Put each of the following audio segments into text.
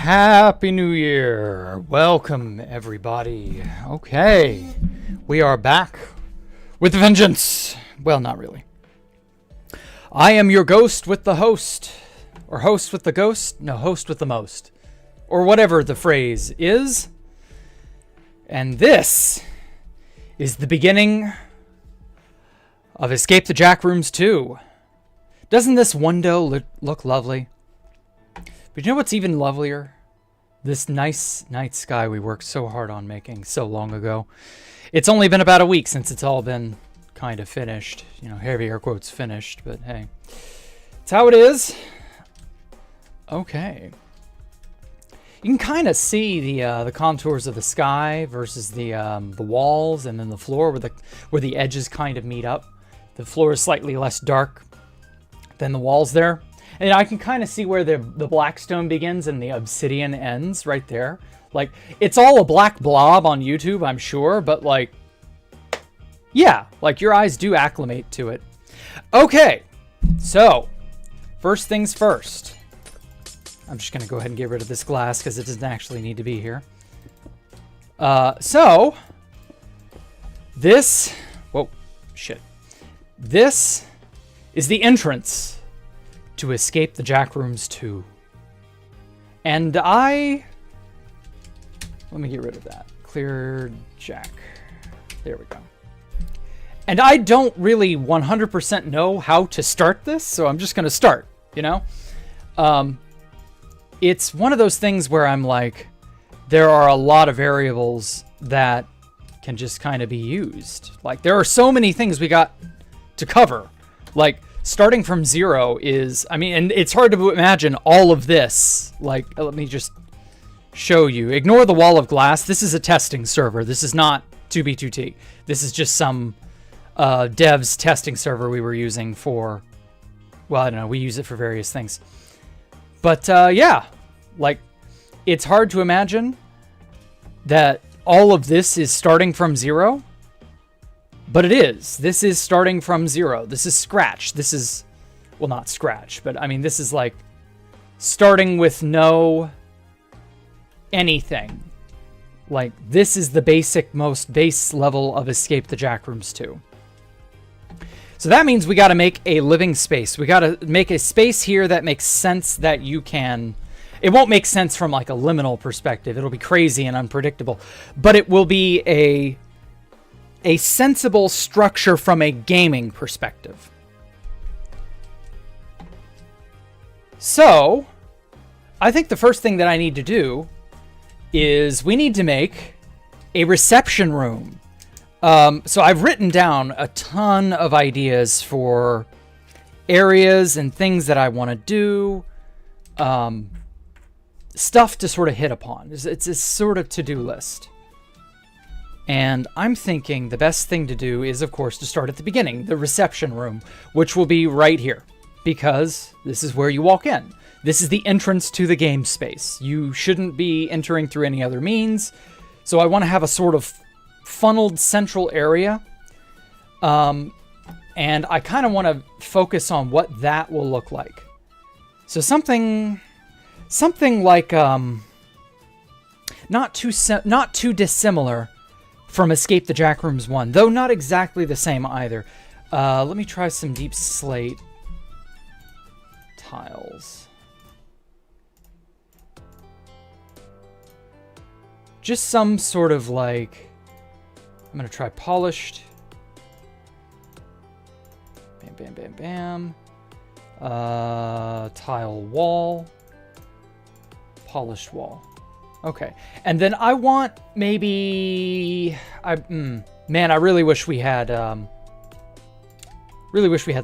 Happy New Year. Welcome, everybody. Okay, we are back with vengeance. Well, not really. I am your ghost with the host. Or host with the ghost? No, host with the most. Or whatever the phrase is. And this is the beginning of Escape the Jackrooms 2. Doesn't this window look lovely? But you know what's even lovelier? This nice night sky we worked so hard on making so long ago. It's only been about a week since it's all been kind of finished. You know, heavy air quotes finished, but hey. It's how it is. Okay. You can kind of see the contours of the sky versus the walls and then the floor where the edges kind of meet up. The floor is slightly less dark than the walls there. And I can kind of see where the blackstone begins and the obsidian ends right there. Like, it's all a black blob on YouTube, I'm sure, but like, yeah, like your eyes do acclimate to it. Okay, so first things first. I'm just going to go ahead and get rid of this glass because it doesn't actually need to be here. So, this, whoa, shit. This is the entrance to Escape the Jackrooms 2. And let me get rid of that. Clear Jack. There we go. And I don't really 100% know how to start this, so I'm just going to start, you know? It's one of those things where I'm like, there are a lot of variables that can just kind of be used. Like, there are so many things we got to cover. Like, starting from zero is, I mean, and it's hard to imagine all of this. Like, let me just show you. Ignore the wall of glass. This is a testing server. This is not 2B2T. This is just some dev's testing server we were using for, well, I don't know. We use it for various things. But yeah, like, it's hard to imagine that all of this is starting from zero. But it is. This is starting from zero. This is scratch. This is, well, not scratch, but I mean, this is like starting with no anything. Like, this is the most base level of Escape the Jackrooms 2. So that means we got to make a living space. We got to make a space here that makes sense that you can. It won't make sense from like a liminal perspective. It'll be crazy and unpredictable, but it will be a sensible structure from a gaming perspective. So, I think the first thing that I need to do is we need to make a reception room. So I've written down a ton of ideas for areas and things that I want to do. Stuff to sort of hit upon. It's a sort of to-do list. And I'm thinking the best thing to do is, of course, to start at the beginning, the reception room, which will be right here, because this is where you walk in. This is the entrance to the game space. You shouldn't be entering through any other means. So I want to have a sort of funneled central area. And I kind of want to focus on what that will look like. So something like, not too dissimilar from Escape the Jackrooms 1, though not exactly the same either. Let me try some deep slate tiles. Just some sort of like, I'm going to try polished. Bam, bam, bam, bam. Tile wall. Polished wall. Okay, and then I want maybe man, I really wish we had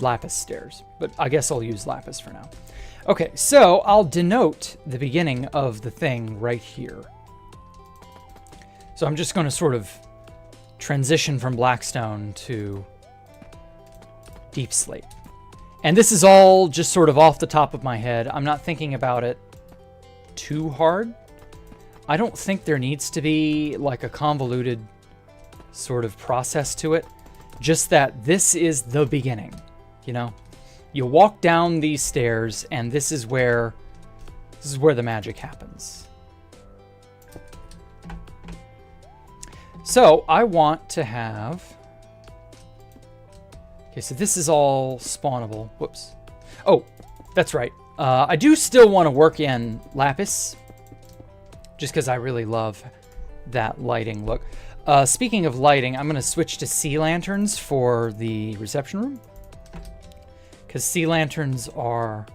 lapis stairs, but I guess I'll use lapis for now. Okay, so I'll denote the beginning of the thing right here. So I'm just going to sort of transition from blackstone to deep slate. And this is all just sort of off the top of my head. I'm not thinking about it too hard. I don't think there needs to be like a convoluted sort of process to it. Just that this is the beginning, you know? You walk down these stairs and this is where the magic happens. So I want to have... Okay, so this is all spawnable. Whoops. Oh, that's right. I do still want to work in lapis, just because I really love that lighting look. Speaking of lighting, I'm going to switch to sea lanterns for the reception room, because sea lanterns are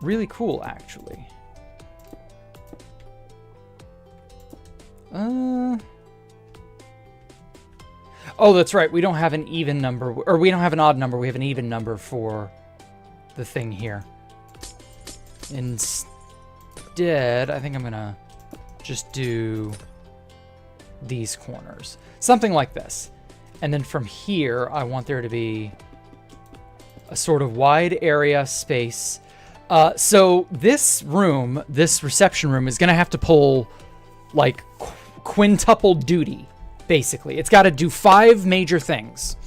really cool, actually. Oh, that's right. We don't have an even number, or we don't have an odd number. We have an even number for the thing here. Instead, I think I'm going to just do these corners. Something like this. And then from here, I want there to be a sort of wide area space. So this room, this reception room, is going to have to pull like quintuple duty, basically. It's got to do 5 major things.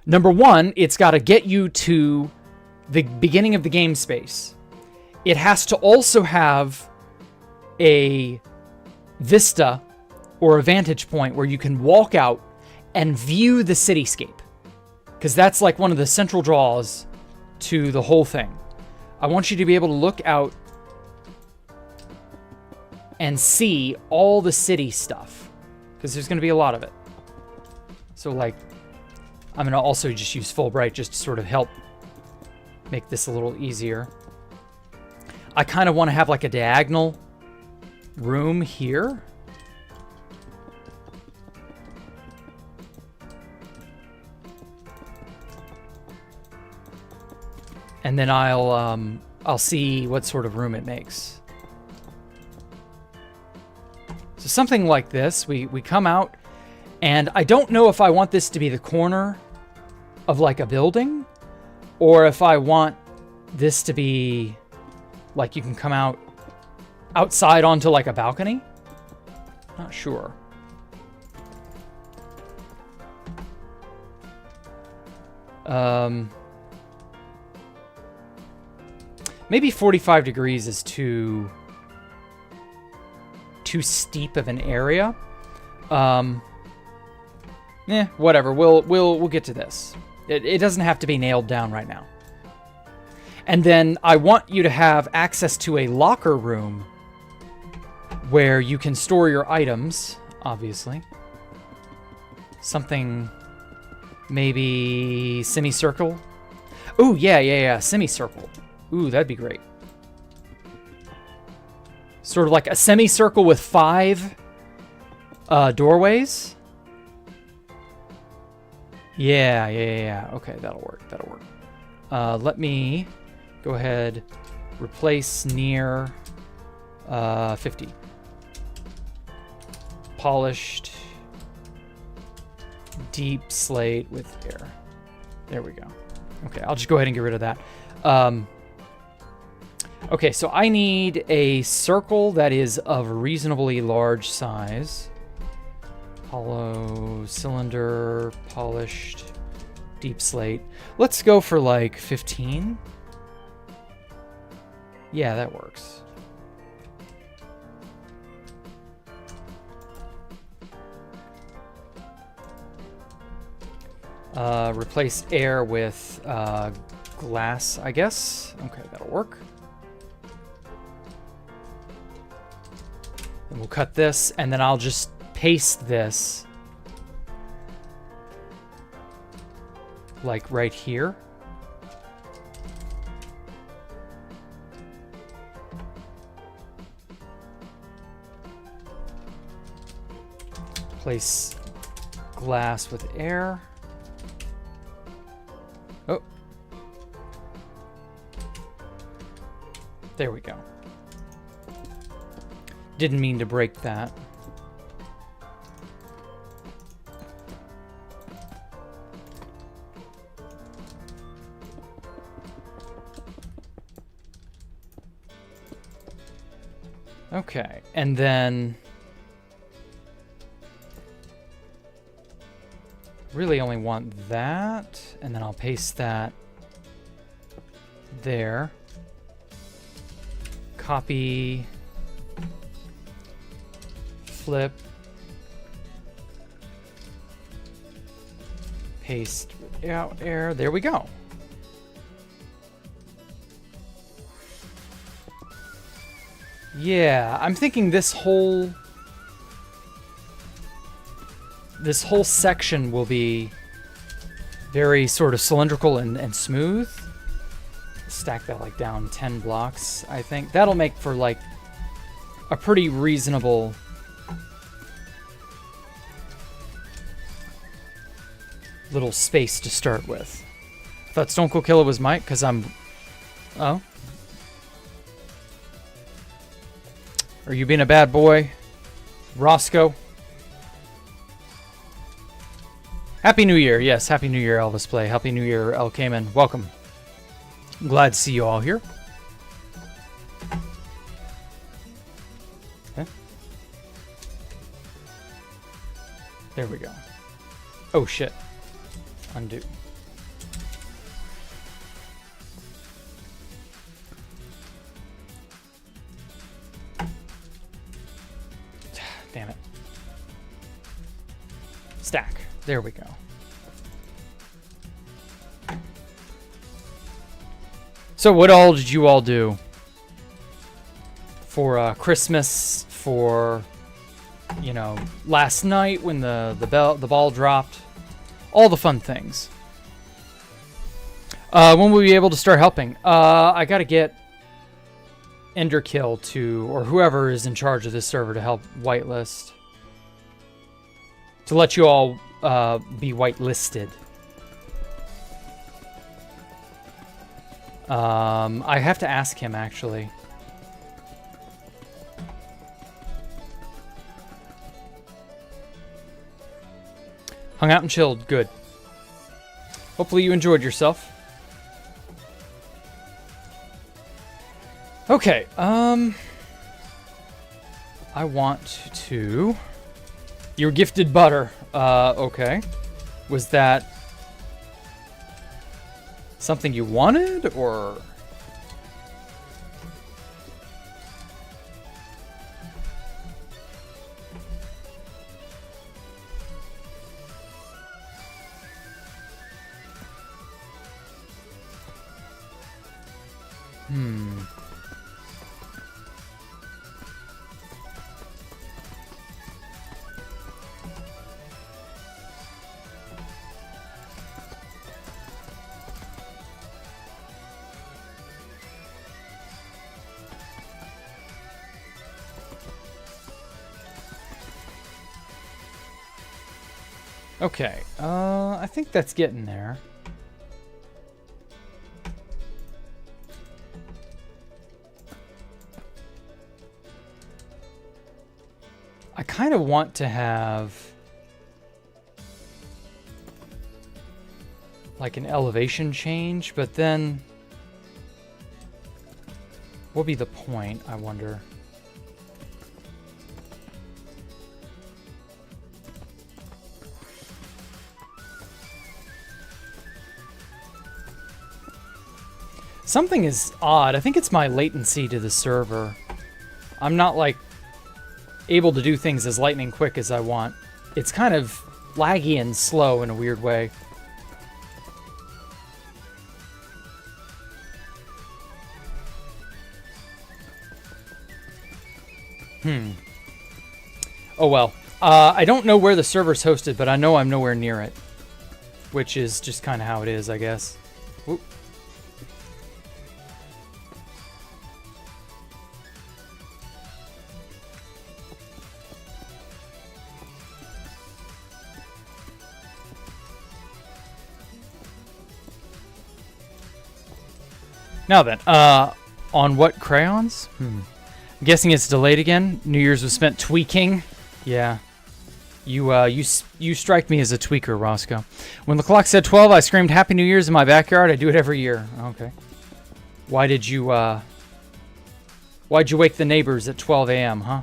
Number 1, it's got to get you to the beginning of the game space. It has to also have a vista or a vantage point where you can walk out and view the cityscape, because that's like one of the central draws to the whole thing. I want you to be able to look out and see all the city stuff, because there's going to be a lot of it. So like, I'm going to also just use Fulbright just to sort of help make this a little easier. I kind of want to have like a diagonal room here. And then I'll see what sort of room it makes. So something like this, we come out, and I don't know if I want this to be the corner of like a building, or if I want this to be like you can come out outside onto like a balcony. Not sure. Maybe 45 degrees is too steep of an area. Whatever. We'll get to this. It doesn't have to be nailed down right now. And then I want you to have access to a locker room where you can store your items, obviously. Something maybe semicircle. Ooh, yeah, semicircle. Ooh, that'd be great. Sort of like a semicircle with 5 doorways. Yeah. Okay, that'll work. Let me go ahead, replace near 50. Polished deep slate with air. There we go. Okay, I'll just go ahead and get rid of that. Okay, so I need a circle that is of a reasonably large size. Hollow cylinder, polished, deep slate. Let's go for like 15. Yeah, that works. Replace air with glass, I guess. Okay, that'll work. And we'll cut this, and then I'll just paste this like right here. Place glass with air. Oh. There we go. Didn't mean to break that. Okay, and then really only want that, and then I'll paste that there. Copy, flip, paste out air. There we go. Yeah, I'm thinking this whole section will be very sort of cylindrical and smooth. Stack that like down 10 blocks, I think. That'll make for like a pretty reasonable little space to start with. I thought Stone Cold Killer was Mike because I'm... Oh? Are you being a bad boy, Roscoe? Happy New Year. Yes, Happy New Year, Elvis Play. Happy New Year, El Cayman. Welcome. I'm glad to see you all here. Okay. There we go. Oh, shit. Undo. Damn it. Stack. There we go. So what all did you all do for Christmas, for, you know, last night when the ball dropped? All the fun things. When will we be able to start helping? I gotta get Enderkill to, or whoever is in charge of this server, to help whitelist. To let you all be whitelisted. I have to ask him, actually. Hung out and chilled. Good. Hopefully you enjoyed yourself. Okay, I want to... Your gifted butter. Okay. Was that something you wanted, or... Okay, I think that's getting there. I kind of want to have like an elevation change, but then what'll be the point, I wonder? Something is odd. I think it's my latency to the server. I'm not like able to do things as lightning quick as I want. It's kind of laggy and slow in a weird way. Oh well. I don't know where the server's hosted, but I know I'm nowhere near it. Which is just kind of how it is, I guess. Whoop. Now then, on what crayons? I'm guessing it's delayed again. New Year's was spent tweaking. Yeah. You strike me as a tweaker, Roscoe. When the clock said 12, I screamed Happy New Year's in my backyard. I do it every year. Okay. Why'd you wake the neighbors at 12 a.m., huh?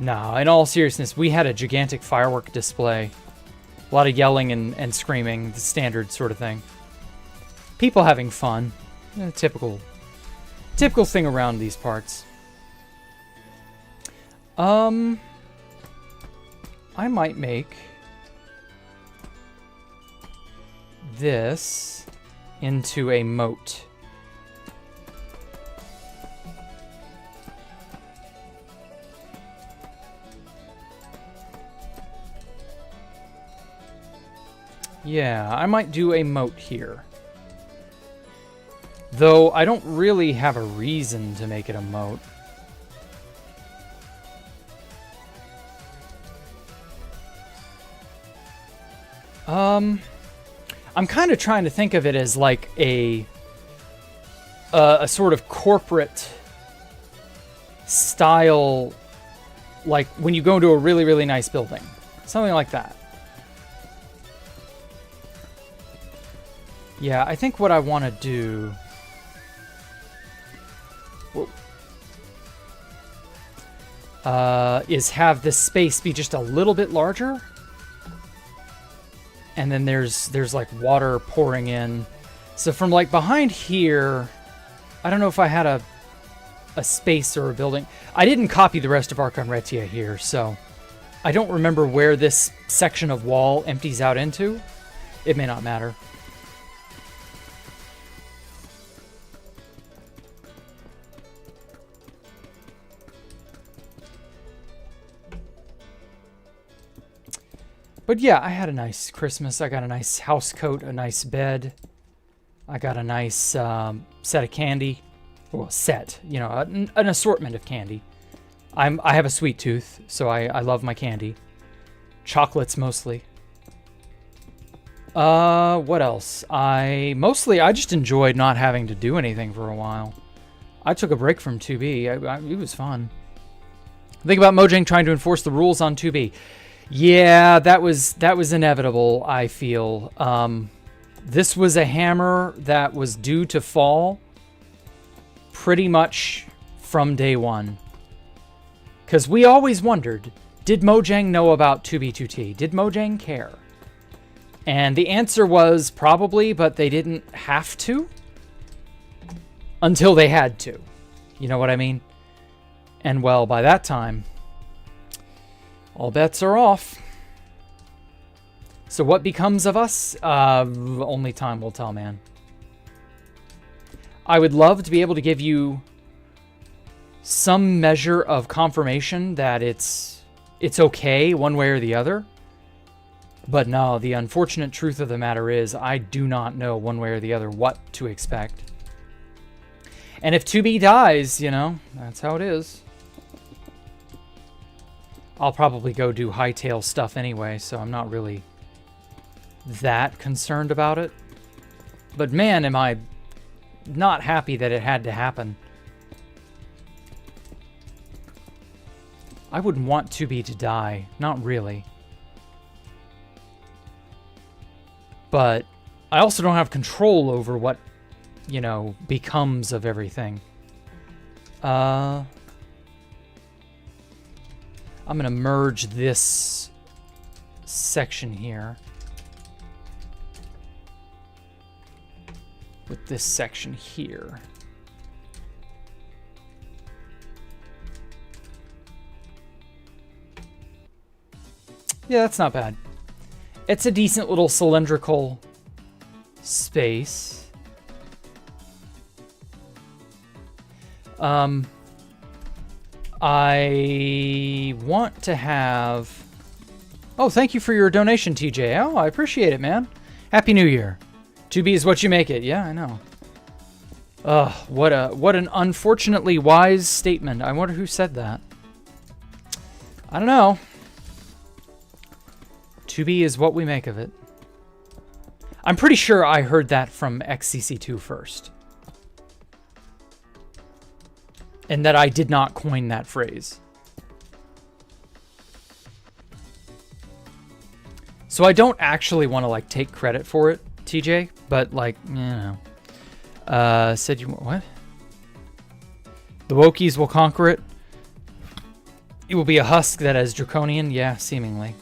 No, in all seriousness, we had a gigantic firework display. A lot of yelling and screaming, the standard sort of thing. People having fun. Typical thing around these parts. I might make this into a moat. Yeah, I might do a moat here. Though I don't really have a reason to make it a moat. I'm kind of trying to think of it as like a sort of corporate style, like when you go into a really, really nice building. Something like that. Yeah, I think what I want to do... is have this space be just a little bit larger. And then there's like water pouring in. So from like behind here, I don't know if I had a space or a building. I didn't copy the rest of Archon Retia here, so I don't remember where this section of wall empties out into. It may not matter. But yeah, I had a nice Christmas. I got a nice house coat, a nice bed. I got a nice set of candy. Well, set, you know, an assortment of candy. I have a sweet tooth, so I love my candy. Chocolates mostly. What else? I just enjoyed not having to do anything for a while. I took a break from 2B. It was fun. Think about Mojang trying to enforce the rules on 2B. Yeah, that was inevitable, I feel. This was a hammer that was due to fall pretty much from day one. Because we always wondered, did Mojang know about 2B2T? Did Mojang care? And the answer was probably, but they didn't have to. Until they had to. You know what I mean? And well, by that time... all bets are off. So what becomes of us? Only time will tell, man. I would love to be able to give you some measure of confirmation that it's okay one way or the other. But no, the unfortunate truth of the matter is I do not know one way or the other what to expect. And if 2B dies, you know, that's how it is. I'll probably go do hightail stuff anyway, so I'm not really that concerned about it. But man, am I not happy that it had to happen. I wouldn't want 2B to die. Not really. But I also don't have control over what, you know, becomes of everything. I'm going to merge this section here with this section here. Yeah, that's not bad. It's a decent little cylindrical space. I want to have... Oh, thank you for your donation, TJ. Oh, I appreciate it, man. Happy New Year. 2B is what you make it. Yeah, I know. Ugh, what an unfortunately wise statement. I wonder who said that. I don't know. 2B is what we make of it. I'm pretty sure I heard that from XCC2 first. And that I did not coin that phrase. So I don't actually want to, like, take credit for it, TJ. But, like, you know. Said you... What? The Wokies will conquer it. It will be a husk that is draconian. Yeah, seemingly.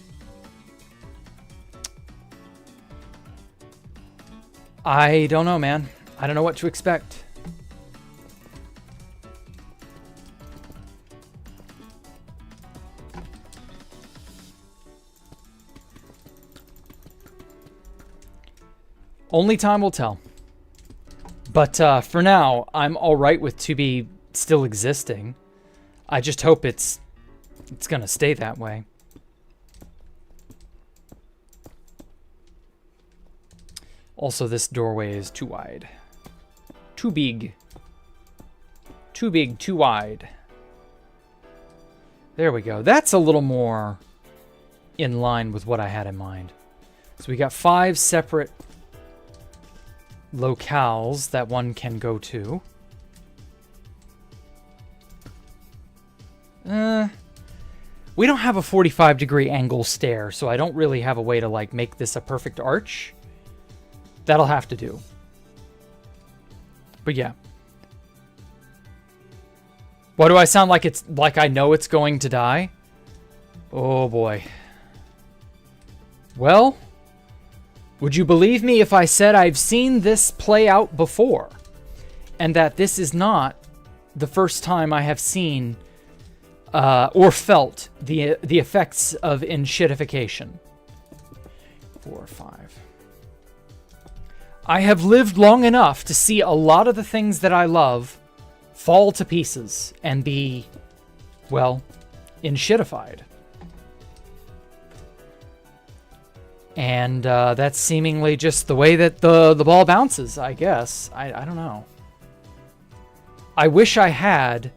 I don't know, man. I don't know what to expect. Only time will tell. But for now, I'm all right with 2B still existing. I just hope it's gonna stay that way. Also, this doorway is too wide. Too big. Too big, too wide. There we go. That's a little more in line with what I had in mind. So we got 5 separate locales that one can go to. We don't have a 45-degree angle stair, so I don't really have a way to like make this a perfect arch. That'll have to do. But yeah. Why do I sound like it's like I know it's going to die? Oh boy. Well, would you believe me if I said I've seen this play out before? And that this is not the first time I have seen or felt the effects of enshittification. 4, 5. I have lived long enough to see a lot of the things that I love fall to pieces and be, well, enshittified. And that's seemingly just the way that the ball bounces, I guess. I don't know. I wish I had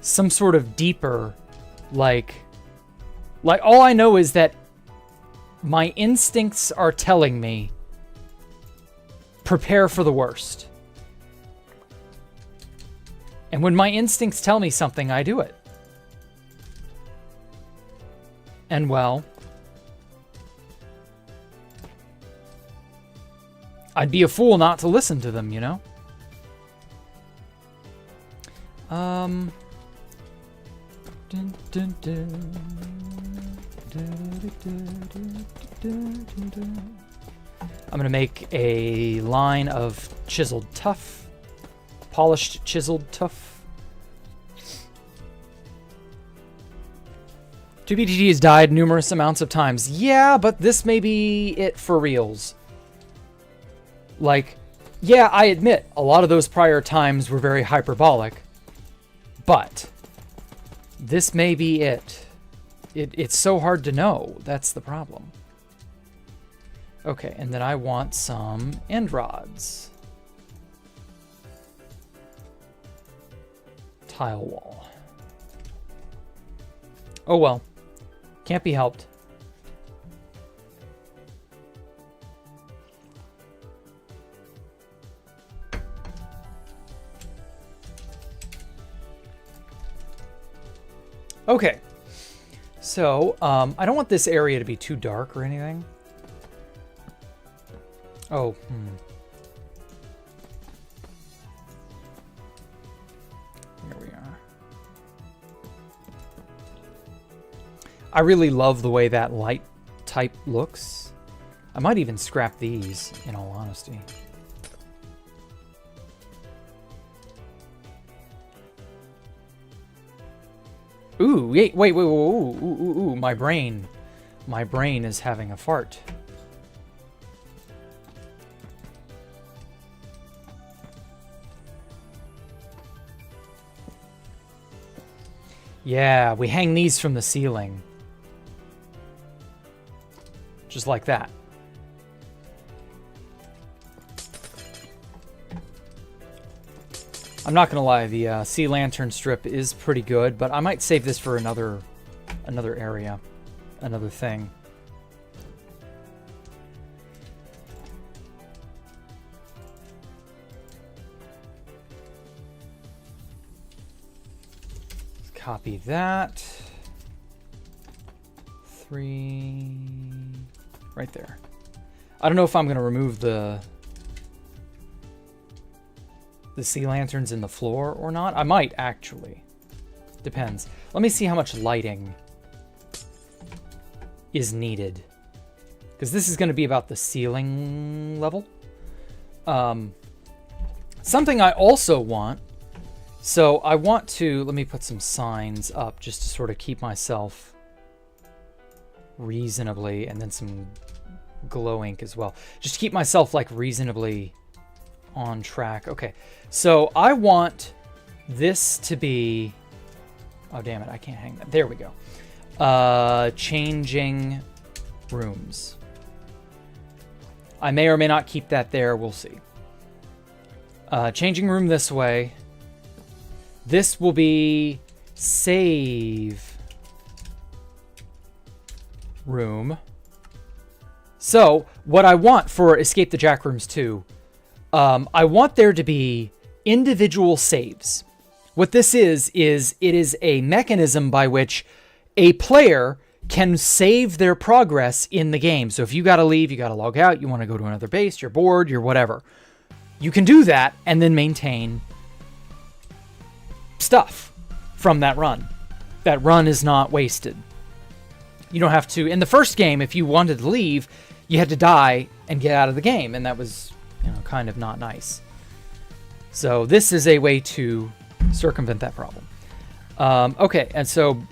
some sort of deeper, like all I know is that my instincts are telling me, prepare for the worst. And when my instincts tell me something, I do it. And well, I'd be a fool not to listen to them, you know? I'm gonna make a line of chiseled tuff. Polished chiseled tuff. 2BTG has died numerous amounts of times. Yeah, but this may be it for reals. Like, yeah, I admit, a lot of those prior times were very hyperbolic. But this may be it. It's so hard to know. That's the problem. Okay, and then I want some end rods. Tile wall. Oh well. Can't be helped. Okay. So, I don't want this area to be too dark or anything. Oh, Here we are. I really love the way that light type looks. I might even scrap these, in all honesty. Ooh, wait, ooh, my brain is having a fart. Yeah, we hang these from the ceiling. Just like that. I'm not gonna lie, the sea lantern strip is pretty good, but I might save this for another area, another thing. Let's copy that. 3 right there. I don't know if I'm gonna remove the sea lanterns in the floor or not. I might, actually. Depends. Let me see how much lighting is needed. Because this is going to be about the ceiling level. Something I also want. So I want to... Let me put some signs up just to sort of keep myself reasonably. And then some glow ink as well. Just to keep myself like reasonably on track. Okay, so I want this to be... Oh, damn it, I can't hang that. There we go. Changing rooms. I may or may not keep that there. We'll see. Changing room this way. This will be save room. So, what I want for Escape the Jack Rooms 2, I want there to be individual saves. What this is it is a mechanism by which a player can save their progress in the game. So if you got to leave, you got to log out, you want to go to another base, you're bored, you're whatever. You can do that and then maintain stuff from that run. That run is not wasted. You don't have to... In the first game, if you wanted to leave, you had to die and get out of the game, and that was, kind of not nice. So this is a way to circumvent that problem. Okay, and so...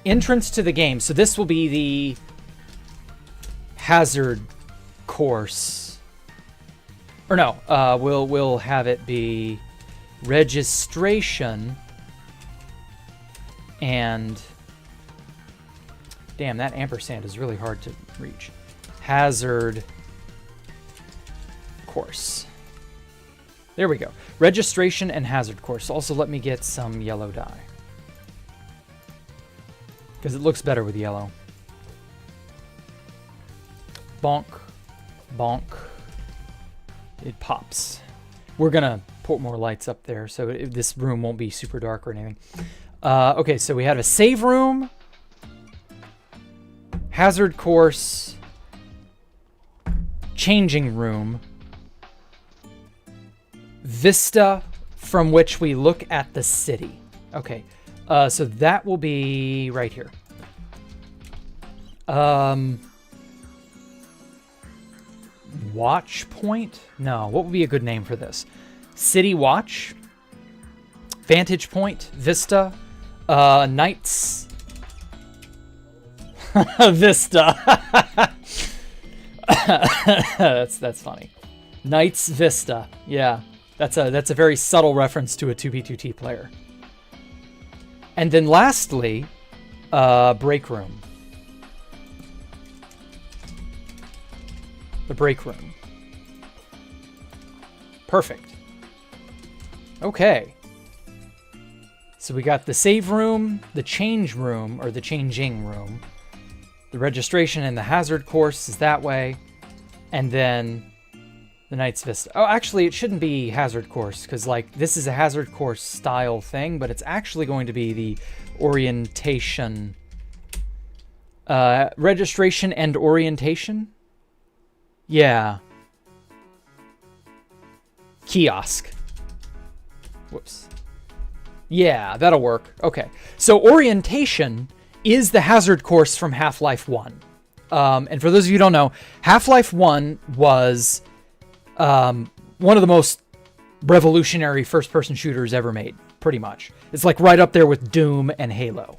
Entrance to the game. So this will be the hazard course. Or no, we'll have it be registration and... Damn, that ampersand is really hard to reach. Hazard course. There we go. Registration and hazard course. Also, let me get some yellow dye, because it looks better with yellow. Bonk. Bonk. It pops. We're going to put more lights up there, so this room won't be super dark or anything. Okay, so we have a save room, hazard course, changing room, vista from which we look at the city. Okay, so that will be right here. Watch point? No, what would be a good name for this? City watch? Vantage point? Vista? Knights? Vista. That's funny. Knights Vista. Yeah, that's a very subtle reference to a 2B2T player. And then lastly, break room. The break room. Perfect. Okay. So we got the save room, the change room, or the changing room. The registration and the hazard course is that way. And then the Knight's Vista. Oh, actually, it shouldn't be hazard course, because, like, this is a hazard course style thing, but it's actually going to be the orientation. Registration and orientation? Yeah. Kiosk. Whoops. Yeah, that'll work. Okay. So orientation is the hazard course from Half-Life 1. And for those of you who don't know, Half-Life 1 was one of the most revolutionary first-person shooters ever made, pretty much. It's like right up there with Doom and Halo.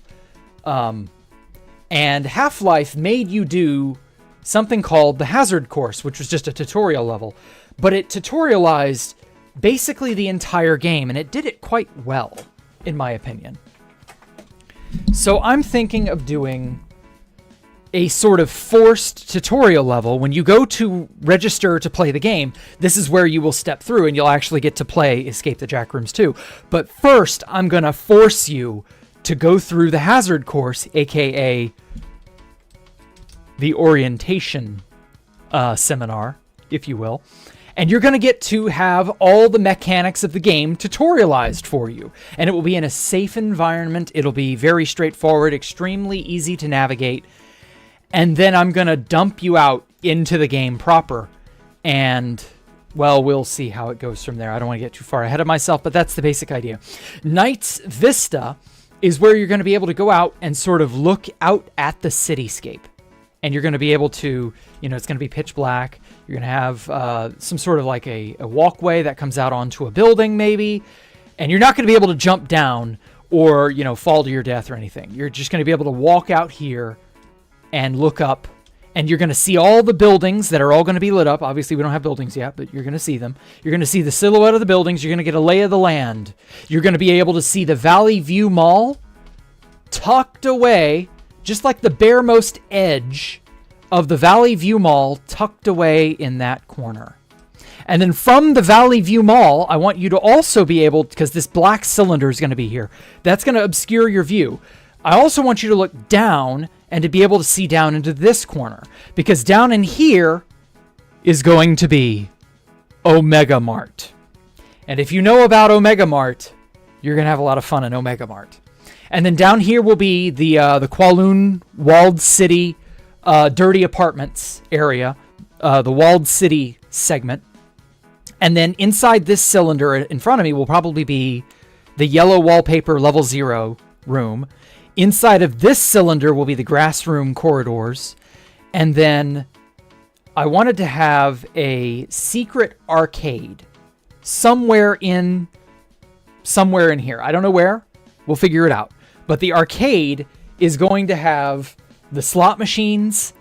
And Half-Life made you do something called the hazard course, which was just a tutorial level. But it tutorialized basically the entire game, and it did it quite well, in my opinion. So I'm thinking of doing a sort of forced tutorial level. When you go to register to play the game, this is where you will step through and you'll actually get to play Escape the Jack Rooms 2. But first, I'm going to force you to go through the hazard course, aka the orientation seminar, if you will. And you're going to get to have all the mechanics of the game tutorialized for you. And it will be in a safe environment. It'll be very straightforward, extremely easy to navigate. And then I'm going to dump you out into the game proper. And, well, we'll see how it goes from there. I don't want to get too far ahead of myself, but that's the basic idea. Knight's Vista is where you're going to be able to go out and sort of look out at the cityscape. And you're going to be able to, it's going to be pitch black. You're going to have some sort of like a walkway that comes out onto a building maybe. And you're not going to be able to jump down or, fall to your death or anything. You're just going to be able to walk out here and look up And you're going to see all the buildings that are all going to be lit up. Obviously, we don't have buildings yet, but you're going to see them. You're going to see the silhouette of the buildings. You're going to get a lay of the land. You're going to be able to see the Valley View Mall tucked away, just like the baremost edge of the Valley View Mall tucked away in that corner. And then from the Valley View Mall, I want you to also be able, because this black cylinder is going to be here, that's going to obscure your view. I also want you to look down and to be able to see down into this corner, because down in here is going to be Omega Mart. And if you know about Omega Mart, you're going to have a lot of fun in Omega Mart. And then down here will be the Kowloon Walled City Dirty Apartments area, the Walled City segment. And then inside this cylinder in front of me will probably be the yellow wallpaper level 0 room. Inside of this cylinder will be the grass room corridors. And then I wanted to have a secret arcade somewhere in here. I don't know where. We'll figure it out. But the arcade is going to have the slot machines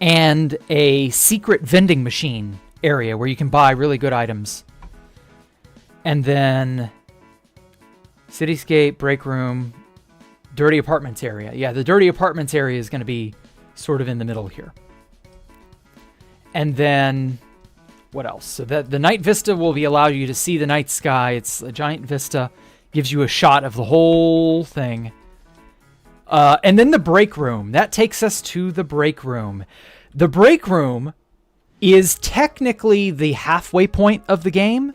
and a secret vending machine area where you can buy really good items. And then Cityscape, break room, Dirty Apartments area. Yeah, the Dirty Apartments area is going to be sort of in the middle here. And then, what else? So the night vista will allow you to see the night sky. It's a giant vista. Gives you a shot of the whole thing. And then the break room. That takes us to the break room. The break room is technically the halfway point of the game.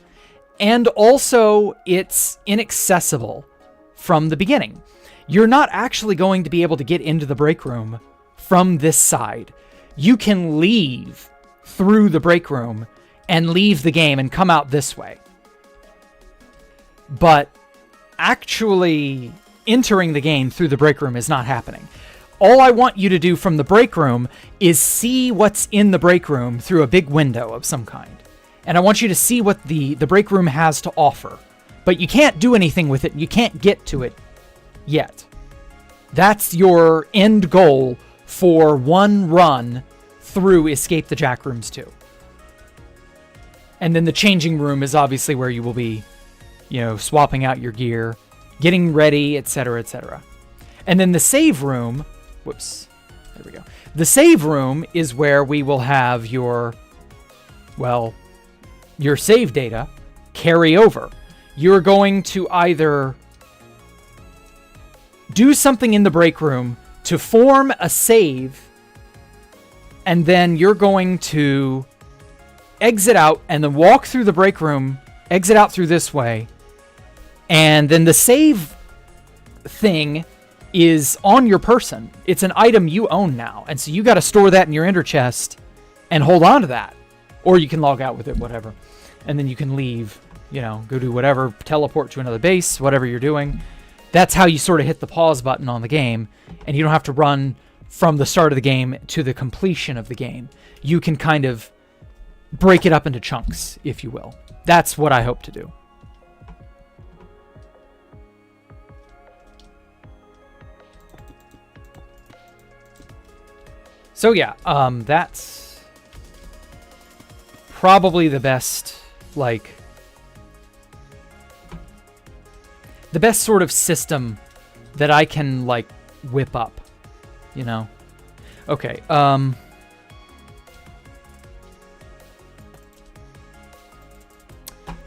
And also, it's inaccessible from the beginning. You're not actually going to be able to get into the break room from this side. You can leave through the break room and leave the game and come out this way. But actually entering the game through the break room is not happening. All I want you to do from the break room is see what's in the break room through a big window of some kind. And I want you to see what the break room has to offer. But you can't do anything with it. You can't get to it yet. That's your end goal for one run through Escape the Jack Rooms 2. And then the changing room is obviously where you will be, swapping out your gear, getting ready, etc., etc. And then the save room, there we go. The save room is where we will have your save data carry over. You're going to either do something in the break room to form a save, and then you're going to exit out and then walk through the break room, exit out through this way, and then the save thing is on your person. It's an item you own now, and so you got to store that in your ender chest and hold on to that. Or you can log out with it, whatever. And then you can leave, go do whatever, teleport to another base, whatever you're doing. That's how you sort of hit the pause button on the game, and you don't have to run from the start of the game to the completion of the game. You can kind of break it up into chunks, if you will. That's what I hope to do. So yeah, that's probably the best, the best sort of system that I can, whip up, Okay, I'm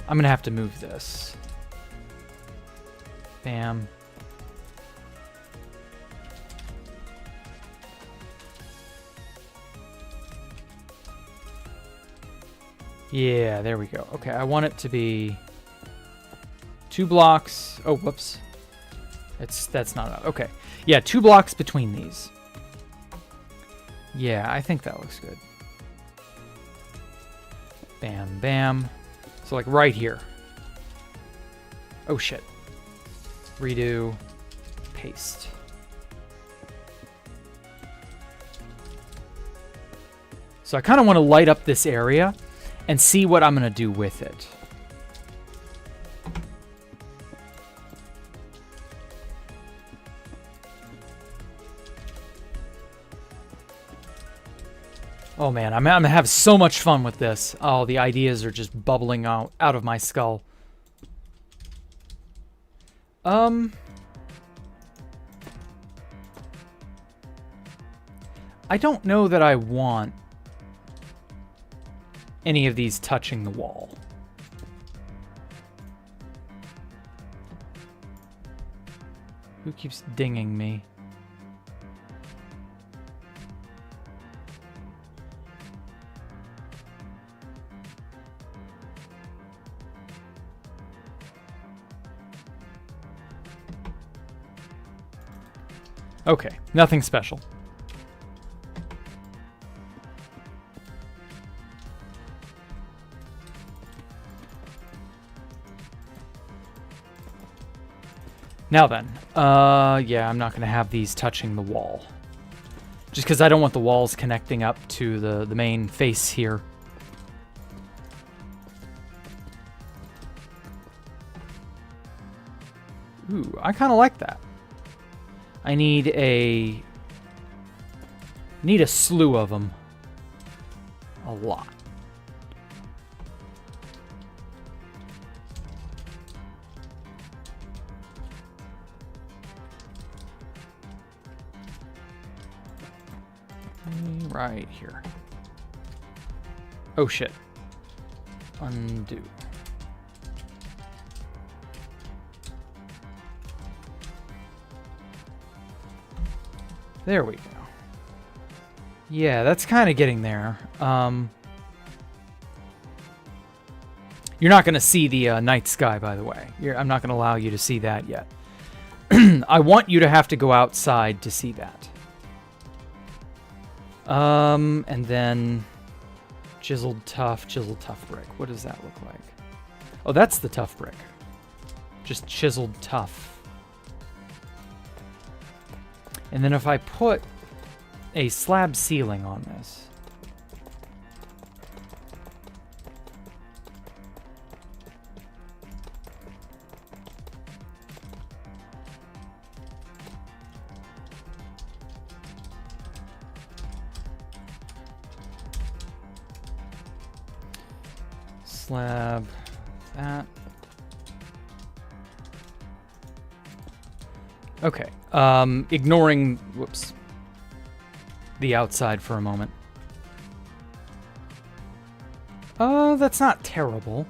gonna have to move this. Bam. Yeah, there we go. Okay, I want it to be 2 blocks. Oh, whoops. That's not enough. Okay. Yeah, 2 blocks between these. Yeah, I think that looks good. Bam, bam. So, right here. Oh, shit. Redo. Paste. So I kind of want to light up this area and see what I'm going to do with it. Oh man, I'm gonna have so much fun with this. Oh, the ideas are just bubbling out of my skull. I don't know that I want any of these touching the wall. Who keeps dinging me? Okay, nothing special. Now then, yeah, I'm not going to have these touching the wall. Just because I don't want the walls connecting up to the main face here. Ooh, I kind of like that. I need a slew of them. A lot. Right here. Oh shit. Undo. There we go. Yeah, that's kind of getting there. You're not going to see the night sky, by the way. I'm not going to allow you to see that yet. I want you to have to go outside to see that. And then chiseled tough brick. What does that look like? Oh, that's the tough brick. Just chiseled tough. And then if I put a slab ceiling on this. Slab that. Okay. Ignoring, whoops, the outside for a moment. That's not terrible.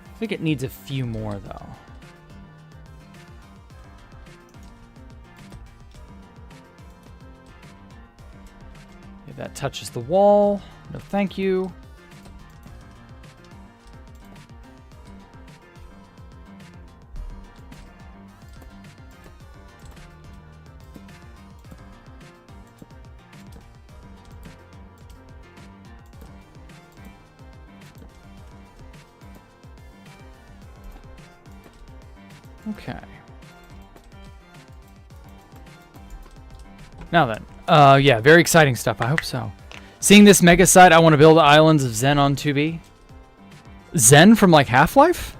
I think it needs a few more, though. Yeah, that touches the wall. No, thank you. Okay. Now then, yeah, very exciting stuff. I hope so. Seeing this mega site, I want to build islands of Zen on 2B. Zen from like Half-Life?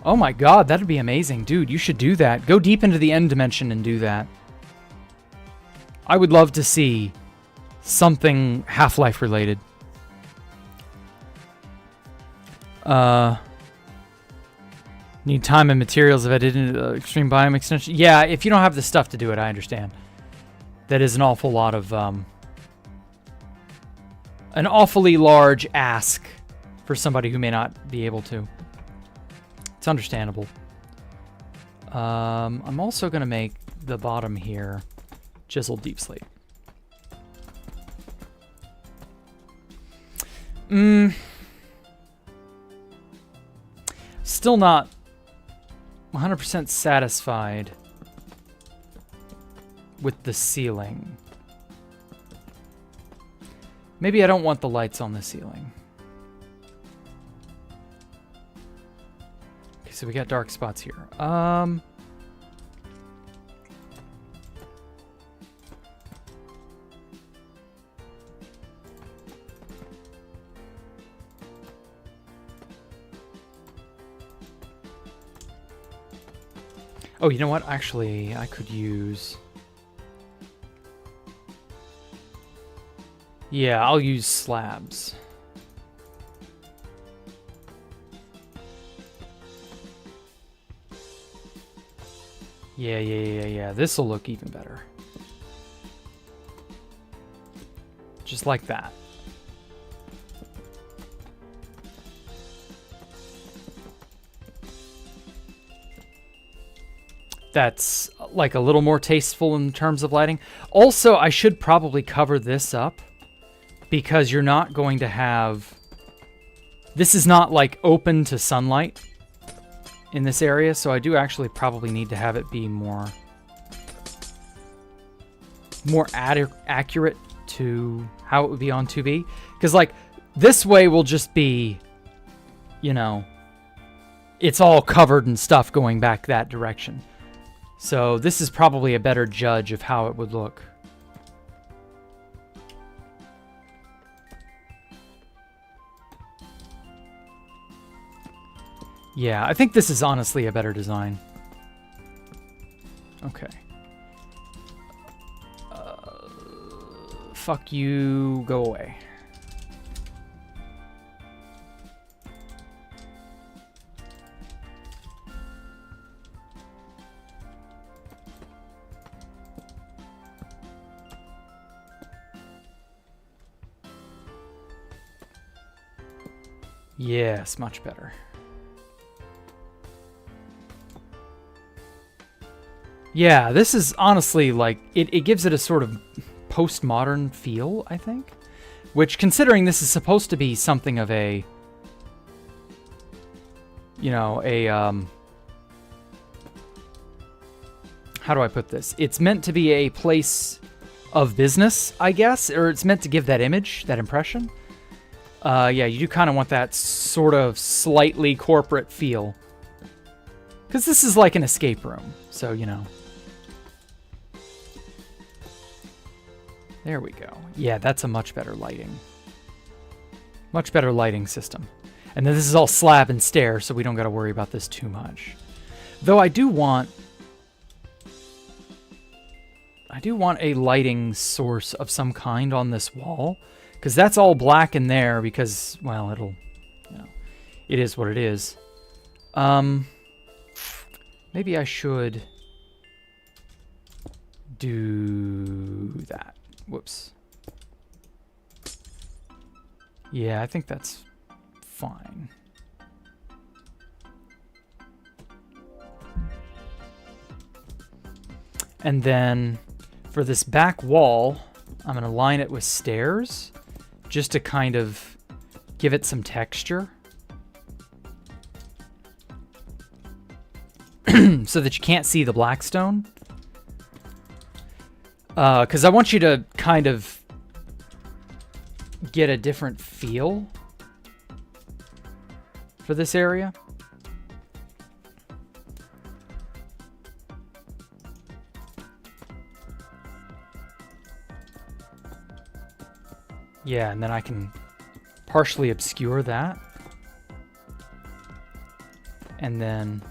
Oh my god, that'd be amazing. Dude, you should do that. Go deep into the end dimension and do that. I would love to see something Half-Life related. Need time and materials if I did an extreme biome extension. Yeah, if you don't have the stuff to do it, I understand. That is an awful lot of, an awfully large ask for somebody who may not be able to. It's understandable. I'm also going to make the bottom here chiseled deep slate. Still not 100% satisfied with the ceiling. Maybe I don't want the lights on the ceiling. Okay, so we got dark spots here. Oh, you know what? Actually, I could use... Yeah, I'll use slabs. Yeah. This will look even better. Just like that. That's like a little more tasteful in terms of lighting. Also, I should probably cover this up because you're not going to have... This is not like open to sunlight in this area, so I do actually probably need to have it be more accurate to how it would be on 2B. Because like this way will just be, you know, it's all covered and stuff going back that direction. So this is probably a better judge of how it would look. Yeah, I think this is honestly a better design. Okay. Fuck you, go away. Yes, much better. Yeah, this is honestly like, it gives it a sort of postmodern feel, I think. Which, considering this is supposed to be something of a, you know, a, how do I put this? It's meant to be a place of business, I guess, or it's meant to give that image, that impression. Yeah, you do kind of want that sort of slightly corporate feel. Because this is like an escape room, so, you know. There we go. Yeah, that's a much better lighting. Much better lighting system. And then this is all slab and stair, so we don't got to worry about this too much. Though I do want a lighting source of some kind on this wall. Because that's all black in there because, well, it'll, you know, it is what it is. Maybe I should do that. Whoops. Yeah, I think that's fine. And then for this back wall, I'm going to line it with stairs just to kind of give it some texture. So that you can't see the blackstone. Because I want you to kind of get a different feel for this area. Yeah, and then I can partially obscure that. And then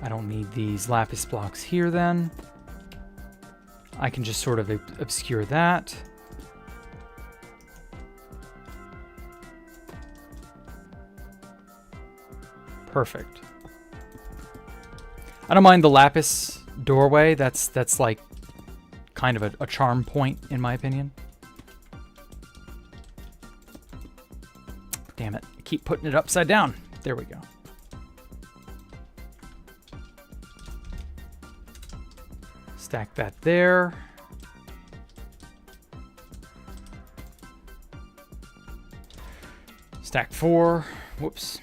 I don't need these lapis blocks here then. I can just sort of obscure that. Perfect. I don't mind the lapis doorway. That's like kind of a charm point in my opinion. Damn it. I keep putting it upside down. There we go. Stack that there. Stack 4. Whoops.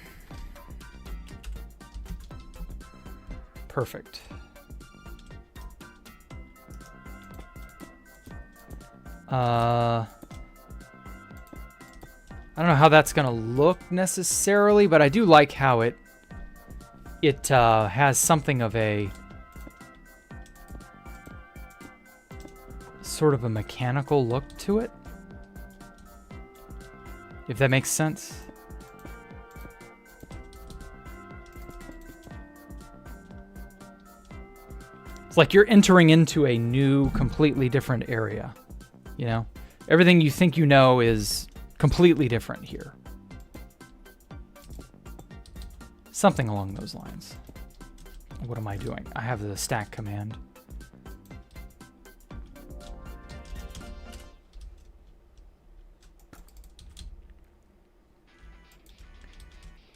Perfect. I don't know how that's gonna look necessarily, but I do like how it has something of a sort of a mechanical look to it, if that makes sense. It's like you're entering into a new, completely different area. You know? Everything you think you know is completely different here. Something along those lines. What am I doing? I have the stack command.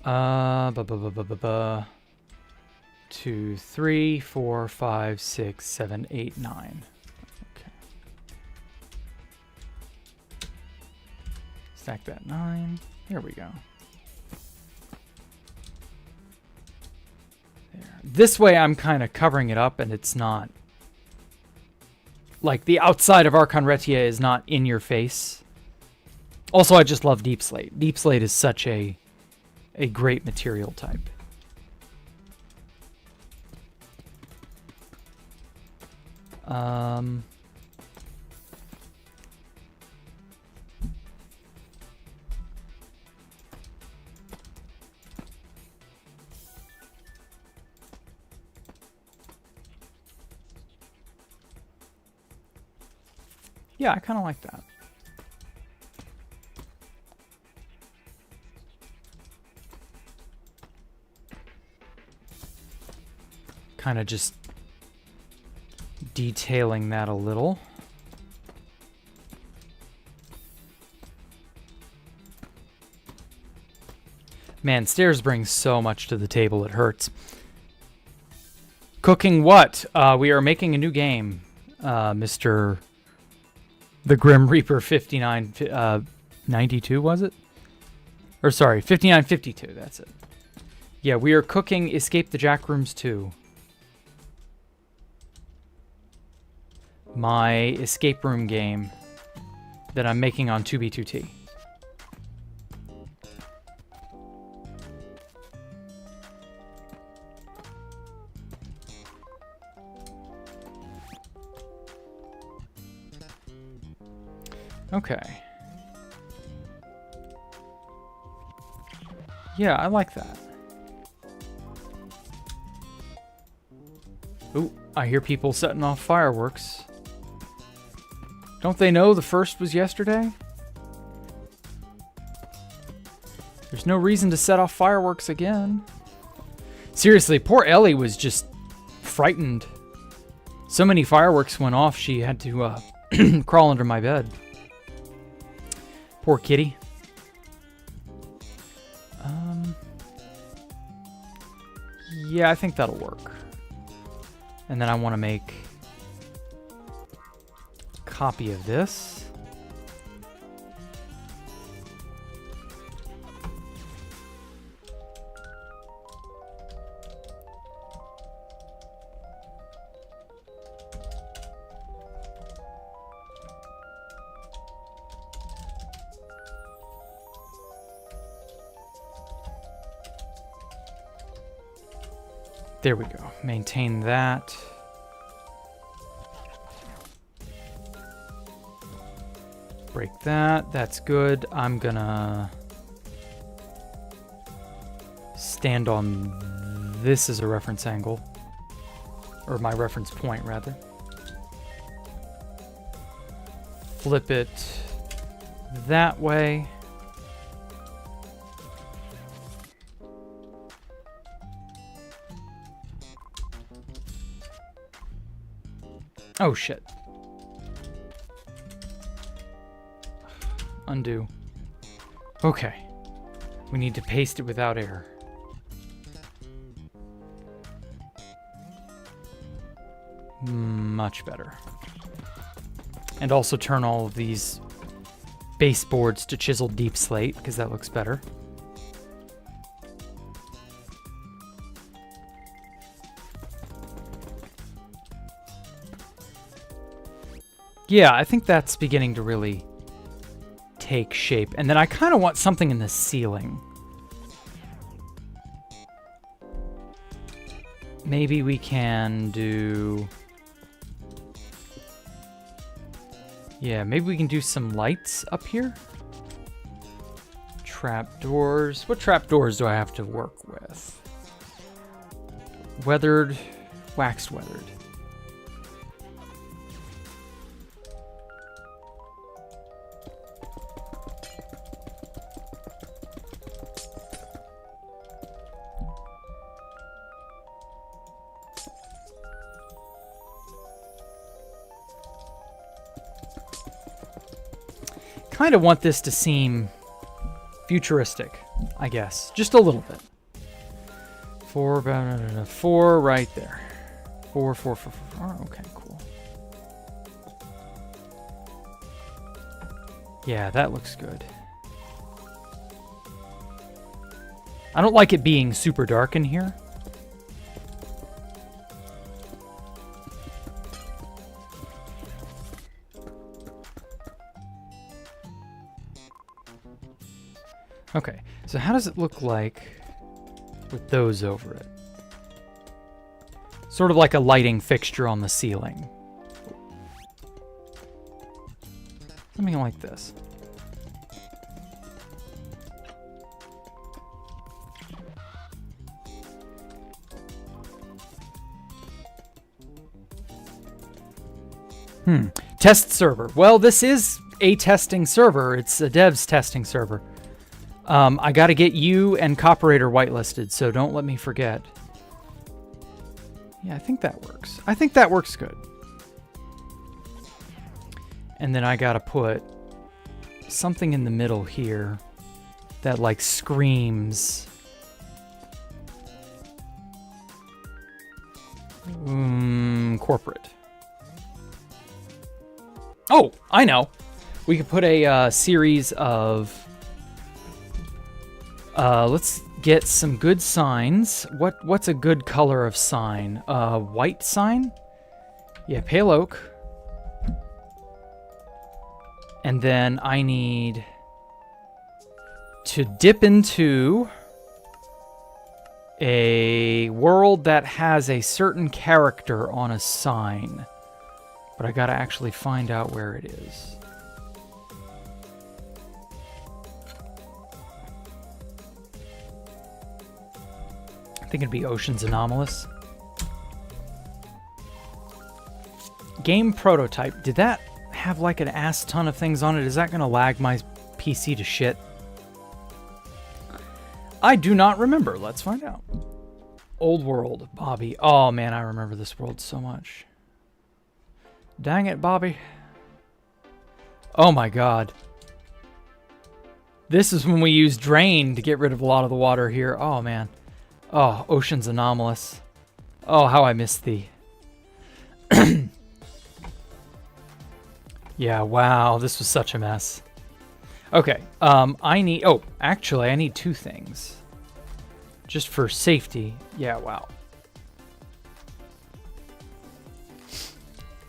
Ba. 2, 3, 4, 5, 6, 7, 8, 9. Okay. Stack that 9. There we go. There. This way I'm kind of covering it up and it's not... Like, the outside of Archon Retia is not in your face. Also, I just love Deep Slate. Deep Slate is such a great material type. Yeah, I kind of like that. Kind of just detailing that a little. Man, stairs bring so much to the table, it hurts. Cooking what? We are making a new game, Mr. The Grim Reaper 5992, was it? Or sorry, 5952, that's it. Yeah, we are cooking Escape the Jack Rooms 2. My escape room game that I'm making on 2B2T. Okay. Yeah, I like that. Ooh, I hear people setting off fireworks. Don't they know the first was yesterday? There's no reason to set off fireworks again. Seriously, poor Ellie was just frightened. So many fireworks went off, she had to crawl under my bed. Poor kitty. Yeah, I think that'll work. And then I want to make a copy of this. There we go. Maintain that. Break that. That's good. I'm gonna stand on this as a reference angle. Or my reference point, rather. Flip it that way. Oh, shit. Undo. Okay. We need to paste it without error. Much better. And also turn all of these baseboards to chiseled deep slate, because that looks better. Yeah, I think that's beginning to really take shape. And then I kind of want something in the ceiling. Maybe we can do... Yeah, maybe we can do some lights up here. Trapdoors. What trapdoors do I have to work with? Weathered, waxed weathered. kind of want this to seem futuristic, I guess. Just a little bit. 4 right there. 4. Oh, okay, cool. Yeah, that looks good. I don't like it being super dark in here. Okay, so how does it look like with those over it? Sort of like a lighting fixture on the ceiling. Something like this. Test server. Well, this is a testing server. It's a dev's testing server. I got to get you and Copperator whitelisted, so don't let me forget. Yeah, I think that works. I think that works good. And then I got to put something in the middle here that, like, screams. Corporate. Oh, I know. We could put a series of... let's get some good signs. What's a good color of sign? White sign? Yeah, pale oak. And then I need to dip into a world that has a certain character on a sign. But I gotta actually find out where it is. I think it'd be Ocean's Anomalous. Game prototype. Did that have like an ass ton of things on it? Is that gonna lag my PC to shit? I do not remember. Let's find out. Old world, Bobby. Oh man, I remember this world so much. Dang it, Bobby. Oh my god. This is when we use drain to get rid of a lot of the water here. Oh man. Oh, Ocean's Anomalous. Oh, how I miss thee. Yeah, wow, this was such a mess. Okay, I need... Oh, actually, I need two things. Just for safety. Yeah, wow.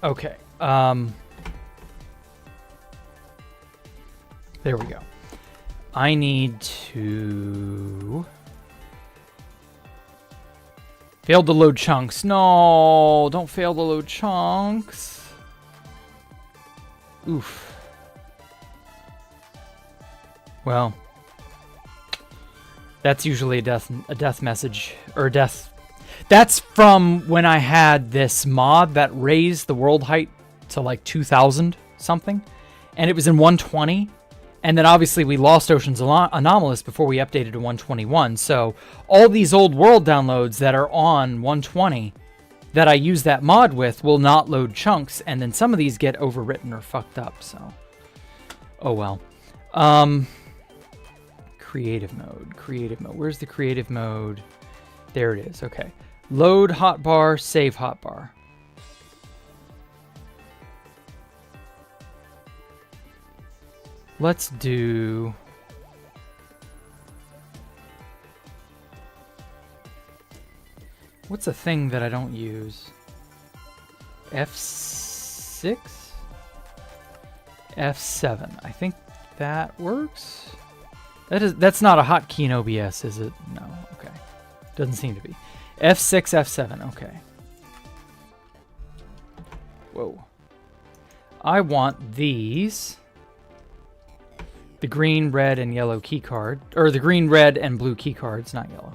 Okay, there we go. I need to... Failed to load chunks. No, don't fail to load chunks. Oof. Well, that's usually a death message, or death. That's from when I had this mod that raised the world height to like 2,000 something, and it was in 120. And then obviously we lost Ocean's Anomalous before we updated to 121. So all these old world downloads that are on 120 that I use that mod with will not load chunks. And then some of these get overwritten or fucked up. So, oh well. Creative mode. Creative mode. Where's the creative mode? There it is. Okay. Load hotbar, save hotbar. Let's do... What's a thing that I don't use? F6? F7. I think that works. That's not a hotkey in OBS, is it? No. Okay. Doesn't seem to be. F6, F7. Okay. Whoa. I want these. The green, red, and yellow key card. Or the green, red, and blue key cards, not yellow.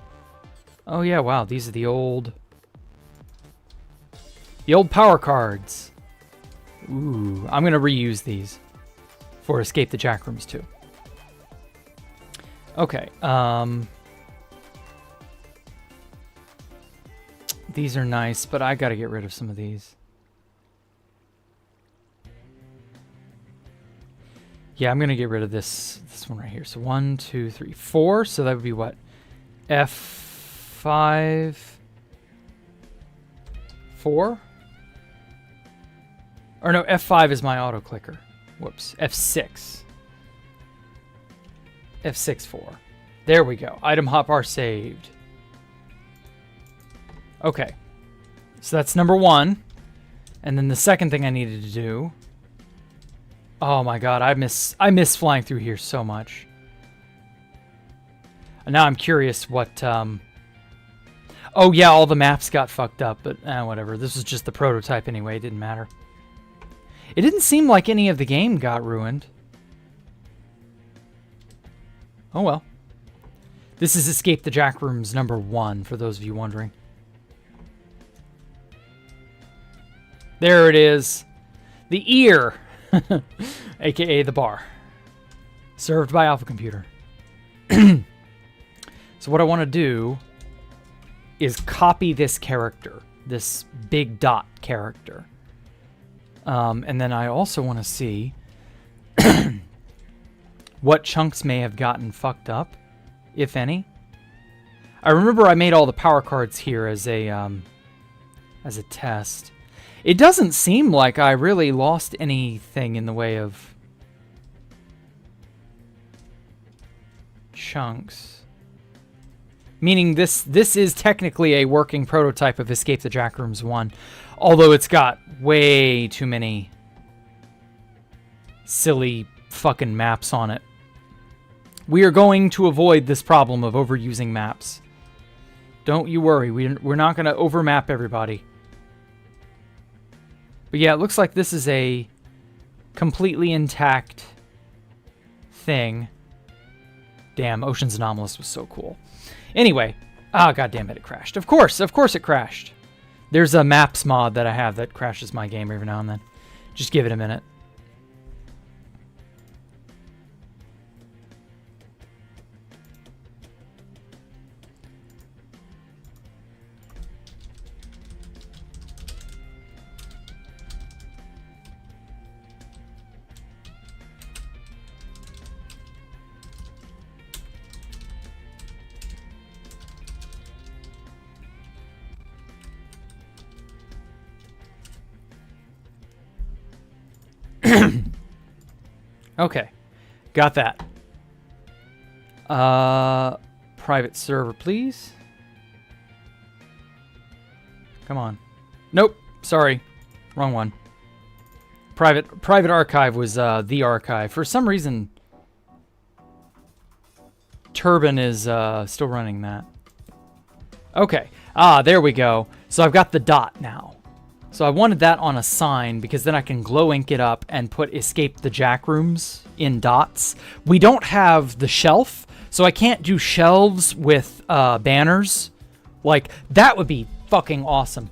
Oh yeah, wow, these are the old power cards. Ooh, I'm gonna reuse these for Escape the Jack Rooms too. Okay, these are nice, but I gotta get rid of some of these. Yeah, I'm gonna get rid of this one right here. So 1, 2, 3, 4. So that would be what? F5, 4? Or no, F5 is my auto clicker. Whoops. F6. F6, 4. There we go. Item hotbar saved. Okay. So that's number 1. And then the second thing I needed to do. Oh my god, I miss flying through here so much. And now I'm curious what oh yeah, all the maps got fucked up, but whatever. This was just the prototype anyway, it didn't matter. It didn't seem like any of the game got ruined. Oh well. This is Escape the Jack Rooms number 1, for those of you wondering. There it is. The ear. AKA the bar. Served by Alpha Computer. So what I want to do is copy this character. This big dot character. And then I also want to see what chunks may have gotten fucked up, if any. I remember I made all the power cards here as a test. It doesn't seem like I really lost anything in the way of chunks. Meaning this is technically a working prototype of Escape the Jack Rooms 1, although it's got way too many silly fucking maps on it. We are going to avoid this problem of overusing maps. Don't you worry, we're not going to overmap everybody. But yeah, it looks like this is a completely intact thing. Damn, Ocean's Anomalous was so cool. Anyway, god damn it, it crashed. Of course it crashed. There's a maps mod that I have that crashes my game every now and then. Just give it a minute. Okay, got that. Private server, please. Come on. Nope, sorry, wrong one. Private archive was the archive. For some reason, Turbine is still running that. Okay, there we go. So I've got the dot now. So I wanted that on a sign because then I can glow ink it up and put Escape the Jack Rooms in dots. We don't have the shelf, so I can't do shelves with banners. Like, that would be fucking awesome.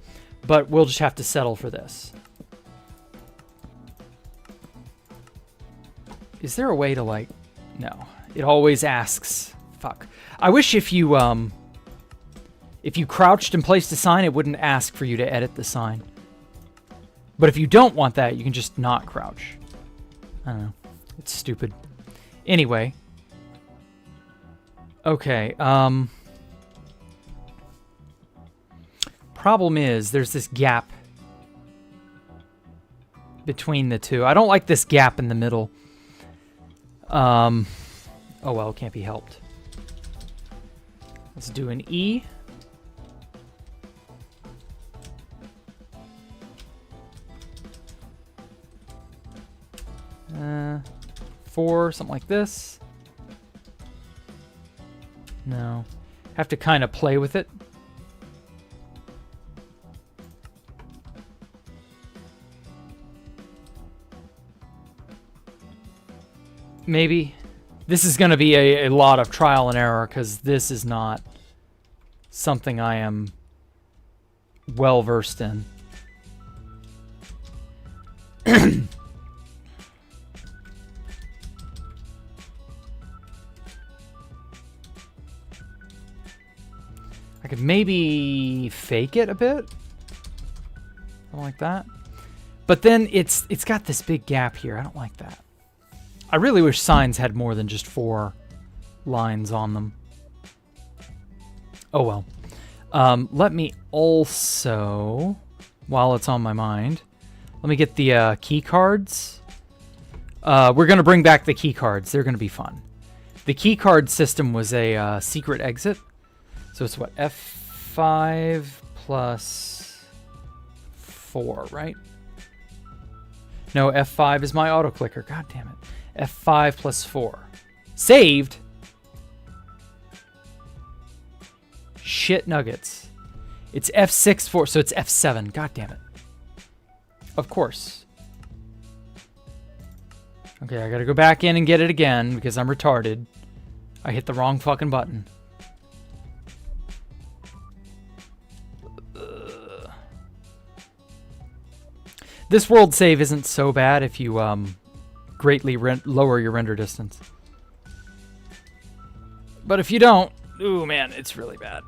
But we'll just have to settle for this. Is there a way to, like... No. It always asks... Fuck. I wish if you crouched and placed a sign, it wouldn't ask for you to edit the sign. But if you don't want that, you can just not crouch. I don't know. It's stupid. Anyway. Okay, problem is, there's this gap between the two. I don't like this gap in the middle. Oh well, can't be helped. Let's do an E. Four, something like this. No. Have to kind of play with it. Maybe. This is going to be a lot of trial and error because this is not something I am well versed in. I could maybe fake it a bit. Something like that. But then it's got this big gap here. I don't like that. I really wish signs had more than just 4 lines on them. Oh well. Let me also, while it's on my mind, let me get the key cards. We're going to bring back the key cards. They're going to be fun. The key card system was a secret exit. So it's what? F5 plus 4, right? No, F5 is my auto clicker. God damn it. F5 plus 4. Saved? Shit nuggets. It's F6 4, so it's F7. God damn it. Of course. Okay, I gotta go back in and get it again because I'm retarded. I hit the wrong fucking button. This world save isn't so bad if you greatly lower your render distance. But if you don't, ooh man, it's really bad.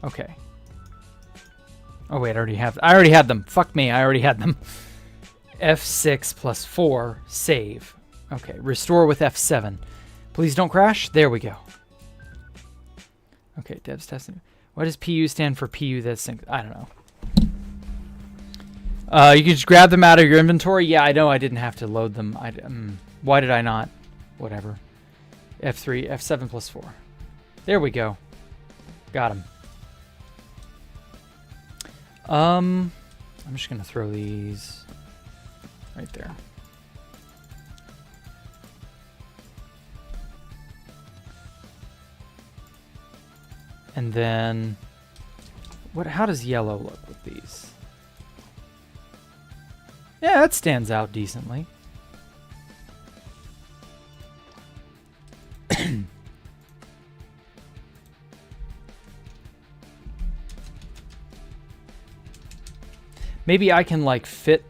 Okay. Oh wait, I already had them. Fuck me, I already had them. F6 plus 4, save. Okay, restore with F7. Please don't crash. There we go. Okay, devs testing. What does PU stand for? PU that's sync. I don't know. You can just grab them out of your inventory. Yeah, I know I didn't have to load them. Why did I not? Whatever. F3, F7 plus 4. There we go. Got him. I'm just gonna throw these right there. And then how does yellow look with these? Yeah, that stands out decently. Maybe I can like fit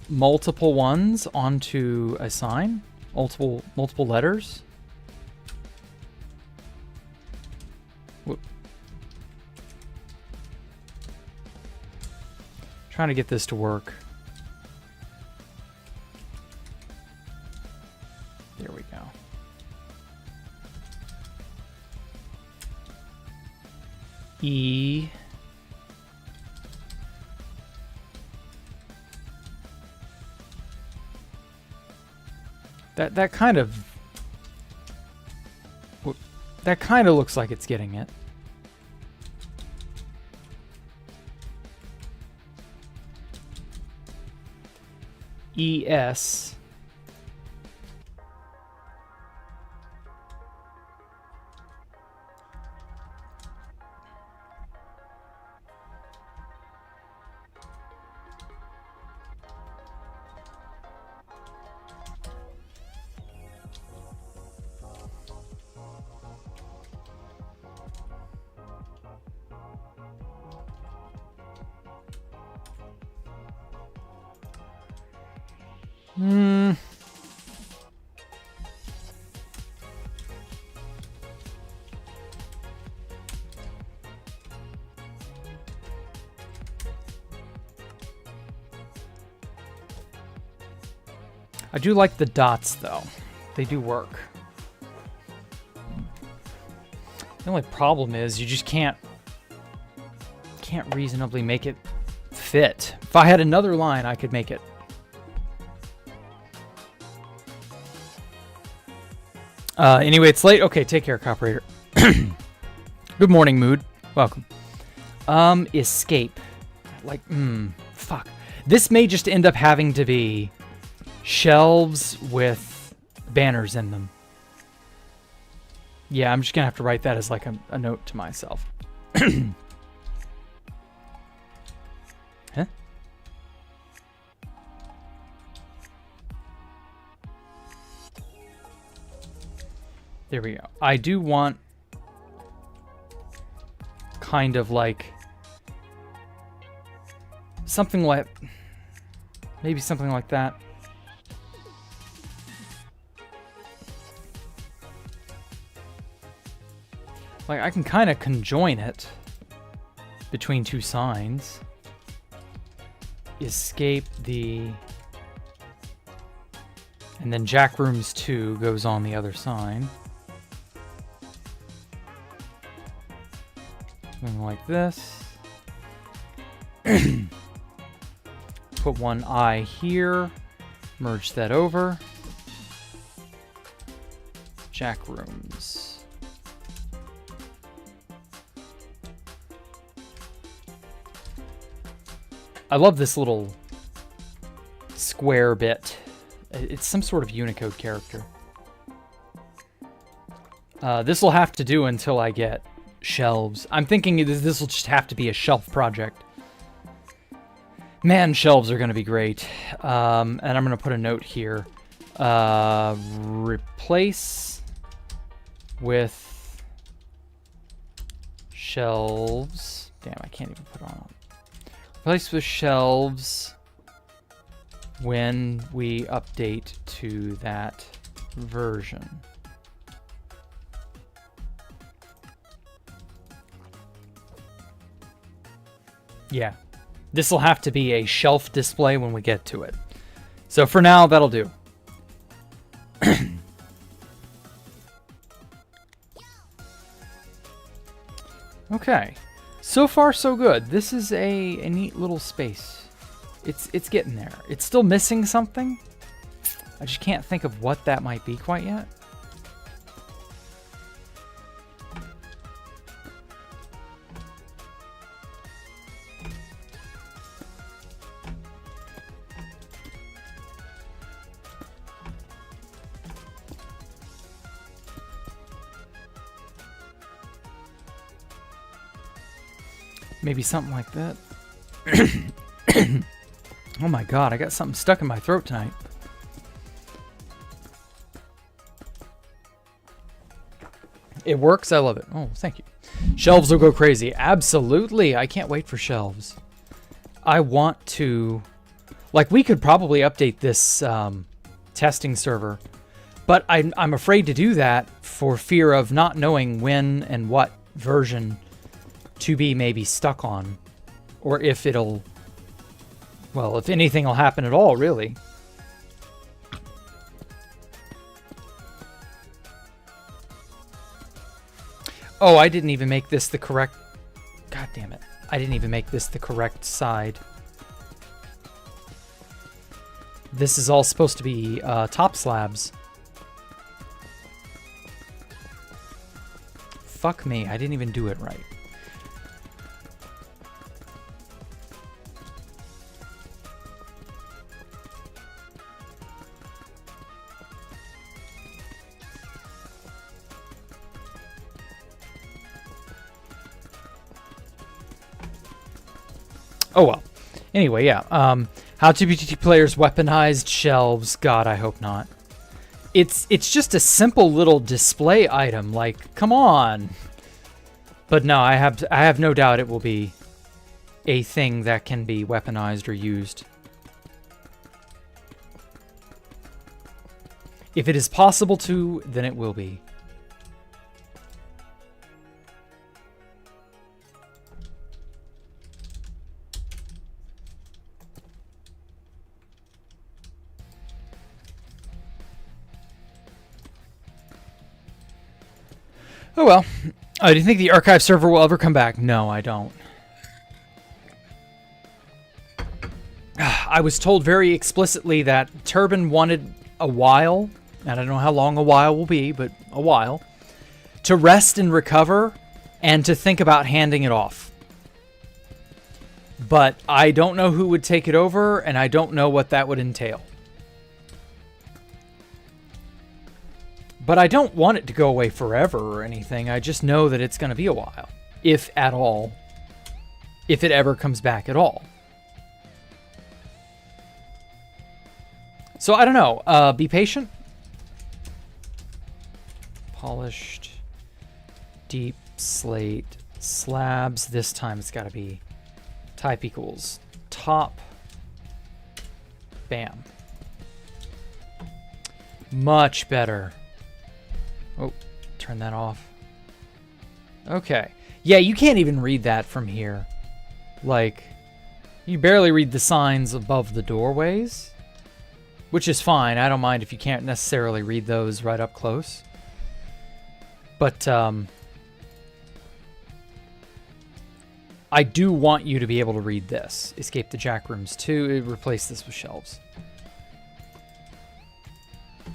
multiple ones onto a sign, multiple letters. Whoop. Trying to get this to work. There we go. E. That kind of looks like it's getting it. ES. I do like the dots though. They do work. The only problem is you just can't reasonably make it fit. If I had another line, I could make it. Anyway, it's late. Okay, take care, Coperator. Good morning, Mood. Welcome. Escape. Like, fuck. This may just end up having to be shelves with banners in them. Yeah, I'm just gonna have to write that as like a note to myself. Huh? There we go. I do want kind of like something like, maybe something like that. Like, I can kind of conjoin it between two signs. Escape the And then Jack Rooms 2 goes on the other side. Something like this. Put one eye here. Merge that over. Jack Rooms. I love this little square bit. It's some sort of Unicode character. This will have to do until I get shelves. I'm thinking this will just have to be a shelf project. Man, shelves are going to be great. And I'm going to put a note here. Replace with shelves. Damn, I can't even put on. Replace with shelves when we update to that version. Yeah, this will have to be a shelf display when we get to it. So for now, that'll do. Okay, so far so good. This is a neat little space. It's getting there. It's still missing something. I just can't think of what that might be quite yet. Maybe something like that. Oh my god, I got something stuck in my throat tonight. It works, I love it. Oh, thank you. Shelves will go crazy. Absolutely, I can't wait for shelves. I want to... Like, we could probably update this testing server, but I'm afraid to do that for fear of not knowing when and what version to be maybe stuck on, or if it'll, well, if anything will happen at all, really. Oh, I didn't even make this the correct, god damn it, I didn't even make this the correct side. This is all supposed to be top slabs. Fuck me, I didn't even do it right. Oh well. Anyway, yeah. How TPT players weaponized shelves? God, I hope not. It's just a simple little display item. Like, come on. But no, I have no doubt it will be a thing that can be weaponized or used. If it is possible to, then it will be. Oh well. Do you think the archive server will ever come back? No, I don't. I was told very explicitly that Turbine wanted a while, and I don't know how long a while will be, but a while, to rest and recover and to think about handing it off. But I don't know who would take it over, and I don't know what that would entail. But I don't want it to go away forever or anything. I just know that it's going to be a while. If at all. If it ever comes back at all. So I don't know. Be patient. Polished. Deep slate. Slabs. This time it's got to be type equals top. Bam. Much better. Oh, turn that off. Okay. Yeah, you can't even read that from here. Like, you barely read the signs above the doorways. which is fine. I don't mind if you can't necessarily read those right up close. But I do want you to be able to read this. Escape the Jack Rooms 2. Replace this with shelves. I'm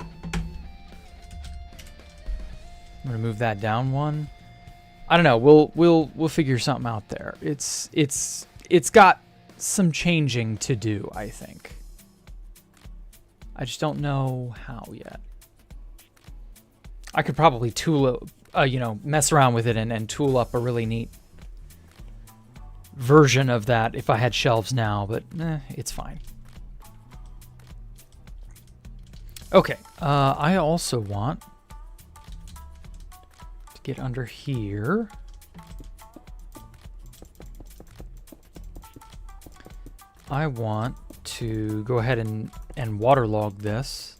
gonna move that down one. I don't know. We'll figure something out there. It's got some changing to do, I think. I just don't know how yet. I could probably tool, mess around with it and tool up a really neat version of that if I had shelves now, but it's fine. Okay, I also want to get under here. I want to go ahead and waterlog this.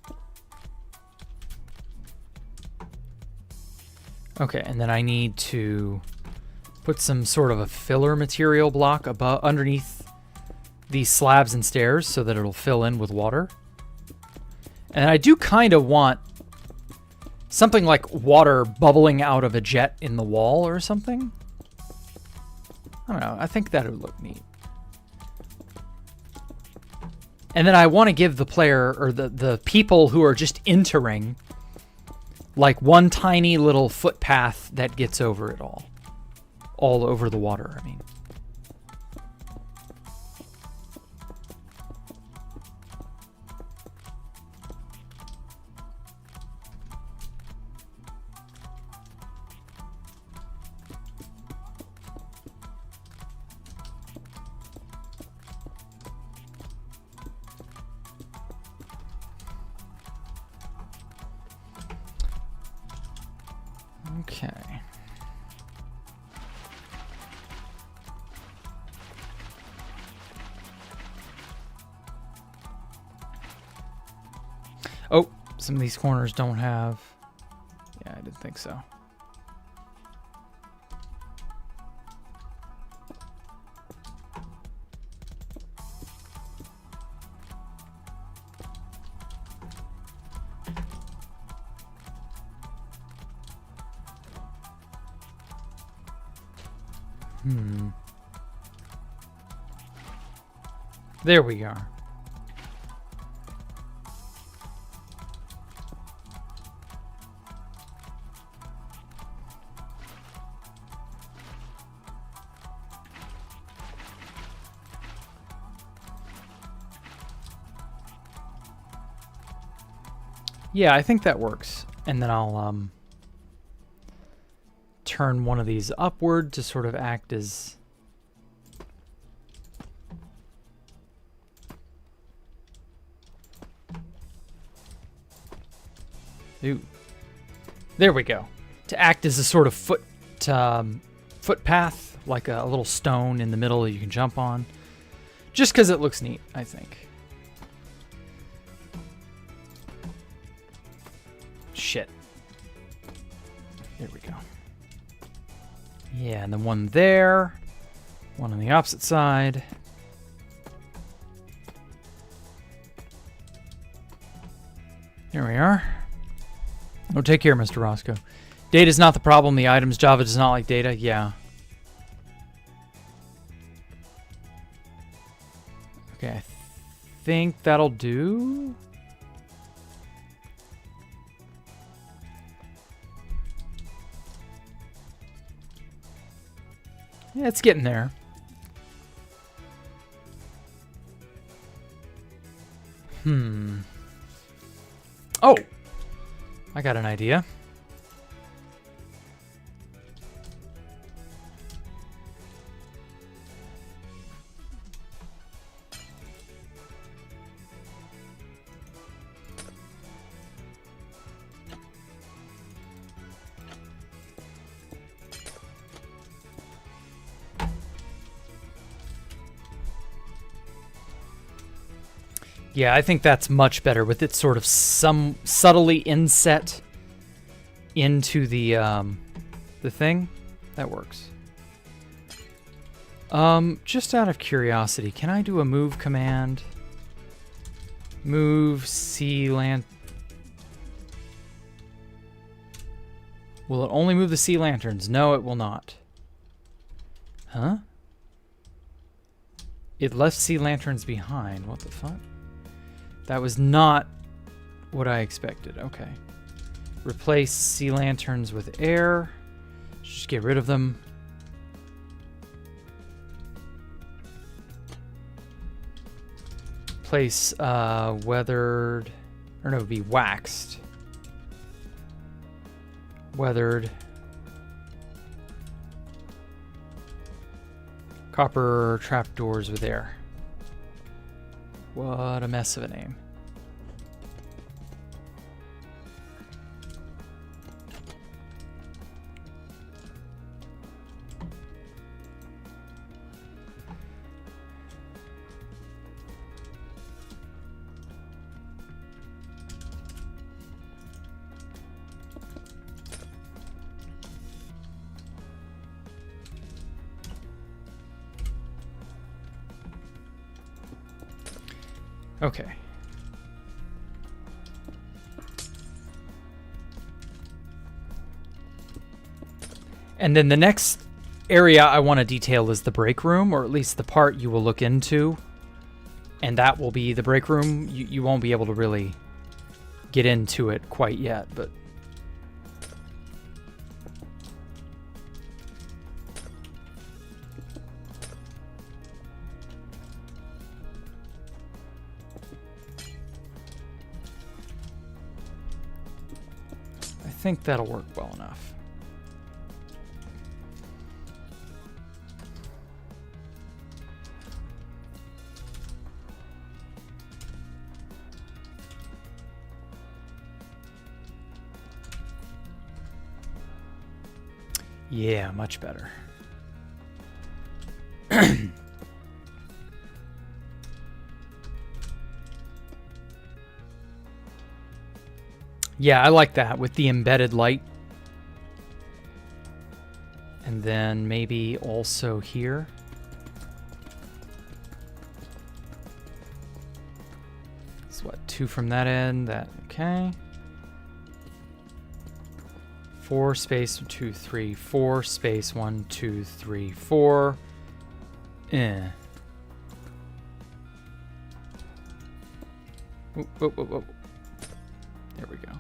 Okay, and then I need to put some sort of a filler material block above, underneath these slabs and stairs so that it'll fill in with water. And I do kind of want something like water bubbling out of a jet in the wall or something. I don't know. I think that would look neat. And then I want to give the player, or the people who are just entering, like one tiny little footpath that gets over it all over the water, I mean. Okay. Oh, some of these corners don't have... Yeah, I didn't think so. There we are. Yeah, I think that works. And then I'll turn one of these upward to sort of act as... Ooh. There we go. To act as a sort of footpath, like a little stone in the middle that you can jump on. Just because it looks neat, I think. Shit. There we go. Yeah, and then one there. One on the opposite side. There we are. Oh, take care, Mr. Roscoe. Data is not the problem. The items. Java does not like data. Yeah. Okay, I think that'll do. Yeah, it's getting there. Oh! I got an idea. Yeah, I think that's much better with it sort of some subtly inset into the thing. That works. Just out of curiosity, can I do a move command? Move sea lantern. Will it only move the sea lanterns? No, it will not. Huh? It left sea lanterns behind. What the fuck? That was not what I expected. Okay. Replace sea lanterns with air. Just get rid of them. Place weathered, or no, it would be waxed. Weathered. Copper trapdoors with air. What a mess of a name. Okay. And then the next area I want to detail is the break room, or at least the part you will look into. And that will be the break room. You won't be able to really get into it quite yet, but... I think that'll work well enough. Yeah, much better. Yeah, I like that with the embedded light. And then maybe also here. So what, 2 from that end, that, okay. 4 space 2 3 4 space 1 2 3 4. Eh. Whoop, whoop, whoop, whoop. There we go.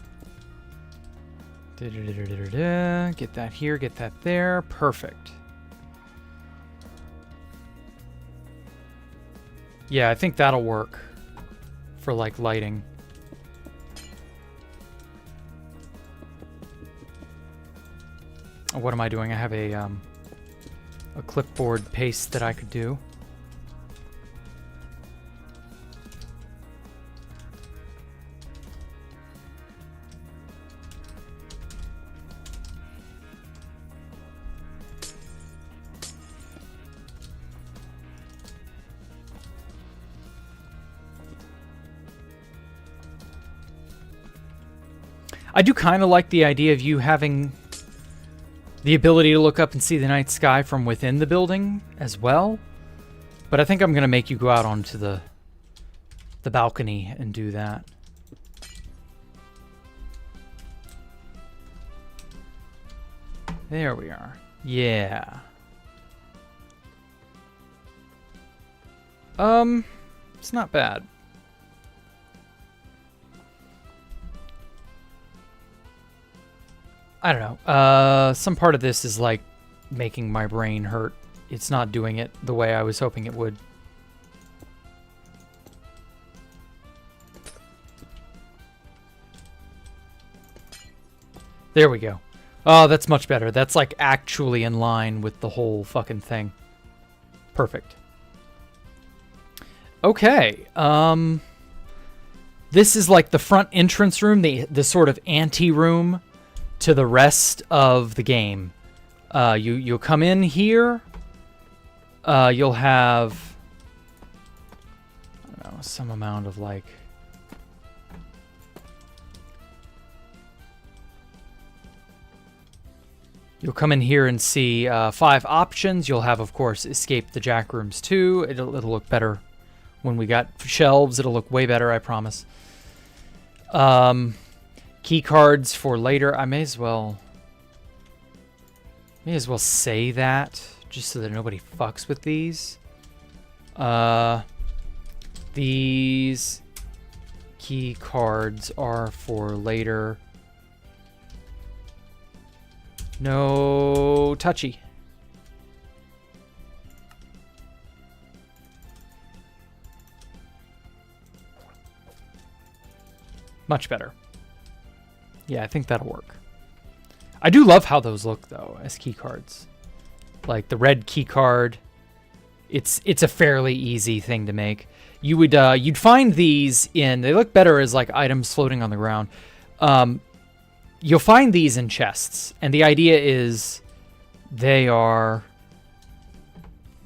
Get that here, get that there. Perfect. Yeah, I think that'll work for like lighting. What am I doing? I have a clipboard paste that I could do. I do kind of like the idea of you having the ability to look up and see the night sky from within the building as well. But I think I'm going to make you go out onto the balcony and do that. There we are. Yeah. It's not bad. I don't know. Some part of this is like making my brain hurt. It's not doing it the way I was hoping it would. There we go. Oh, that's much better. That's like actually in line with the whole fucking thing. Perfect. Okay. This is like the front entrance room, the sort of ante-room to the rest of the game. You'll come in here. You'll have, I don't know, some amount of like, you'll come in here and see 5 options. You'll have, of course, escape the jack rooms too. It'll look better When we got shelves, it'll look way better, I promise. Key cards for later. I may as well say that just so that nobody fucks with these. These key cards are for later. No touchy. Much better. Yeah, I think that'll work. I do love how those look, though, as key cards. Like the red key card, it's a fairly easy thing to make. You would you'd find these in. They look better as like items floating on the ground. You'll find these in chests, and the idea is they are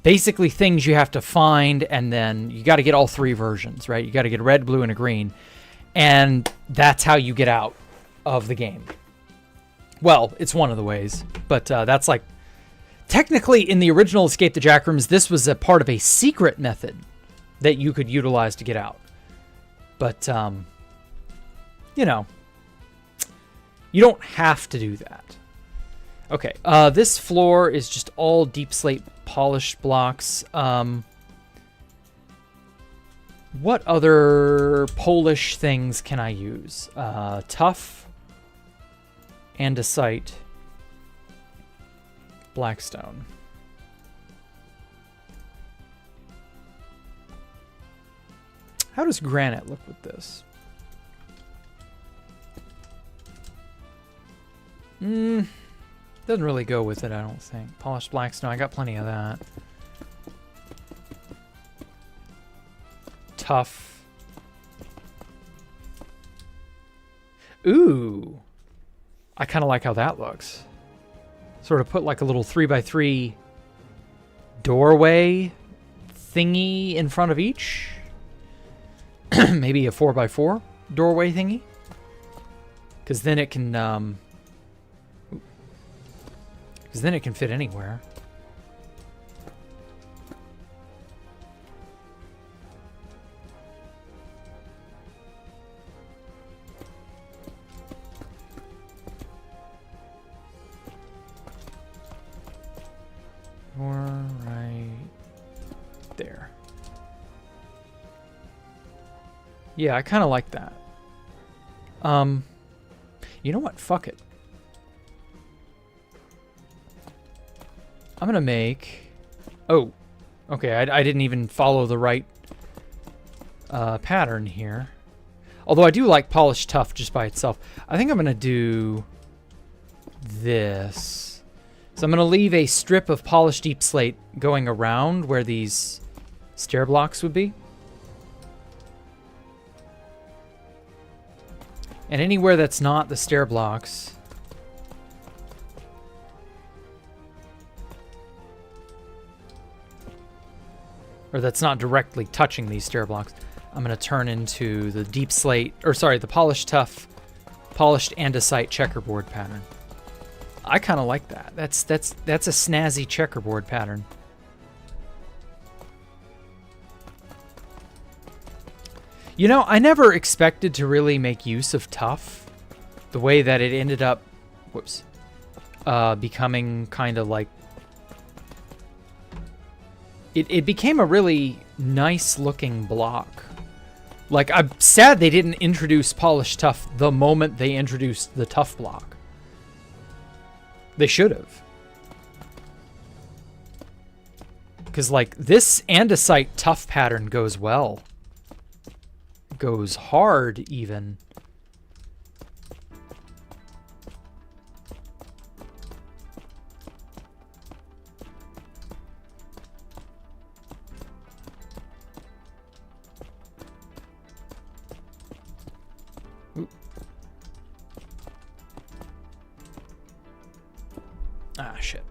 basically things you have to find, and then you got to get all three versions, right? You got to get a red, blue, and a green. And that's how you get out of the game. Well, it's one of the ways, but that's like technically in the original Escape the Jack Rooms, this was a part of a secret method that you could utilize to get out. But, you know, you don't have to do that. Okay, this floor is just all deep slate polished blocks. What other Polish things can I use? Tough, andesite, blackstone. How does granite look with this? Doesn't really go with it, I don't think. Polished blackstone, I got plenty of that. Tough. Ooh. I kind of like how that looks. Sort of put like a little 3x3 doorway thingy in front of each. Maybe a 4x4 doorway thingy. Because then it can fit anywhere. Right there. Yeah, I kind of like that. You know what? Fuck it. I'm gonna make... Oh, okay. I didn't even follow the right pattern here. Although I do like polished tough just by itself. I think I'm gonna do this. So I'm going to leave a strip of polished deep slate going around where these stair blocks would be. And anywhere that's not the stair blocks, or that's not directly touching these stair blocks, I'm going to turn into the deep slate, or sorry, the polished tough, polished andesite checkerboard pattern. I kind of like that. That's a snazzy checkerboard pattern. You know, I never expected to really make use of tough the way that it ended up, becoming kind of like... It became a really nice looking block. Like, I'm sad they didn't introduce polished tough the moment they introduced the tough block. They should have. Because, like, this andesite tough pattern goes well. Goes hard, even. Ah, shit.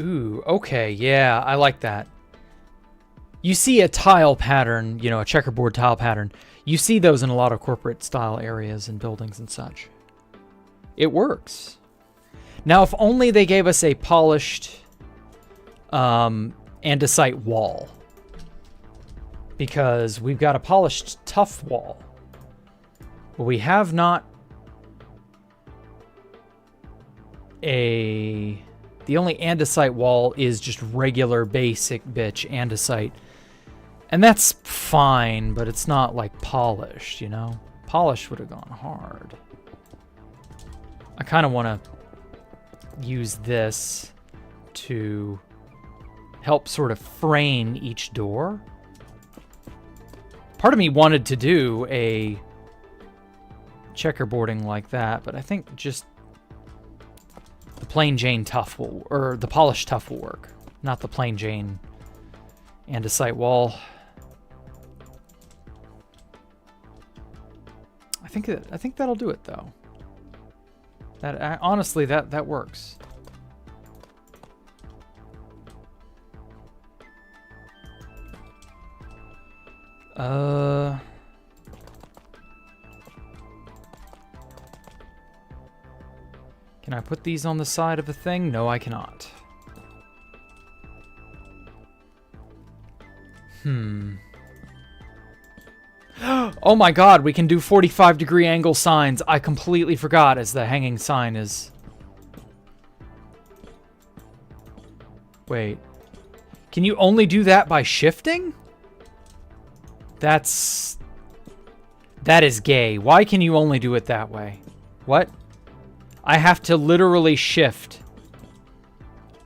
Ooh, okay, yeah, I like that. You see a tile pattern, you know, a checkerboard tile pattern. You see those in a lot of corporate style areas and buildings and such. It works. Now, if only they gave us a polished andesite wall. Because we've got a polished tough wall. But we have not the only andesite wall is just regular basic bitch andesite. And that's fine, but it's not like polished, you know? Polished would have gone hard. I kind of want to use this to help sort of frame each door. Part of me wanted to do a checkerboarding like that, but I think just the plain Jane tough will, or the polished tough will work, not the plain Jane andesite wall. I think that'll do it though. That honestly, that works. Can I put these on the side of a thing? No, I cannot. Oh my god, we can do 45-degree angle signs. I completely forgot, as the hanging sign is... Wait. Can you only do that by shifting? That is gay. Why can you only do it that way? What? I have to literally shift.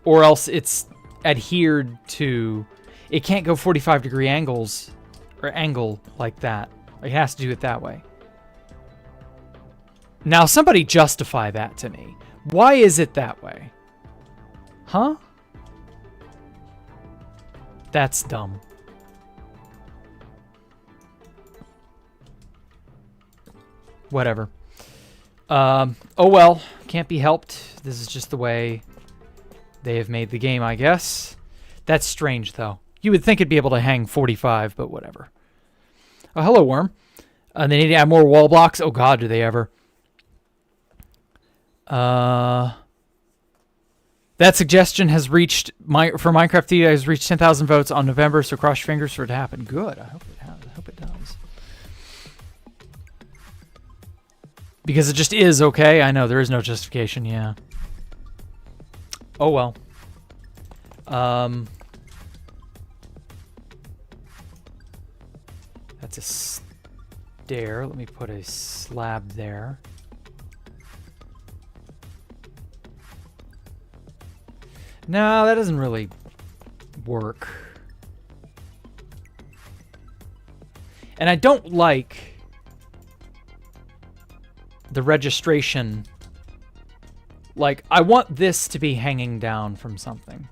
Or else it's adhered to... It can't go 45-degree angles or angle like that. It has to do it that way. Now somebody justify that to me. Why is it that way? Huh? That's dumb. Whatever. Oh well, can't be helped. This is just the way they have made the game, I guess. That's strange, though. You would think it'd be able to hang 45, but whatever. Oh, hello, worm. They need to add more wall blocks. Oh god, do they ever. That suggestion has reached, for Minecraft Theater, has reached 10,000 votes on November, so cross your fingers for it to happen. Good, I hope it does. Because it just is, okay? I know, there is no justification, yeah. Oh well. That's a stair. Let me put a slab there. No, that doesn't really work. And I don't like the registration. Like, I want this to be hanging down from something.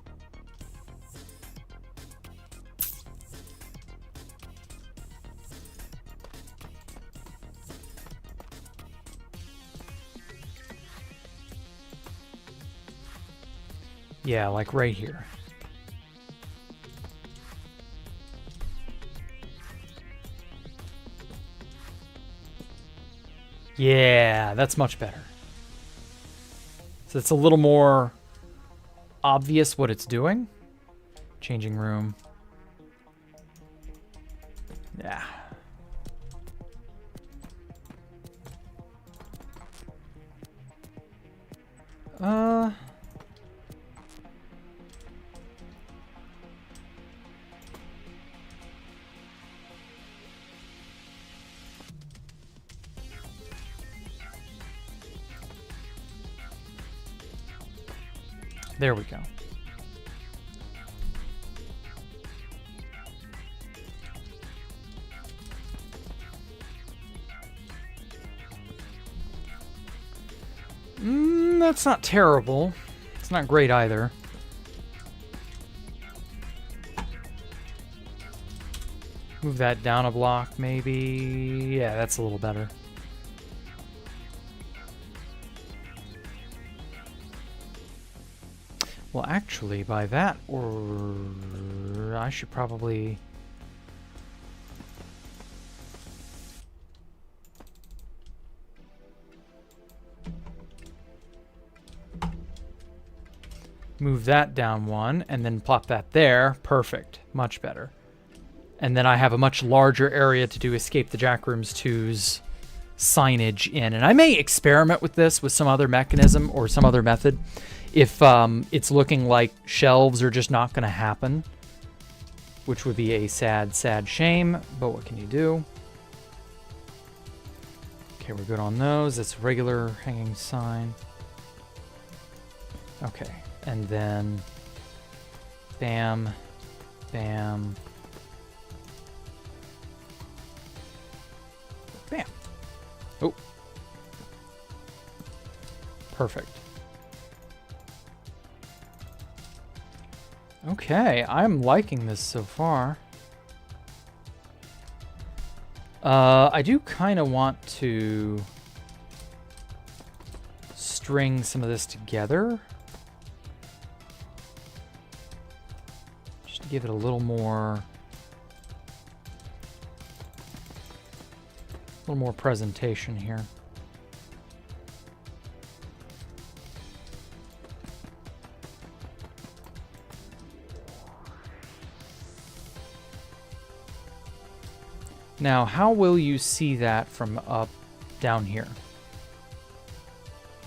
Yeah, like right here. Yeah, that's much better. So it's a little more obvious what it's doing. Changing room. Yeah. There we go. That's not terrible. It's not great either. Move that down a block, maybe. Yeah, that's a little better. Well, actually, by that, or I should probably move that down one, and then plop that there. Perfect. Much better. And then I have a much larger area to do Escape the Jackrooms 2's signage in. And I may experiment with this with some other mechanism or some other method if it's looking like shelves are just not going to happen, which would be a sad, sad shame, but what can you do? Okay, we're good on those. That's a regular hanging sign. Okay, and then bam, bam, bam. Oh, perfect. Okay, I'm liking this so far. I do kind of want to string some of this together. Just to give it a little more presentation here. Now, how will you see that from up down here?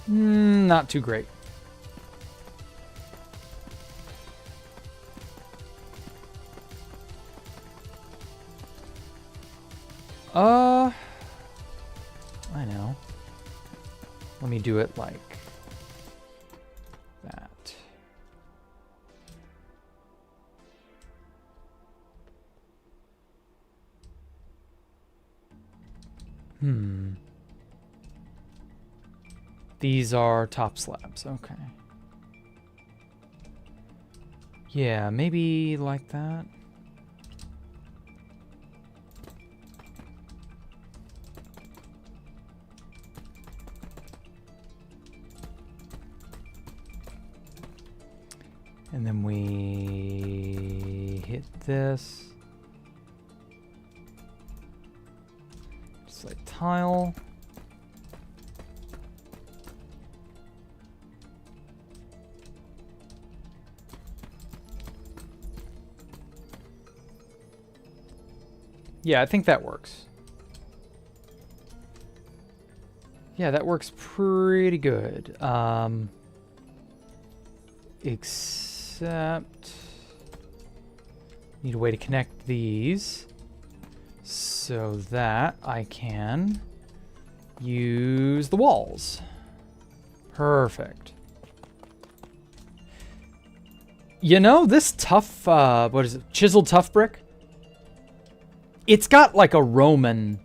Not too great. I know. Let me do it like that. These are top slabs, okay. Yeah, maybe like that. And then we hit this. Just like tile. Yeah, I think that works. Yeah, that works pretty good. Except need a way to connect these so that I can use the walls. Perfect. You know, this tough, what is it? Chiseled tough brick? It's got like a Roman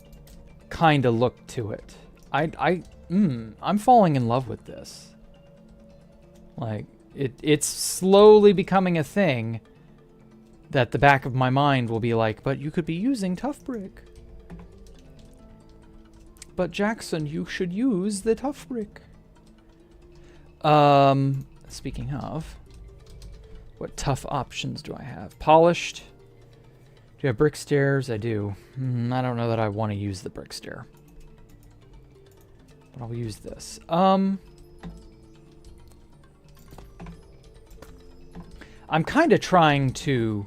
kind of look to it. I'm falling in love with this. Like, it's slowly becoming a thing that the back of my mind will be like, but you could be using tough brick. But Jackson, you should use the tough brick. Speaking of, what tough options do I have? Polished. Do you have brick stairs? I do. I don't know that I want to use the brick stair. But I'll use this. I'm kind of trying to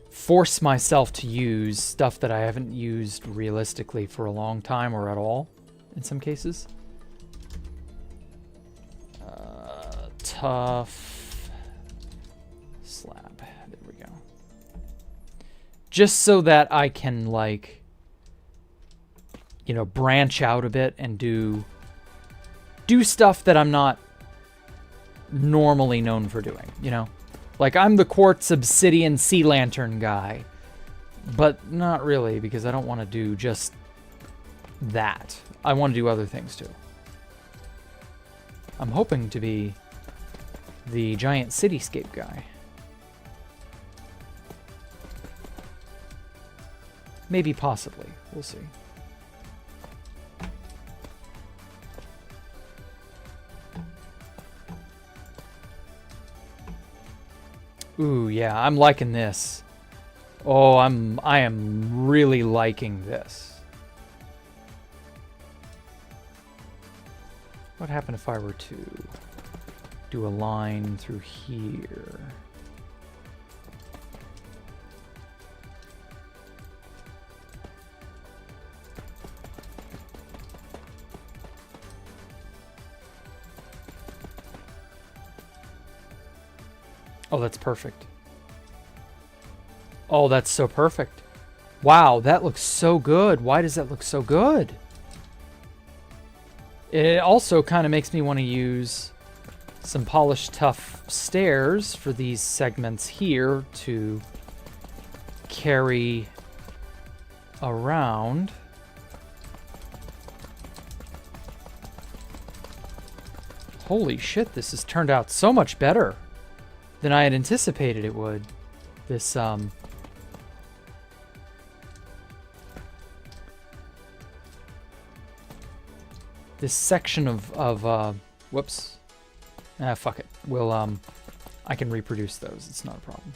force myself to use stuff that I haven't used realistically for a long time or at all, in some cases. Tough slab. There we go. Just so that I can, like, you know, branch out a bit and do stuff that I'm not normally known for doing, you know? Like, I'm the quartz obsidian sea lantern guy, but not really, because I don't want to do just that. I want to do other things too. I'm hoping to be the giant cityscape guy. Maybe, possibly. We'll see. Ooh, yeah, I'm liking this. Oh, I am really liking this. What happened if I were to do a line through here. Oh, that's perfect. Oh, that's so perfect. Wow, that looks so good. Why does that look so good? It also kind of makes me want to use some polished tough stairs for these segments here to carry around. Holy shit, this has turned out so much better than I had anticipated it would. This, this section of whoops. Ah, fuck it. We'll, I can reproduce those. It's not a problem.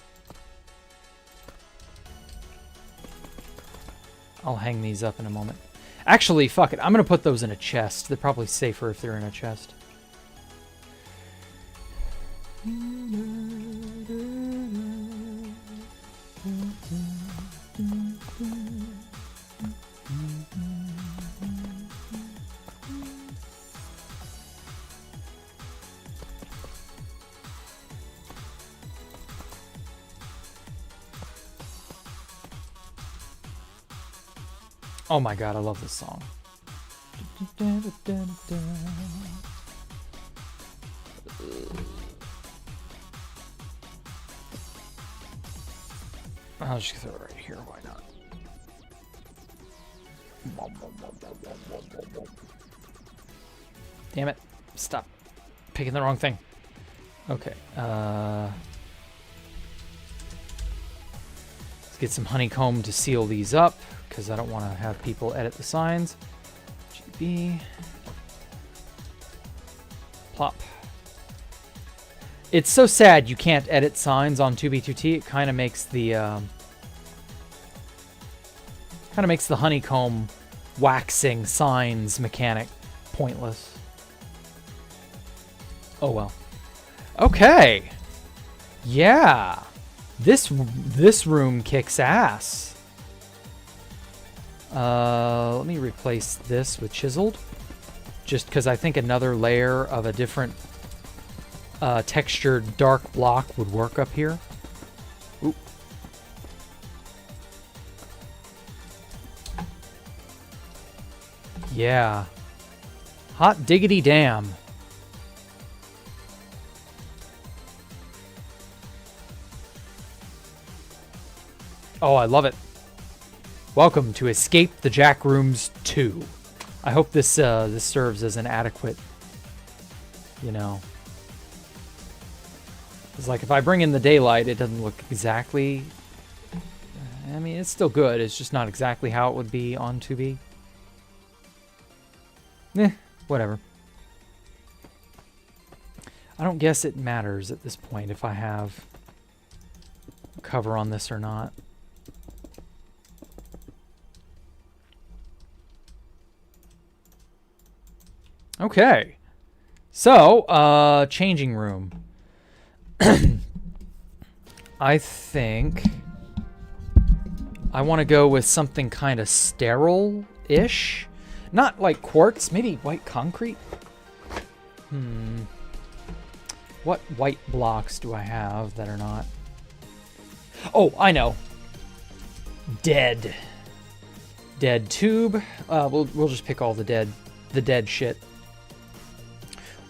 I'll hang these up in a moment. Actually, fuck it. I'm gonna put those in a chest. They're probably safer if they're in a chest. Oh my god, I love this song. I'll just throw it right here, why not? Damn it. Stop picking the wrong thing. Okay, let's get some honeycomb to seal these up, because I don't want to have people edit the signs. GB. Plop. It's so sad you can't edit signs on 2B2T. It kind of makes the honeycomb waxing signs mechanic pointless. Oh well. Okay. Yeah. This room kicks ass. Let me replace this with chiseled, just because I think another layer of a different textured dark block would work up here. Oop. Yeah. Hot diggity damn. Oh, I love it. Welcome to Escape the Jack Rooms 2. I hope this this serves as an adequate, you know. It's like if I bring in the daylight, it doesn't look exactly. I mean, it's still good. It's just not exactly how it would be on 2B. Whatever. I don't guess it matters at this point if I have cover on this or not. Okay, so, changing room. I think I want to go with something kind of sterile-ish. Not like quartz, maybe white concrete? What white blocks do I have that are not? Oh, I know. Dead tube. We'll just pick all the dead shit.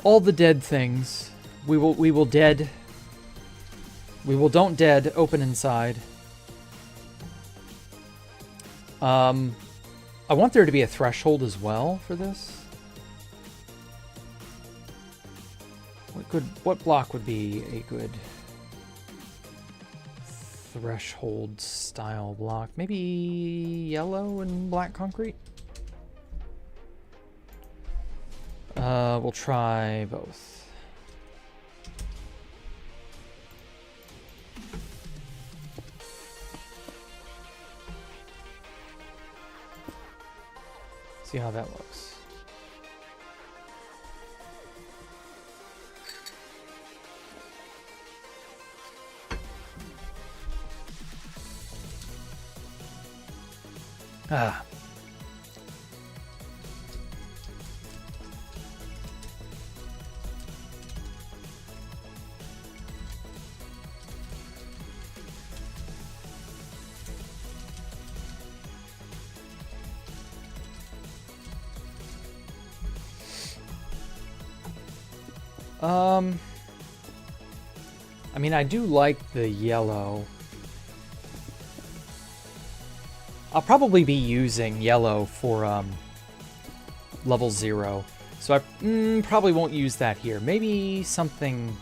All the dead things. We will dead. We will don't dead. Open inside. I want there to be a threshold as well for this. What block would be a good threshold style block? Maybe yellow and black concrete? We'll try both. See how that looks. Ah. I mean, I do like the yellow. I'll probably be using yellow for level 0. So I probably won't use that here. Maybe something...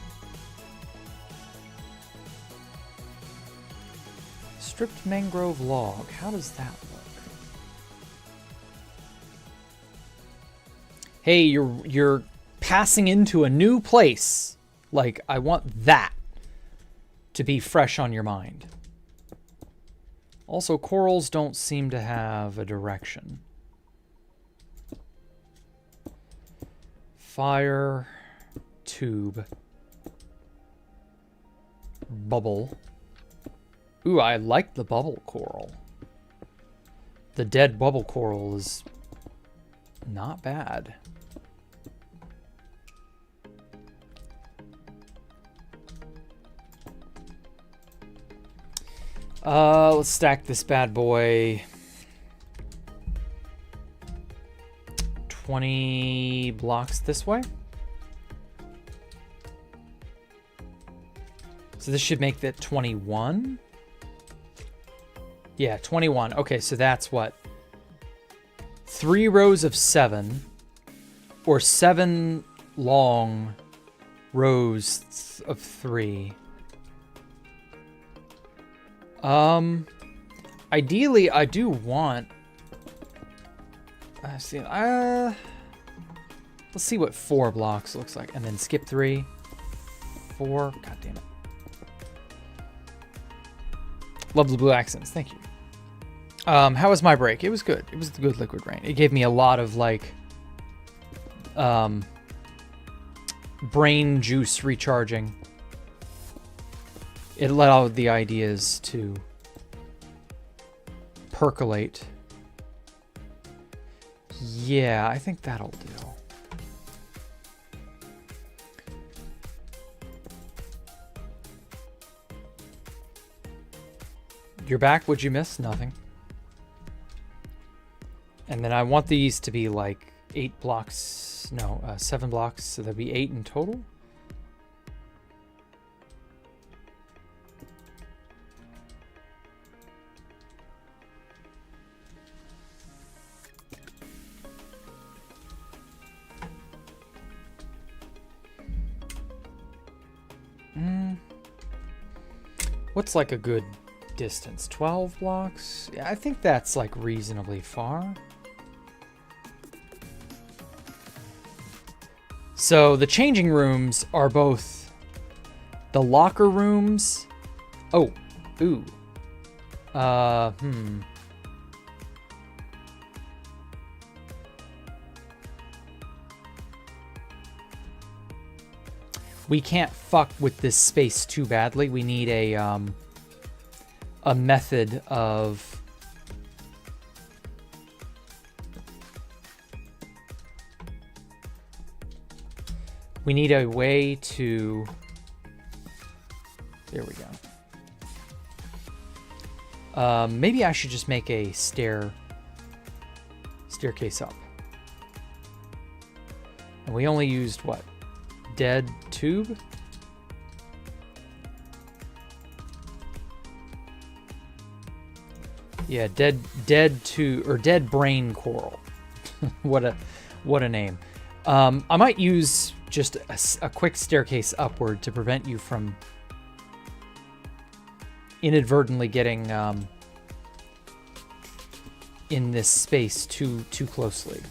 Stripped mangrove log. How does that look? Hey, you're passing into a new place. Like, I want that to be fresh on your mind. Also, corals don't seem to have a direction. Fire, tube, bubble. Ooh, I like the bubble coral. The dead bubble coral is not bad. Let's stack this bad boy. 20 blocks this way. So this should make that 21. Yeah, 21. Okay, so that's what? 3 rows of 7 or 7 long rows of 3. Ideally, I do want... let's see what 4 blocks looks like, and then skip 3, 4. God damn it! Love the blue accents. Thank you. How was my break? It was good. It was the good liquid rain. It gave me a lot of like, brain juice recharging. It allowed the ideas to percolate. Yeah, I think that'll do. You're back? What'd you miss? Nothing. And then I want these to be like 8 blocks. No, 7 blocks. So there'll be 8 in total. What's like a good distance? 12 blocks? Yeah, I think that's like reasonably far. So the changing rooms are both the locker rooms. Oh, ooh. We can't fuck with this space too badly. We need a method of... We need a way to... There we go. Maybe I should just make a staircase up. And we only used what? Dead tube? Yeah, dead tube or dead brain coral. what a name. I might use just a quick staircase upward to prevent you from inadvertently getting in this space too closely.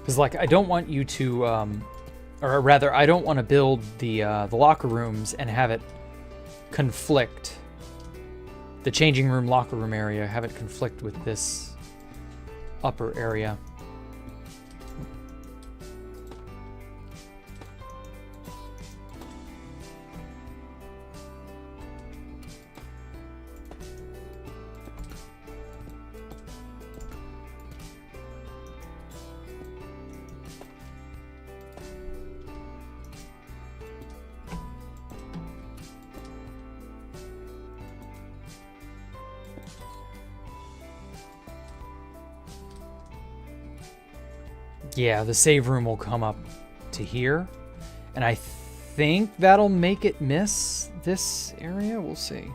Because, like, I don't want you to, or rather, I don't want to build the locker rooms and have it conflict. The changing room, locker room area, have it conflict with this upper area. Yeah, the save room will come up to here. And I think that'll make it miss this area. We'll see.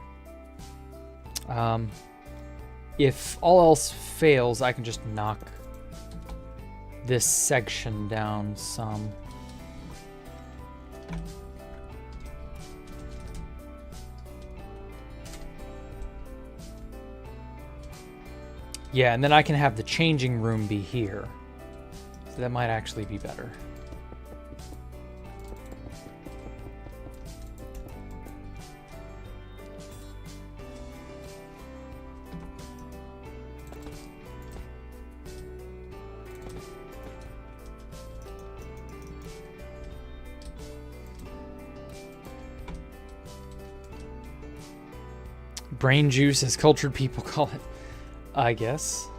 If all else fails, I can just knock this section down some. Yeah, and then I can have the changing room be here. So that might actually be better. Brain juice, as cultured people call it, I guess.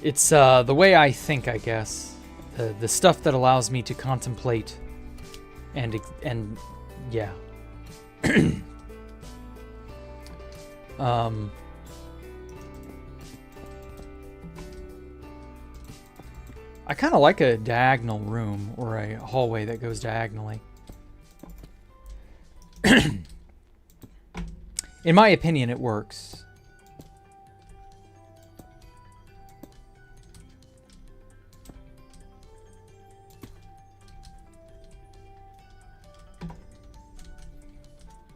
It's the way I think, I guess. The stuff that allows me to contemplate and yeah. I kind of like a diagonal room or a hallway that goes diagonally. In my opinion, it works.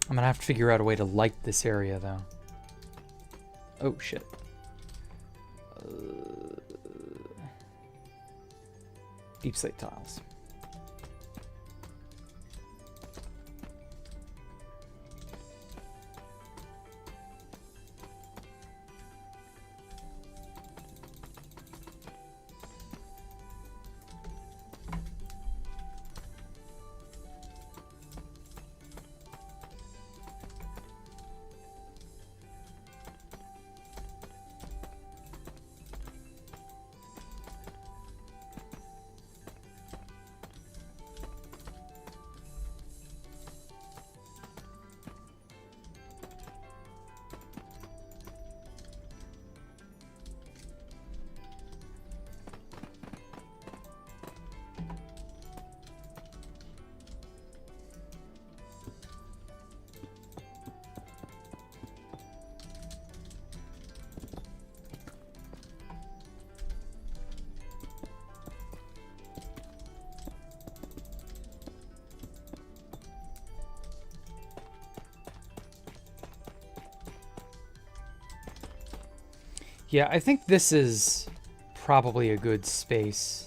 I'm gonna have to figure out a way to light this area, though. Oh, shit. Deep slate tiles. Yeah, I think this is probably a good space.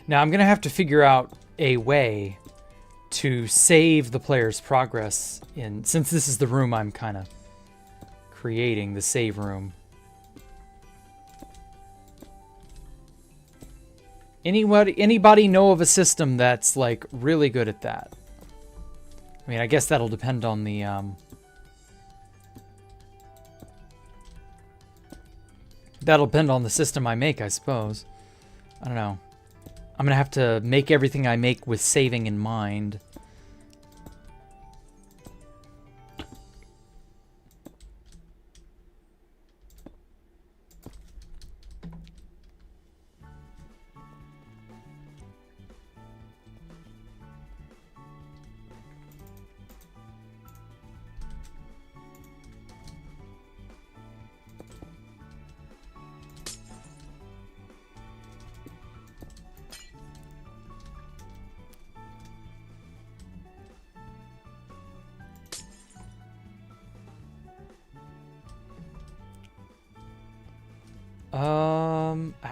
Now I'm going to have to figure out a way to save the player's progress in, since this is the room I'm kind of creating, the save room. Anybody know of a system that's like really good at that? I mean, I guess that'll depend on the system I make, I suppose. I don't know. I'm gonna have to make everything I make with saving in mind.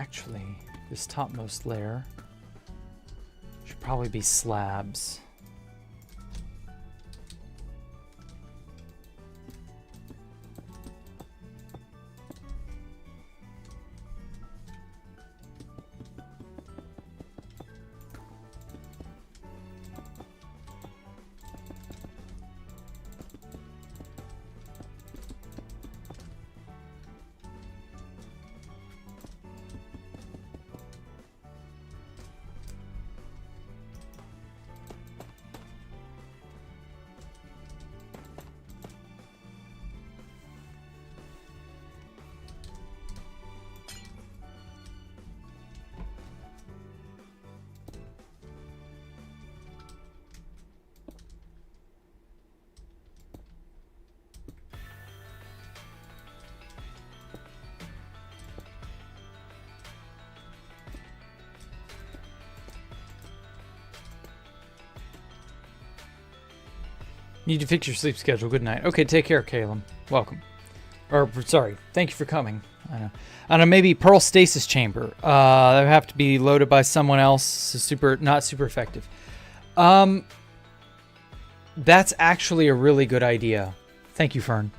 actually, this topmost layer should probably be slabs. Need to fix your sleep schedule. Good night. Okay, take care, Caleb. Welcome. Or, sorry. Thank you for coming. I know. Maybe Pearl Stasis Chamber. That would have to be loaded by someone else. So not super effective. That's actually a really good idea. Thank you, Fern.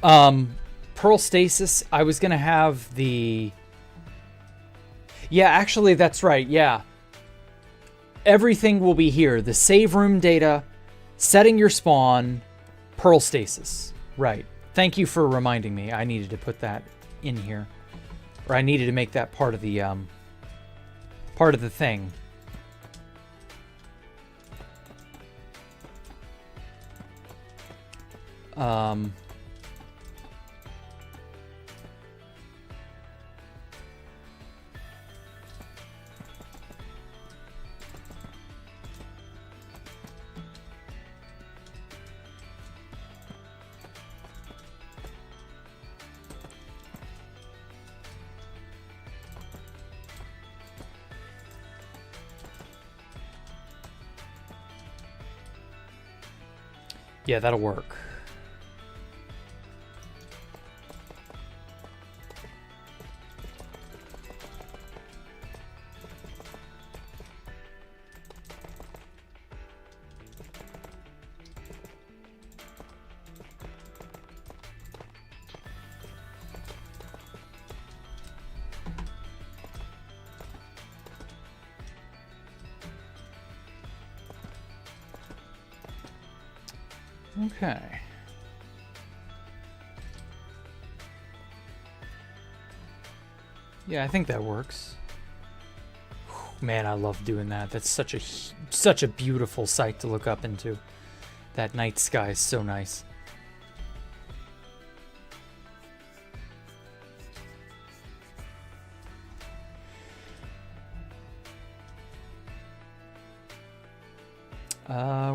Pearl Stasis, I was going to have the... Yeah, actually, that's right. Yeah. Everything will be here. The save room data... Setting your spawn, Pearl Stasis. Right. Thank you for reminding me. I needed to put that in here. Or I needed to make that part of the thing. Yeah, that'll work. Okay. Yeah, I think that works. Man, I love doing that. That's such a beautiful sight to look up into. That night sky is so nice.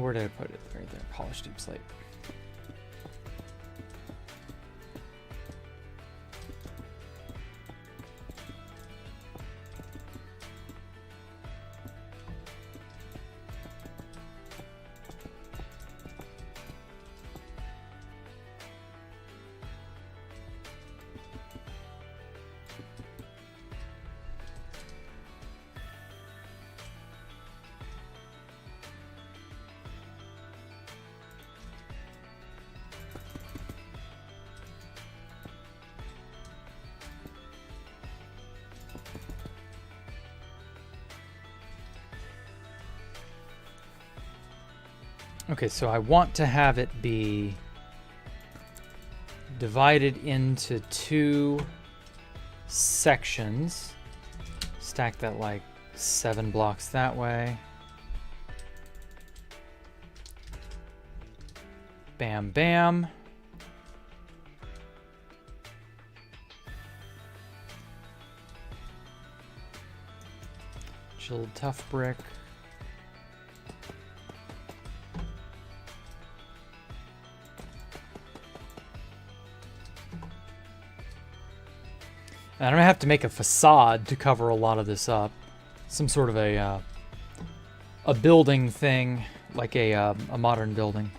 Where did I put it? Right there, polished deep slate. Okay, so I want to have it be divided into 2 sections. Stack that like 7 blocks that way. Bam, bam. Chilled tough brick. And I'm gonna have to make a facade to cover a lot of this up. Some sort of a building thing, like a modern building.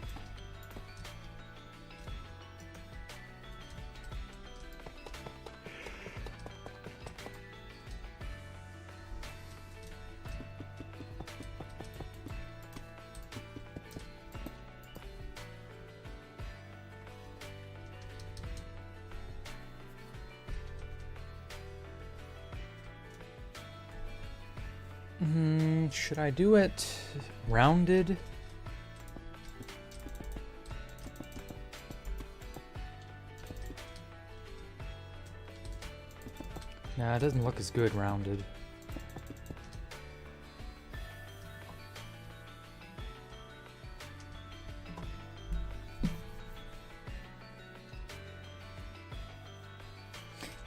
Should I do it rounded? Nah, it doesn't look as good rounded.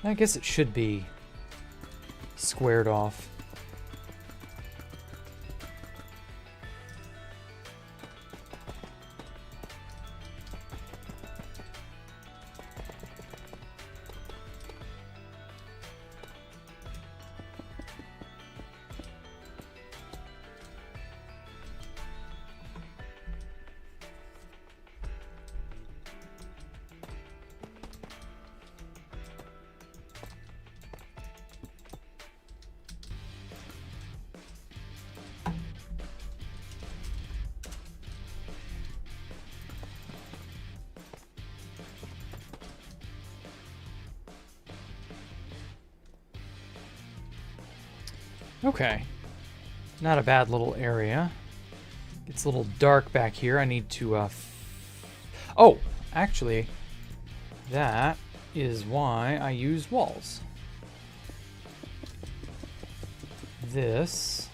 I guess it should be squared off. Okay, not a bad little area. It's a little dark back here. I need to, oh, actually, that is why I use walls. This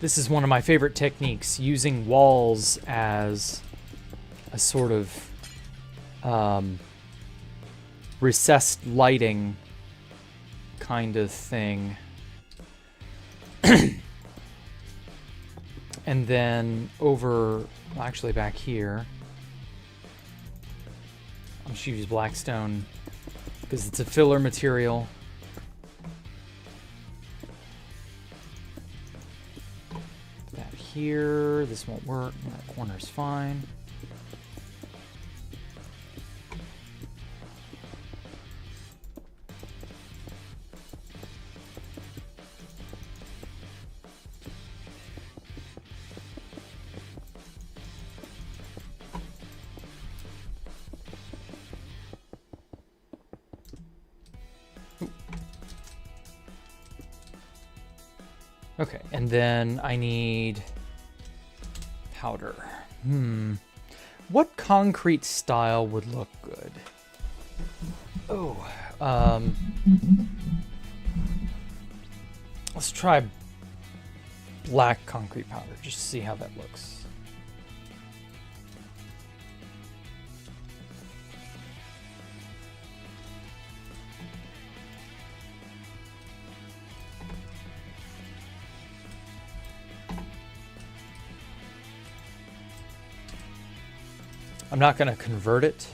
is one of my favorite techniques, using walls as a sort of recessed lighting kind of thing. And then over, actually back here, I'll just use Blackstone because it's a filler material. That here, this won't work, that corner's fine. Okay, and then I need powder. What concrete style would look good? Oh, let's try black concrete powder, just to see how that looks. I'm not going to convert it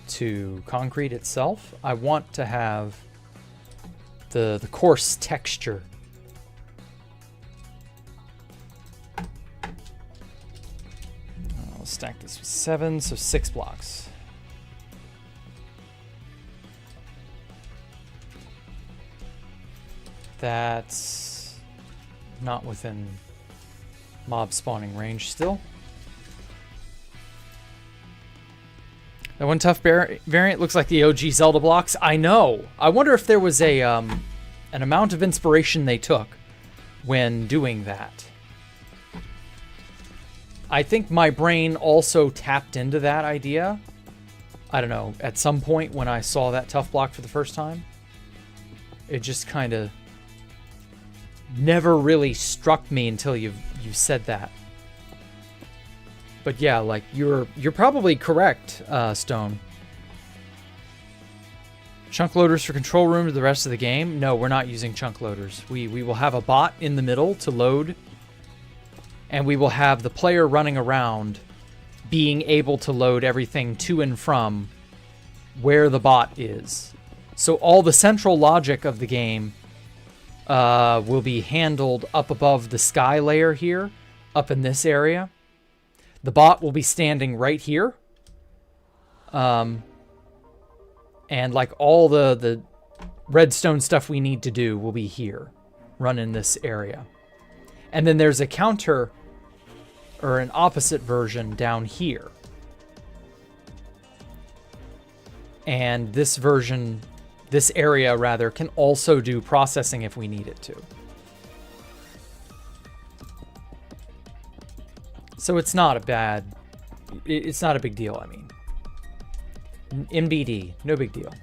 to concrete itself. I want to have the coarse texture. I'll stack this with 7, so 6 blocks. That's not within mob spawning range still. That one tough variant looks like the OG Zelda blocks. I know. I wonder if there was a an amount of inspiration they took when doing that. I think my brain also tapped into that idea. I don't know. At some point when I saw that tough block for the first time, it just kind of never really struck me until you said that. But yeah, like you're probably correct, Stone. Chunk loaders for control room to the rest of the game? No, we're not using chunk loaders. We will have a bot in the middle to load, and we will have the player running around being able to load everything to and from where the bot is. So all the central logic of the game will be handled up above the sky layer here, up in this area. The bot will be standing right here. And like all the redstone stuff we need to do will be here, run in this area. And then there's a counter or an opposite version down here. And this version, this area rather, can also do processing if we need it to. So it's not a bad, it's not a big deal, I mean. MBD, no big deal.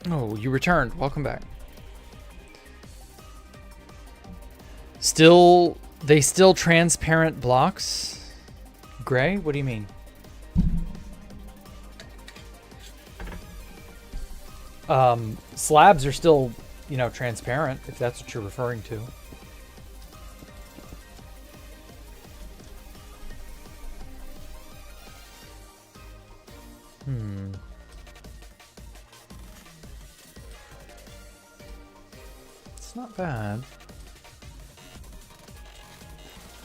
Oh, you returned. Welcome back. They still transparent blocks? Gray? What do you mean? Slabs are still, you know, transparent, if that's what you're referring to. It's not bad.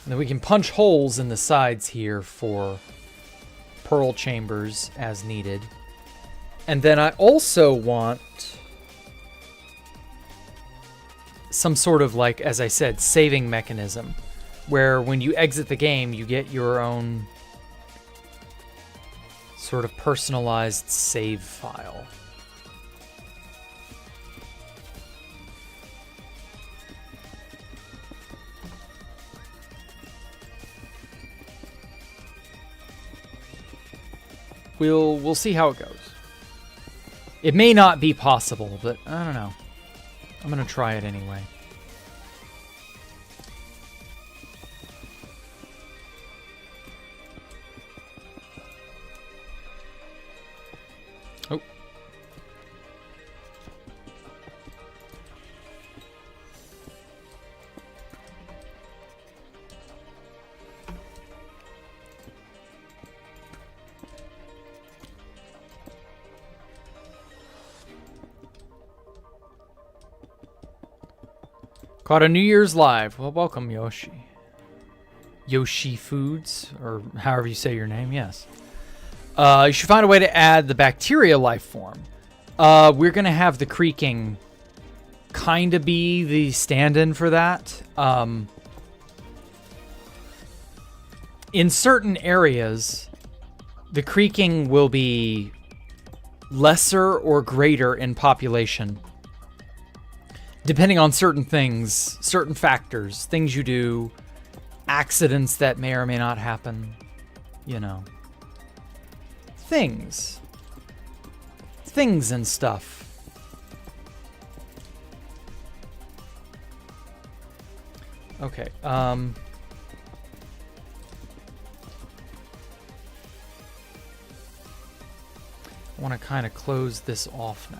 And then we can punch holes in the sides here for pearl chambers as needed. And then I also want some sort of, like, as I said, saving mechanism, where when you exit the game, you get your own sort of personalized save file. We'll see how it goes. It may not be possible, but I don't know. I'm gonna try it anyway. Oh. Caught a New Year's live. Well, welcome, Yoshi. Yoshi Foods, or however you say your name, yes. You should find a way to add the bacteria life form. We're going to have the creaking kind of be the stand-in for that. In certain areas, the creaking will be lesser or greater in population, depending on certain things, certain factors, things you do, accidents that may or may not happen, you know. Things and stuff. Okay, I want to kind of close this off now.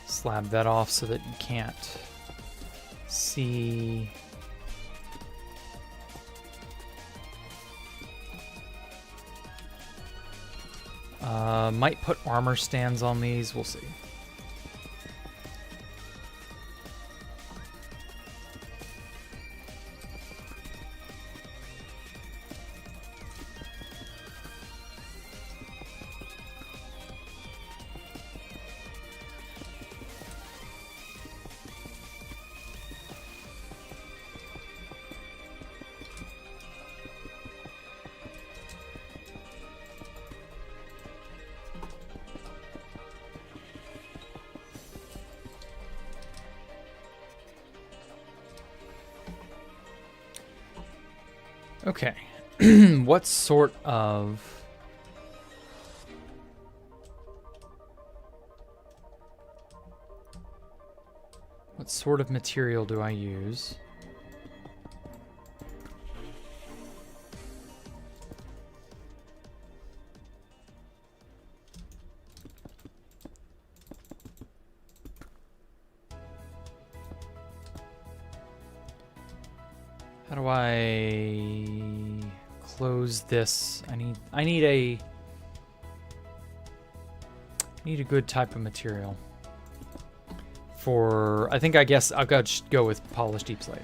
Slab that off so that you can't see. Might put armor stands on these, we'll see. Okay, what sort of material do I use? How do I close this? I need a good type of material. I guess I'll just go with polished deep slate.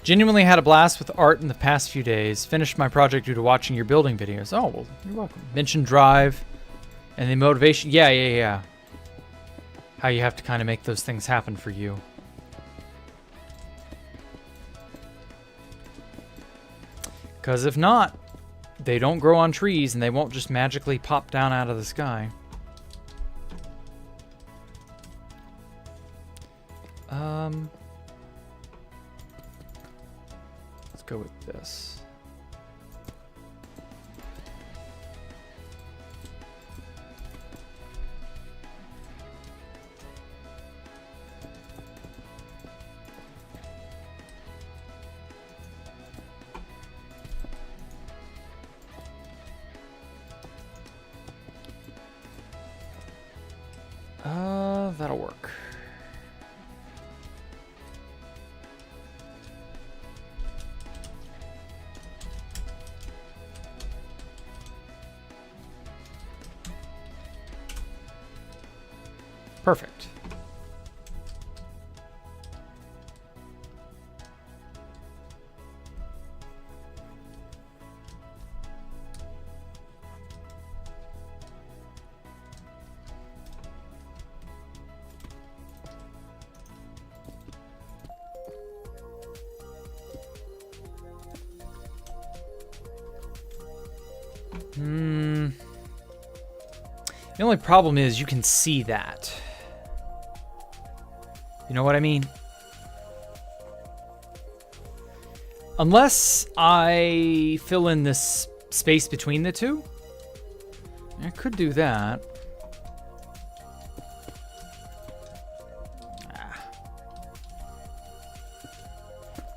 Genuinely had a blast with art in the past few days. Finished my project due to watching your building videos. Oh, well, you're welcome. Mention drive and the motivation. Yeah. How you have to kind of make those things happen for you. Because if not, they don't grow on trees and they won't just magically pop down out of the sky. Let's go with this. That'll work. Perfect. The only problem is you can see that. You know what I mean? Unless I fill in this space between the two, I could do that.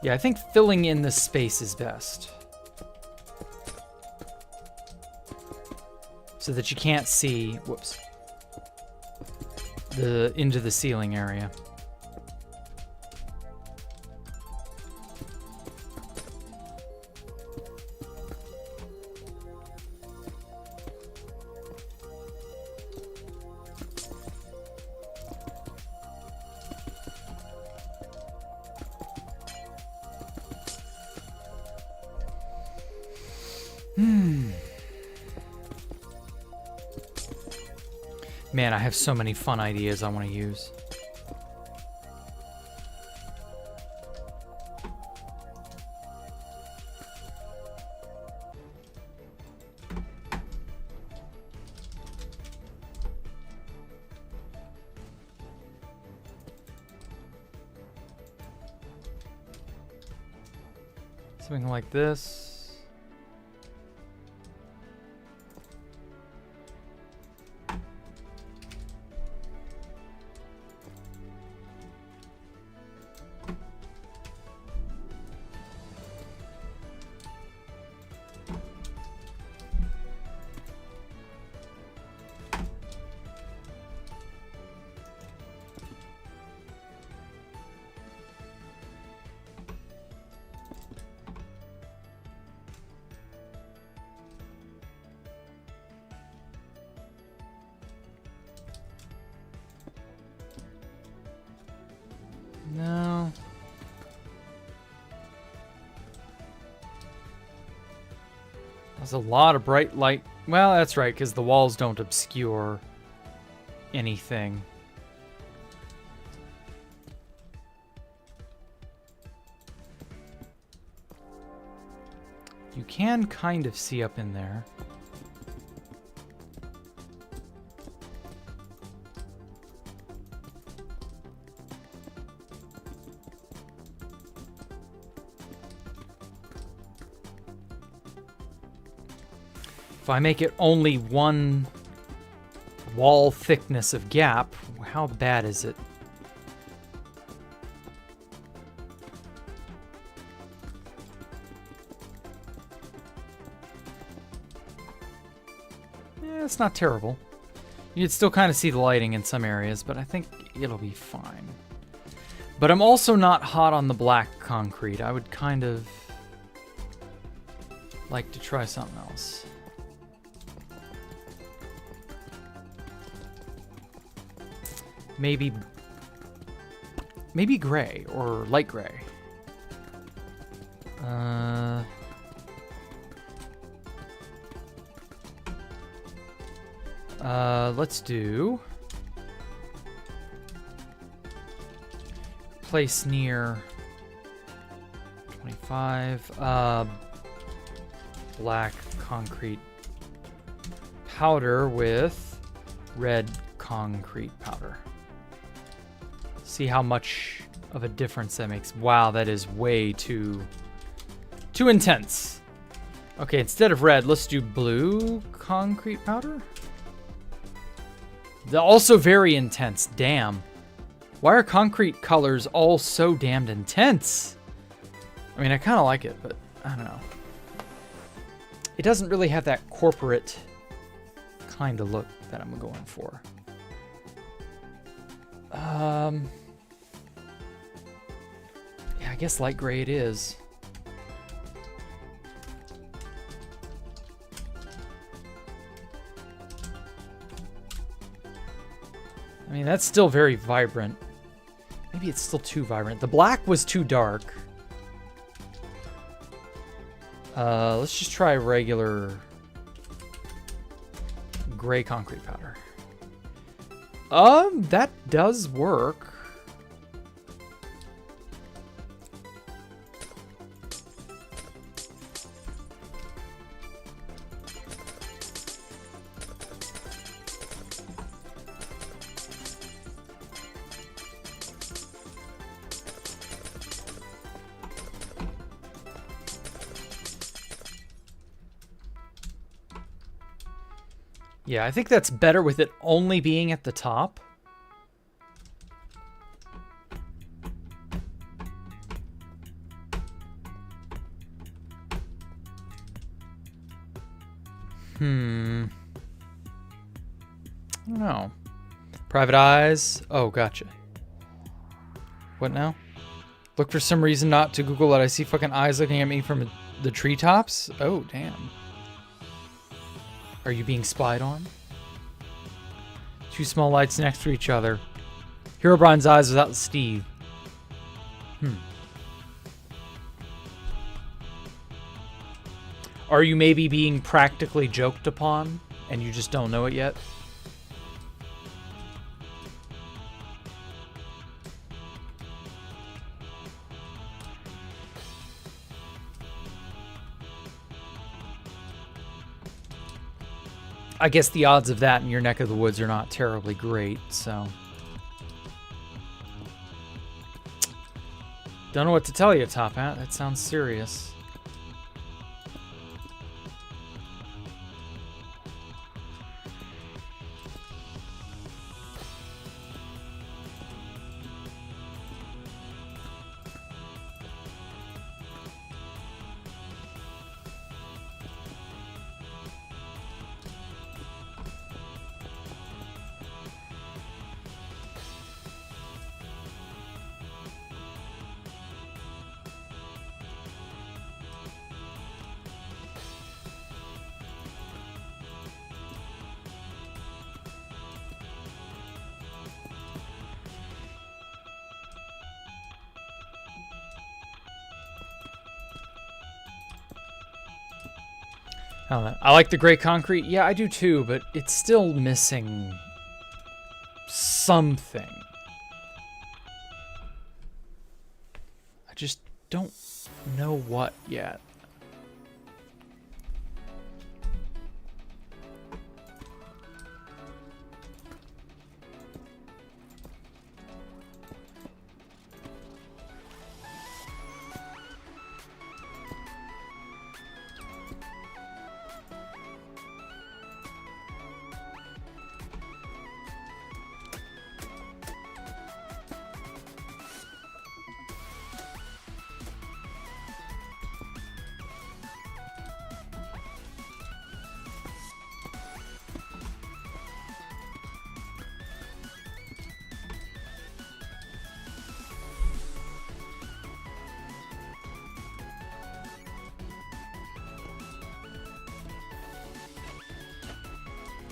Yeah, I think filling in this space is best. So that you can't see, whoops, into the ceiling area. Man, I have so many fun ideas I want to use. Something like this. No. There's a lot of bright light. Well, that's right, because the walls don't obscure anything. You can kind of see up in there. If I make it only one wall thickness of gap, how bad is it? That's not terrible. You can still kind of see the lighting in some areas, but I think it'll be fine. But I'm also not hot on the black concrete. I would kind of like to try something else. Maybe gray or light gray. Let's do place near 25 black concrete powder with red concrete powder. See how much of a difference that makes. Wow, that is way too intense. Okay, instead of red, let's do blue concrete powder. They're also very intense. Damn. Why are concrete colors all so damned intense? I mean, I kind of like it, but I don't know. It doesn't really have that corporate kind of look that I'm going for. Yeah, I guess light gray it is. I mean, that's still very vibrant. Maybe it's still too vibrant. The black was too dark. Let's just try regular gray concrete powder. That does work. Yeah, I think that's better with it only being at the top. I don't know. Private eyes. Oh, gotcha. What now? Look for some reason not to Google it. I see fucking eyes looking at me from the treetops. Oh, damn. Are you being spied on? Two small lights next to each other. Herobrine's eyes without Steve. Are you maybe being practically joked upon and you just don't know it yet? I guess the odds of that in your neck of the woods are not terribly great, so. Don't know what to tell you, Top Hat. That sounds serious. I don't know. I like the gray concrete. Yeah, I do too, but it's still missing something. I just don't know what yet.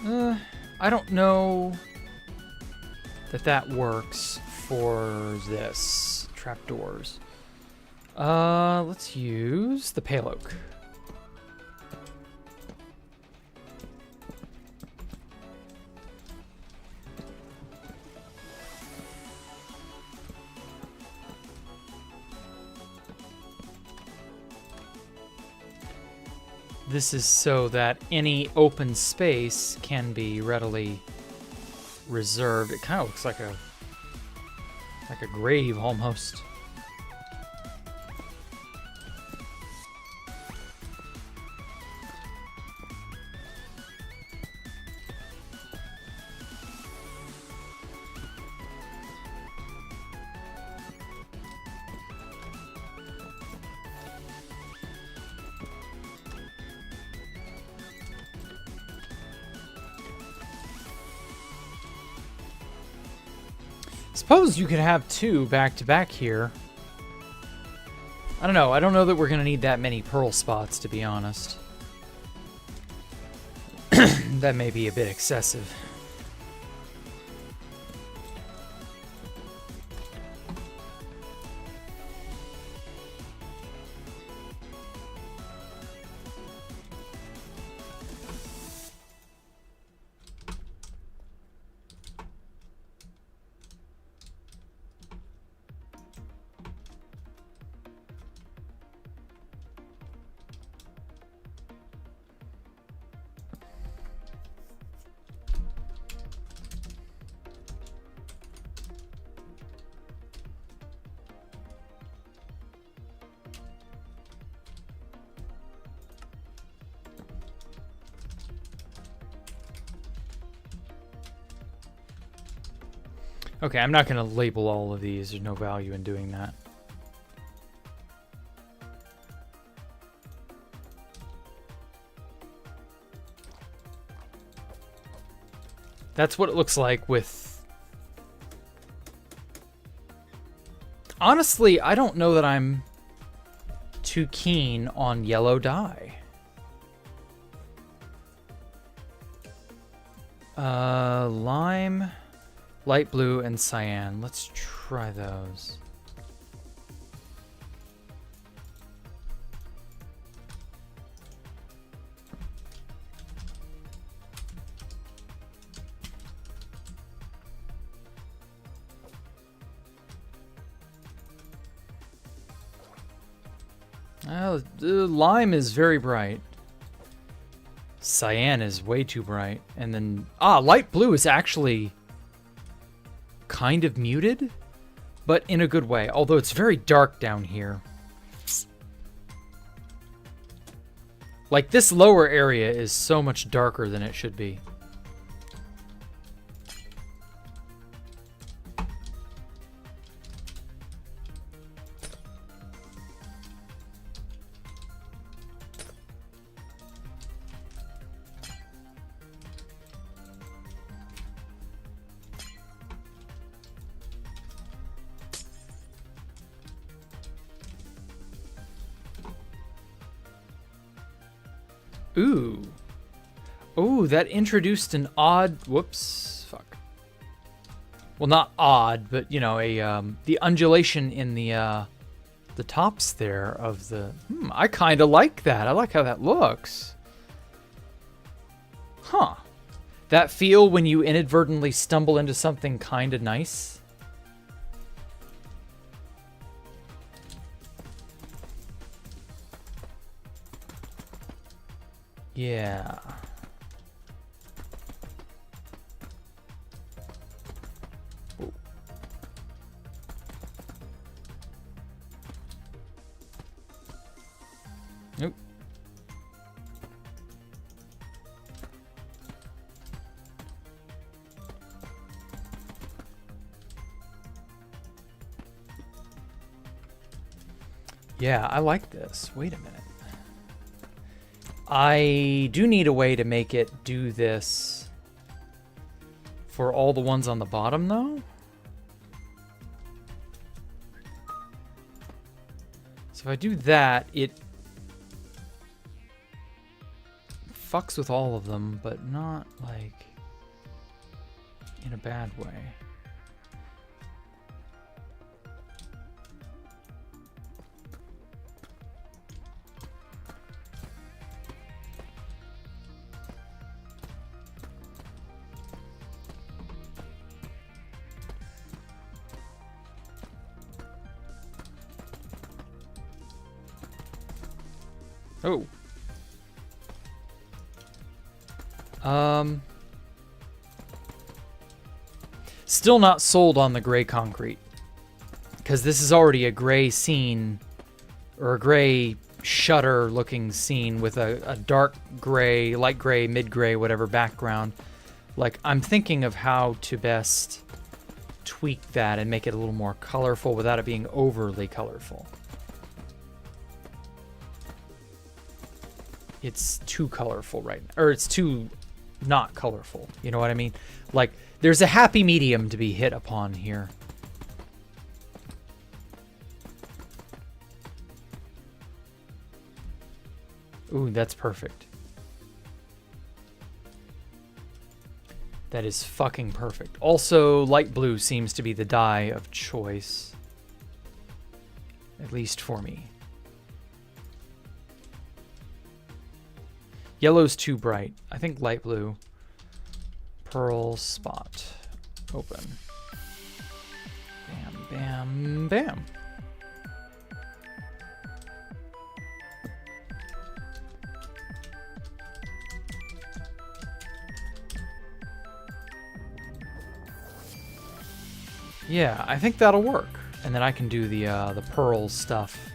I don't know that works for this. Trapdoors. Let's use the pale oak. This is so that any open space can be readily reserved. It kind of looks like a grave almost. Suppose you could have two back to back here. I don't know. I don't know that we're going to need that many pearl spots, to be honest. That may be a bit excessive. Okay, I'm not going to label all of these. There's no value in doing that. That's what it looks like with... Honestly, I don't know that I'm too keen on yellow dye. Lime... Light blue and cyan. Let's try those. The lime is very bright. Cyan is way too bright. And then, light blue is actually kind of muted, but in a good way, although it's very dark down here. Like, this lower area is so much darker than it should be. Ooh. Ooh, that introduced an odd... Whoops. Fuck. Well, not odd, but, you know, the undulation in the tops there of the... I kind of like that. I like how that looks. Huh. That feel when you inadvertently stumble into something kind of nice. Yeah. Ooh. Nope. Yeah, I like this. Wait a minute. I do need a way to make it do this for all the ones on the bottom, though. So if I do that, it fucks with all of them, but not like in a bad way. Oh. Still not sold on the gray concrete, because this is already a gray scene, or a gray shutter looking scene with a dark gray, light gray, mid gray, whatever background. Like, I'm thinking of how to best tweak that and make it a little more colorful without it being overly colorful. It's too colorful right now, or it's too not colorful. You know what I mean? Like, there's a happy medium to be hit upon here. Ooh, that's perfect. That is fucking perfect. Also, light blue seems to be the dye of choice. At least for me. Yellow's too bright. I think light blue. Pearl spot. Open. Bam, bam, bam. Yeah, I think that'll work. And then I can do the pearl stuff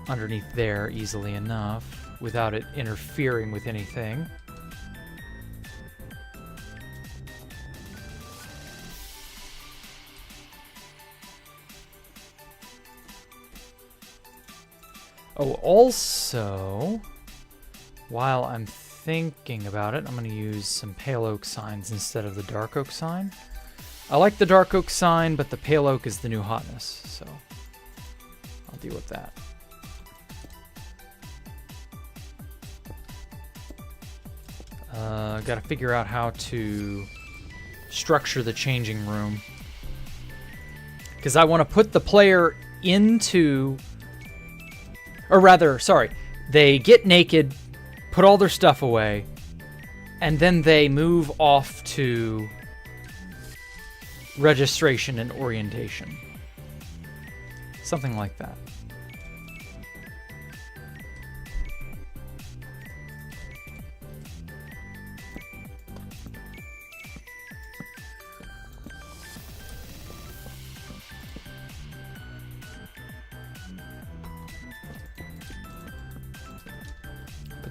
underneath there easily enough without it interfering with anything. Oh, also, while I'm thinking about it, I'm going to use some pale oak signs instead of the dark oak sign. I like the dark oak sign, but the pale oak is the new hotness, so I'll deal with that. Got to figure out how to structure the changing room, because I want to put the player into, or rather, sorry, they get naked, put all their stuff away, and then they move off to registration and orientation. Something like that.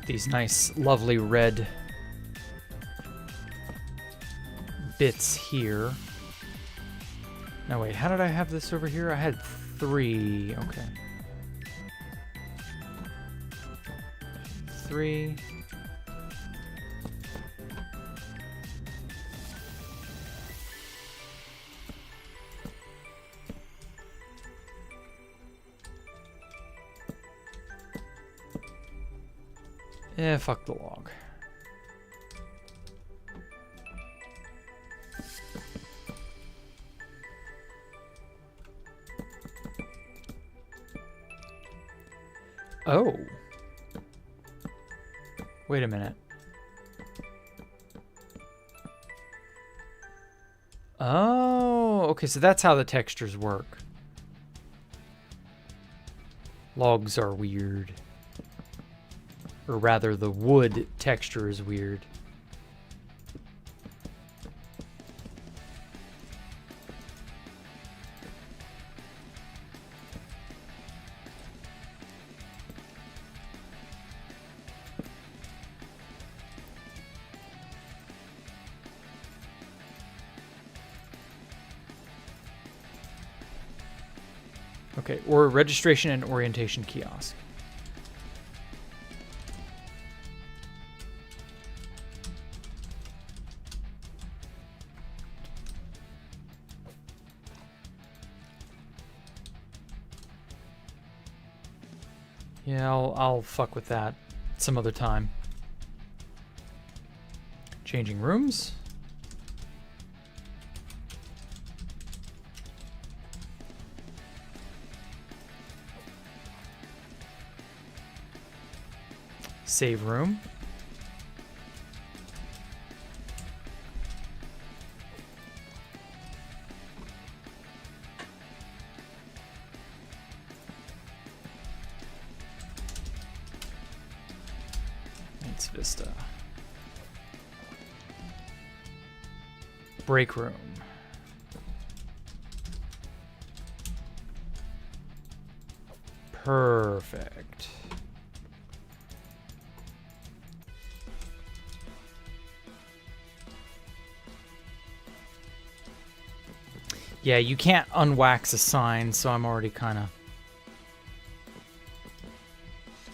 These nice, lovely red bits here. Now wait, how did I have this over here? I had 3. Okay. 3. Eh, fuck the log. Oh. Wait a minute. Oh, okay, so that's how the textures work. Logs are weird. Or rather, the wood texture is weird. Okay, or registration and orientation kiosk. Yeah, I'll fuck with that some other time. Changing rooms. Save room. Needs Vista. Break room. Perfect. Yeah, you can't unwax a sign, so I'm already kind of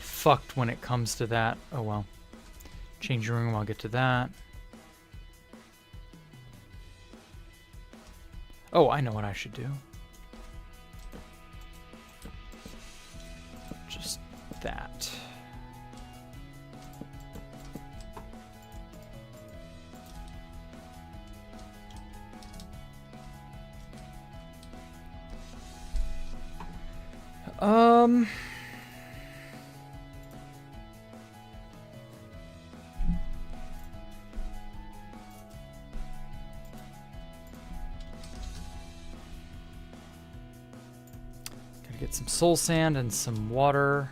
fucked when it comes to that. Oh well. Change room, I'll get to that. Oh, I know what I should do. Just that. Gotta get some soul sand and some water.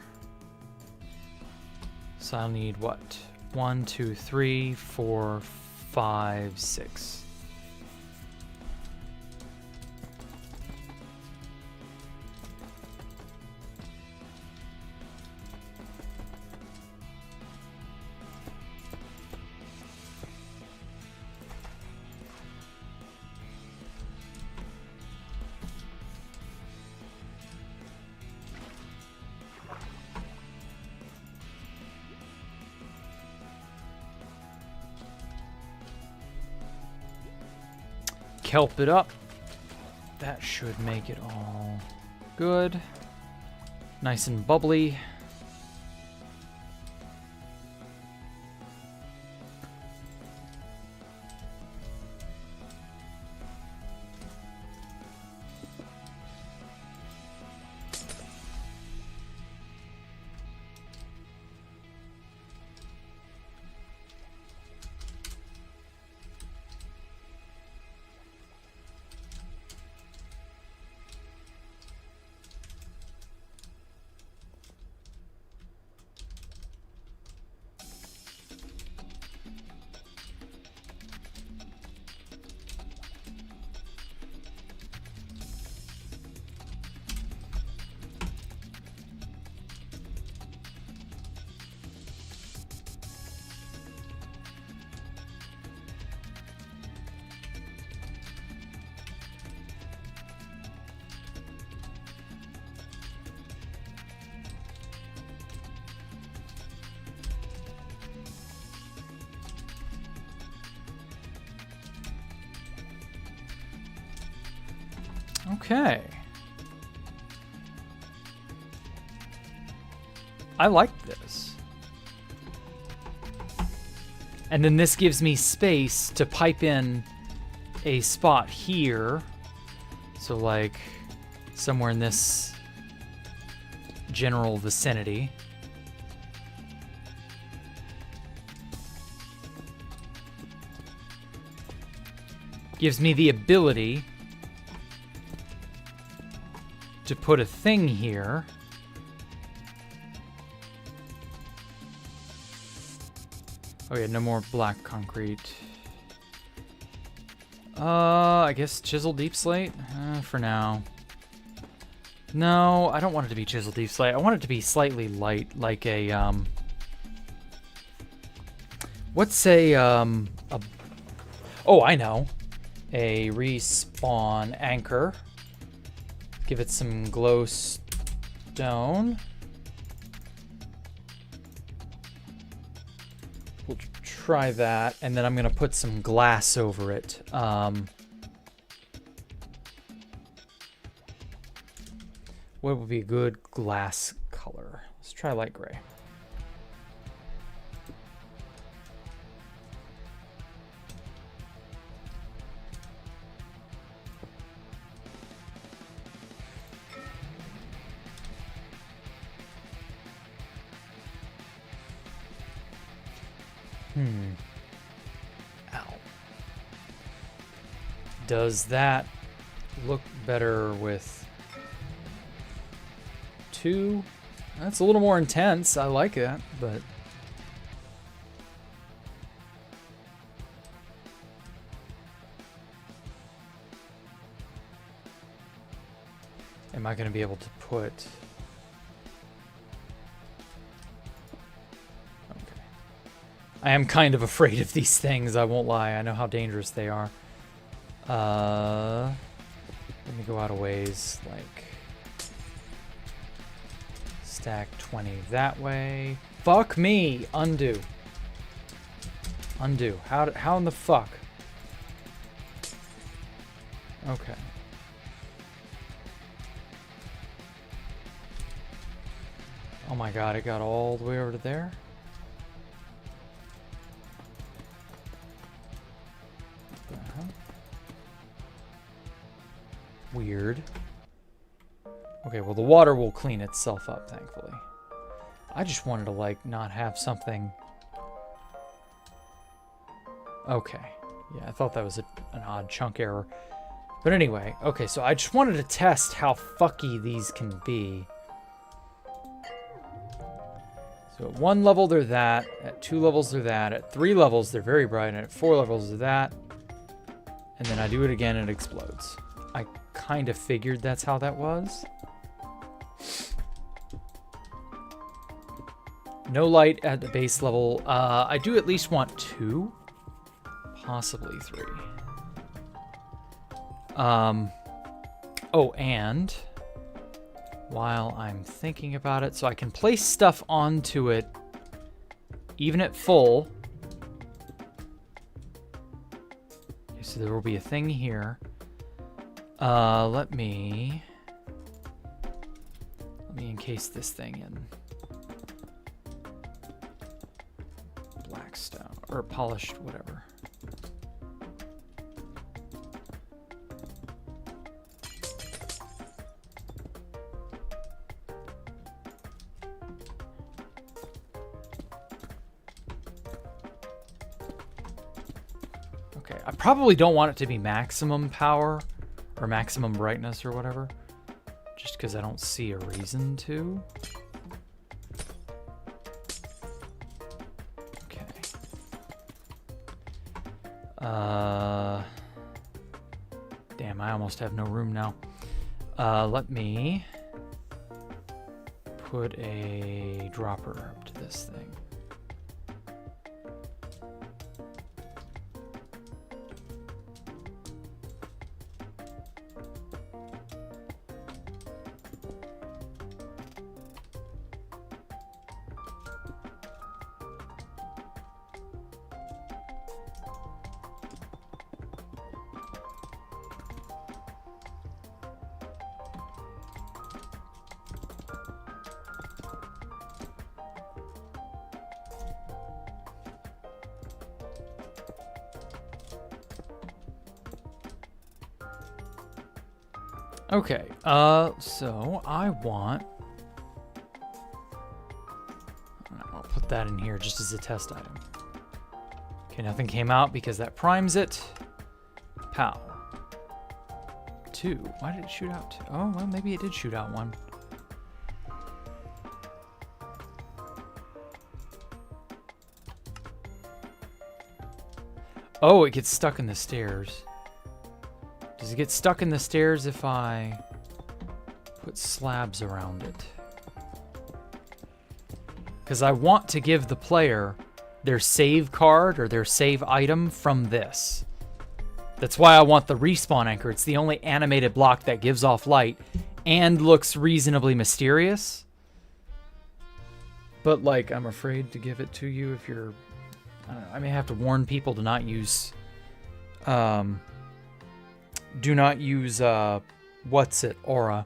So I'll need what? 1, 2, 3, 4, 5, 6. Kelp it up. That should make it all good. Nice and bubbly. Okay. I like this. And then this gives me space to pipe in a spot here. So like somewhere in this general vicinity. Gives me the ability to put a thing here. Oh yeah, no more black concrete. I guess chisel deep slate for now. No, I don't want it to be chisel deep slate. I want it to be slightly light, like a what's a oh, I know. A respawn anchor. Give it some glowstone. We'll try that, and then I'm gonna put some glass over it. What would be a good glass color? Let's try light gray. Ow. Does that look better with 2? That's a little more intense. I like that, but... Am I going to be able to put... Okay. I am kind of afraid of these things, I won't lie. I know how dangerous they are. Let me go out a ways, like... Stack 20 that way. Fuck me! Undo. Undo. How in the fuck? Okay. Oh my god, it got all the way over to there? Weird. Okay, well the water will clean itself up, thankfully. I just wanted to, like, not have something... Okay. Yeah, I thought that was an odd chunk error. But anyway, okay, so I just wanted to test how fucky these can be. So at 1 level, they're that. At 2 levels, they're that. At 3 levels, they're very bright. And at 4 levels, they're that. And then I do it again, and it explodes. I kind of figured that's how that was. No light at the base level. I do at least want 2. Possibly 3. Oh, and... while I'm thinking about it, so I can place stuff onto it even at full. Okay, so there will be a thing here. Let me encase this thing in black stone or polished, whatever. I probably don't want it to be maximum power or maximum brightness or whatever, just because I don't see a reason to. Okay. Damn, I almost have no room now. Let me put a dropper up to this thing. Okay, so I want... I'll put that in here just as a test item. Okay, nothing came out because that primes it. Pow. 2. Why did it shoot out 2? Oh, well, maybe it did shoot out 1. Oh, it gets stuck in the stairs. Does it get stuck in the stairs if I put slabs around it? Because I want to give the player their save card or their save item from this. That's why I want the respawn anchor. It's the only animated block that gives off light and looks reasonably mysterious. But, like, I'm afraid to give it to you if you're... I don't know, I may have to warn people to not use... do not use, what's it, aura.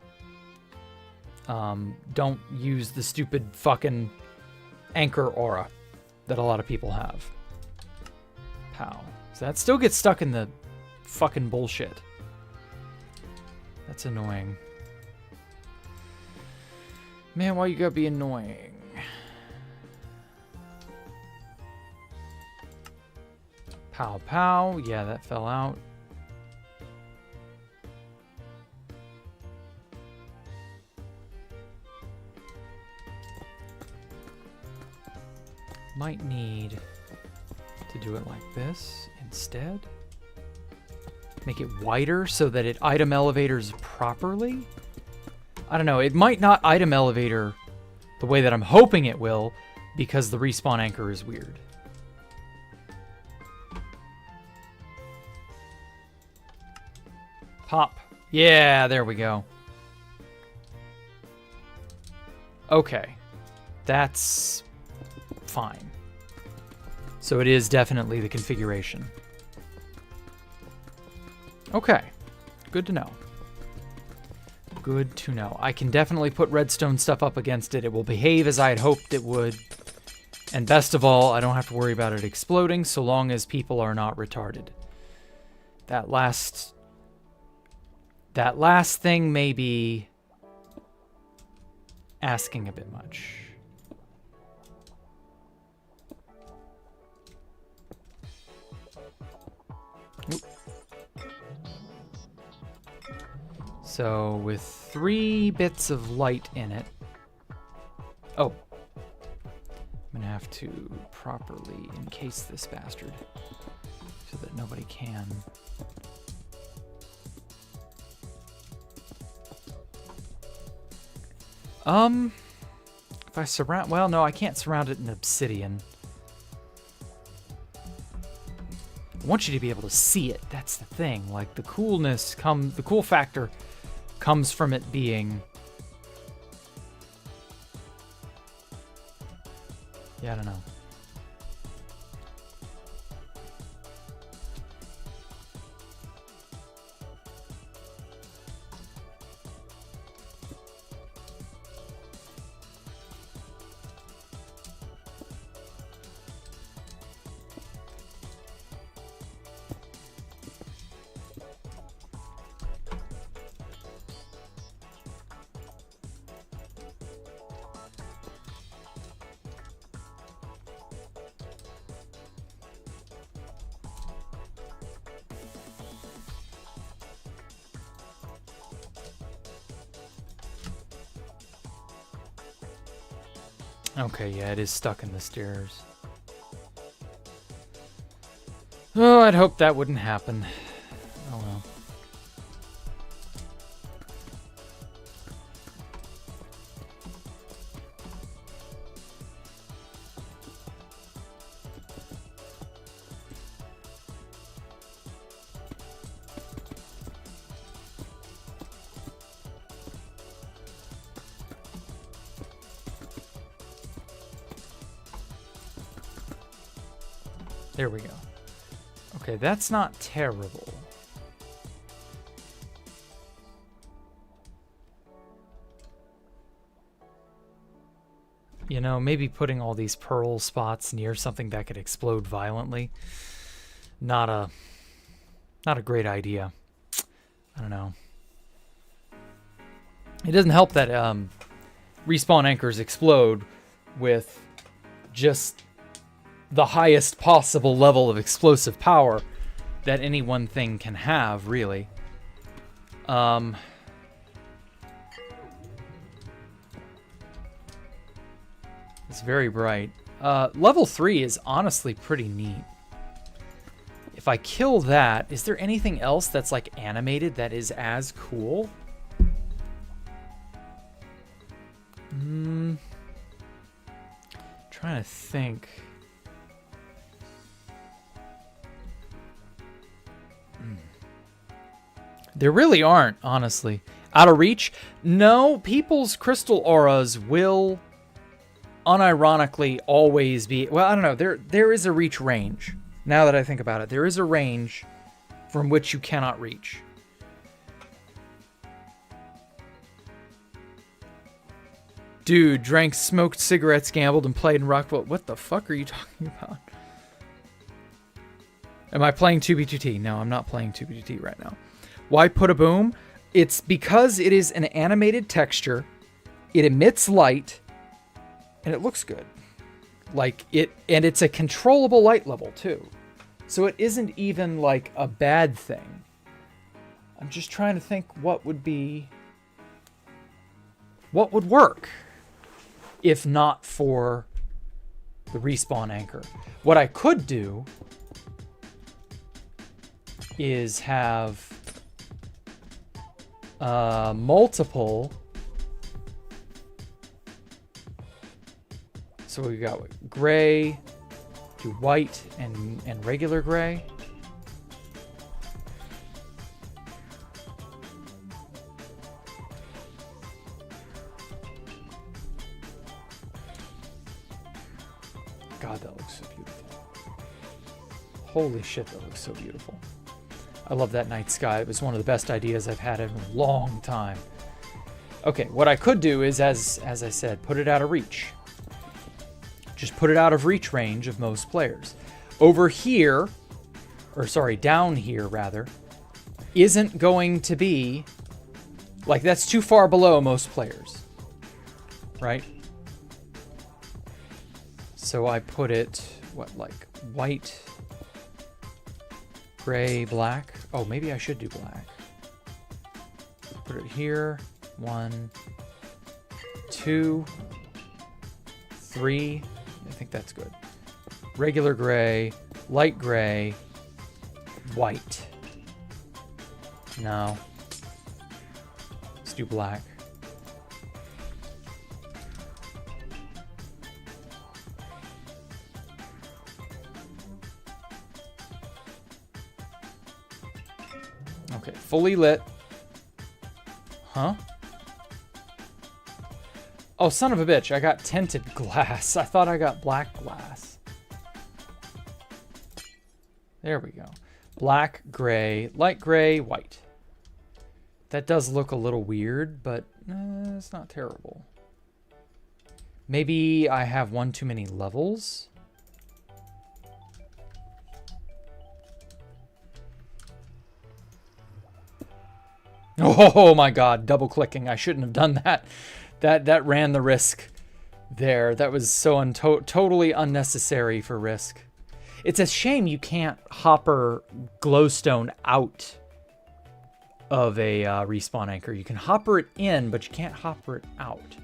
Don't use the stupid fucking anchor aura that a lot of people have. Pow. So that still gets stuck in the fucking bullshit. That's annoying. Man, why you gotta be annoying? Pow pow. Yeah, that fell out. Might need to do it like this instead. Make it wider so that it item elevators properly. I don't know. It might not item elevator the way that I'm hoping it will because the respawn anchor is weird. Pop. Yeah, there we go. Okay. That's fine. So it is definitely the configuration. Okay. Good to know. Good to know. I can definitely put redstone stuff up against it. It will behave as I had hoped it would. And best of all, I don't have to worry about it exploding so long as people are not retarded. That last thing may be asking a bit much. Oop. So with 3 bits of light in it. Oh. I'm gonna have to properly encase this bastard so that nobody can. If I surround, well, no, I can't surround it in obsidian. I want you to be able to see it. That's the thing. Like the coolness the cool factor comes from it being. Yeah, I don't know. Okay, yeah, it is stuck in the stairs. Oh, I'd hoped that wouldn't happen. Oh well. There we go. Okay, that's not terrible. You know, maybe putting all these pearl spots near something that could explode violently. Not a great idea. I don't know. It doesn't help that respawn anchors explode with just the highest possible level of explosive power that any one thing can have, really. It's very bright. Level 3 is honestly pretty neat. If I kill that, is there anything else that's like animated that is as cool? Trying to think. There really aren't, honestly. Out of reach? No, people's crystal auras will unironically always be... Well, I don't know. There is a reach range. Now that I think about it, there is a range from which you cannot reach. Dude, drank, smoked cigarettes, gambled, and played in Rockwell. What the fuck are you talking about? Am I playing 2B2T? No, I'm not playing 2B2T right now. Why put a boom? It's because it is an animated texture. It emits light, and it looks good. Like it, and it's a controllable light level too. So it isn't even like a bad thing. I'm just trying to think what would work if not for the respawn anchor. What I could do is have multiple. So we got gray, do white and regular gray. God, that looks so beautiful. Holy shit, that looks so beautiful. I love that night sky. It was one of the best ideas I've had in a long time. Okay, what I could do is, as I said, put it out of reach. Just put it out of reach range of most players. Over here, or sorry, down here rather, isn't going to be, like, that's too far below most players, right? So I put it, what, like white, gray, black. Oh, maybe I should do black. Put it here. 1, 2, 3. I think that's good. Regular gray, light gray, white. No. Let's do black. Okay, fully lit. Huh? Oh, son of a bitch, I got tinted glass. I thought I got black glass. There we go. Black, gray, light gray, white. That does look a little weird, but it's not terrible. Maybe I have one too many levels. Oh my god, double clicking. I shouldn't have done that. That ran the risk there. That was so totally unnecessary for risk. It's a shame you can't hopper glowstone out of a respawn anchor. You can hopper it in, but you can't hopper it out.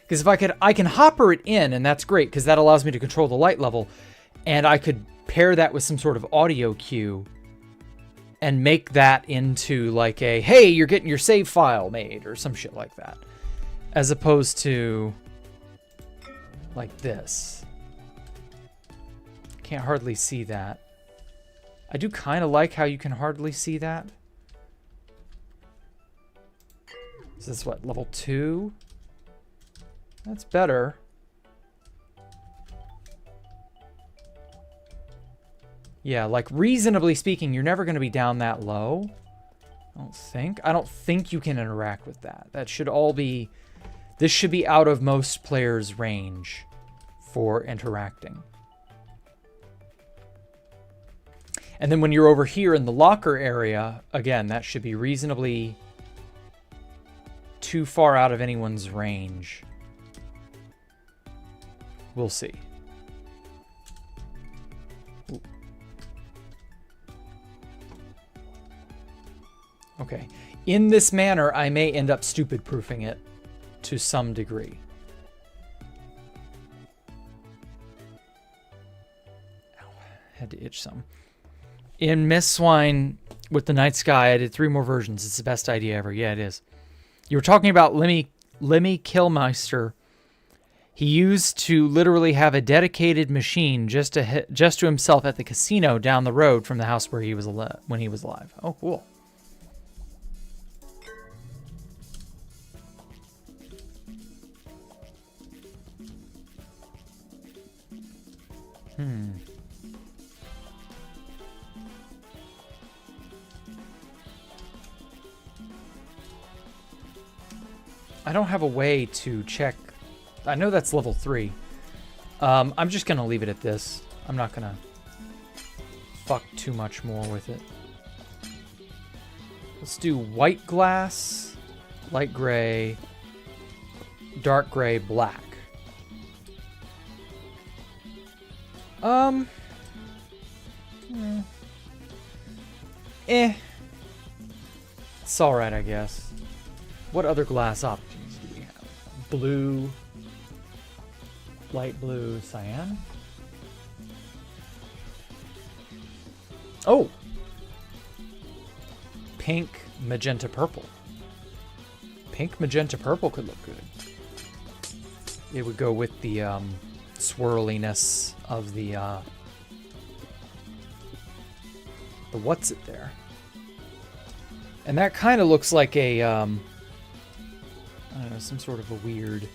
Because if I can hopper it in, and that's great, because that allows me to control the light level, and I could pair that with some sort of audio cue and make that into like a, hey, you're getting your save file made, or some shit like that. As opposed to like this. Can't hardly see that. I do kind of like how you can hardly see that. Is this what, level 2? That's better. Yeah, like reasonably speaking, you're never going to be down that low. I don't think you can interact with that. That should all be, this should be out of most players' range for interacting. And then when you're over here in the locker area, again, that should be reasonably too far out of anyone's range. We'll see. Ooh. Okay. In this manner, I may end up stupid-proofing it to some degree. Ow, had to itch some. In Miss Swine with the Night Sky, I did 3 more versions. It's the best idea ever. Yeah, it is. You were talking about Lemmy Killmeister. He used to literally have a dedicated machine just to himself at the casino down the road from the house where he was when he was alive. Oh, cool. I don't have a way to check. I know that's level 3. I'm just going to leave it at this. I'm not going to fuck too much more with it. Let's do white glass, light gray, dark gray, black. Eh. It's alright, I guess. What other glass options do we have? Blue. Light blue, cyan. Oh! Pink, magenta, purple. Pink, magenta, purple could look good. It would go with the swirliness of the what's it there. And that kind of looks like a, I don't know, some sort of a weird,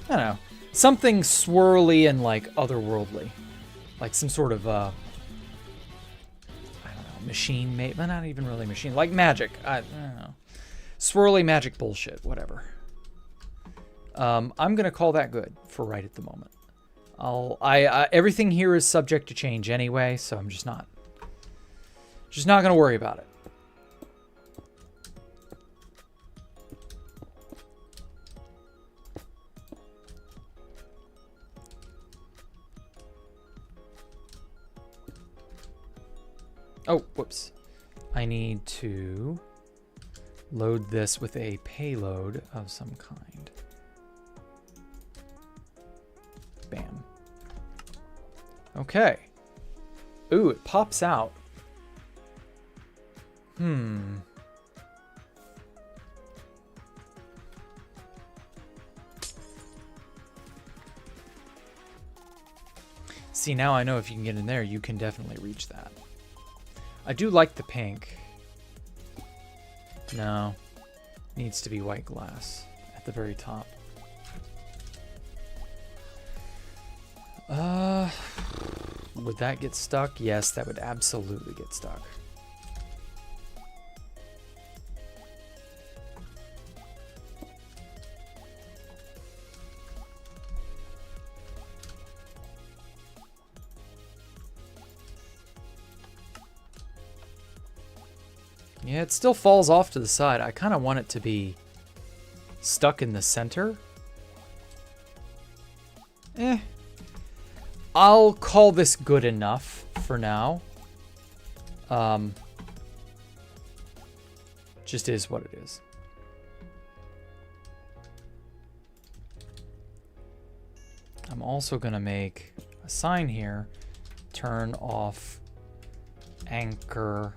I don't know, something swirly and like otherworldly. Like some sort of, I don't know, machine made, but not even really machine, like magic. I don't know. Swirly magic bullshit, whatever. I'm going to call that good for right at the moment. Everything here is subject to change anyway, so I'm just not going to worry about it. Oh, whoops. I need to load this with a payload of some kind. Bam. Okay. Ooh, it pops out. See, now I know if you can get in there, you can definitely reach that. I do like the pink. No. Needs to be white glass at the very top. Would that get stuck? Yes, that would absolutely get stuck. Yeah, it still falls off to the side. I kind of want it to be stuck in the center. I'll call this good enough for now. Just is what it is. I'm also going to make a sign here. Turn off anchor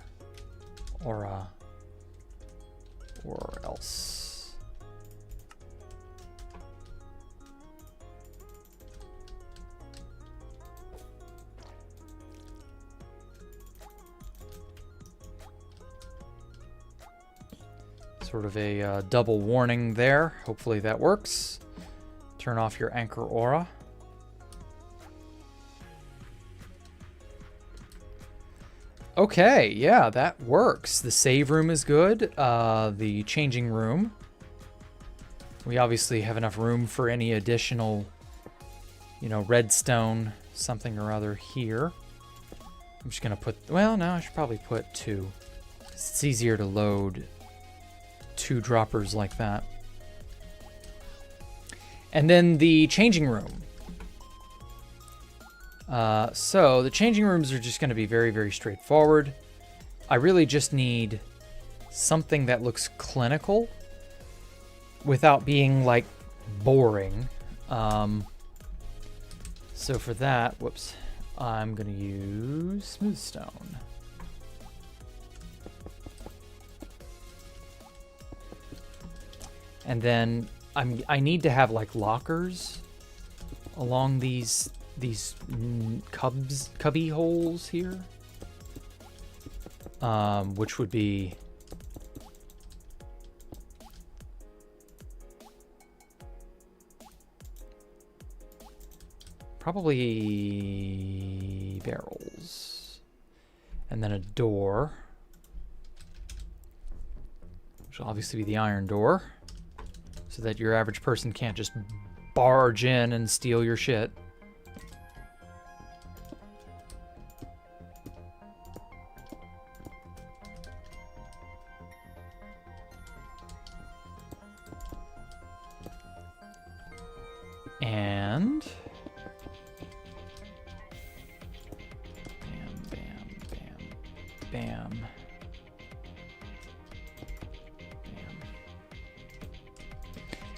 aura or else. Sort of a double warning there. Hopefully that works. Turn off your anchor aura. Okay, yeah, that works. The save room is good. The changing room. We obviously have enough room for any additional, you know, redstone, something or other here. I'm just going to put, well, no, I should probably put 2. It's easier to load 2 droppers like that. And then the changing room. So the changing rooms are just going to be very, very straightforward. I really just need something that looks clinical without being like boring. So for that, whoops, I'm going to use smooth stone. And then I need to have like lockers along these cubby holes here, which would be probably barrels, and then a door, which will obviously be the iron door, so that your average person can't just barge in and steal your shit. And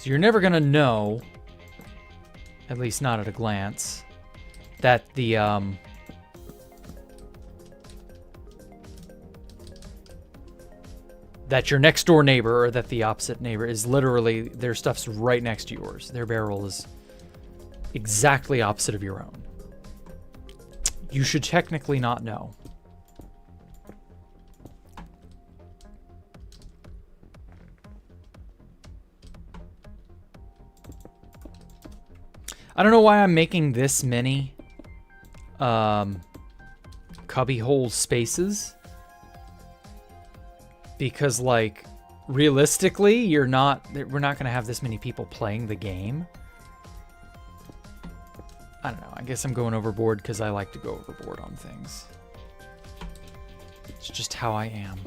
So you're never gonna know, at least not at a glance, that the that your next door neighbor or that the opposite neighbor is literally, their stuff's right next to yours. Their barrel is exactly opposite of your own. You should technically not know. I don't know why I'm making this many cubbyhole spaces. Because, like, realistically, we're not going to have this many people playing the game. I don't know. I guess I'm going overboard because I like to go overboard on things. It's just how I am.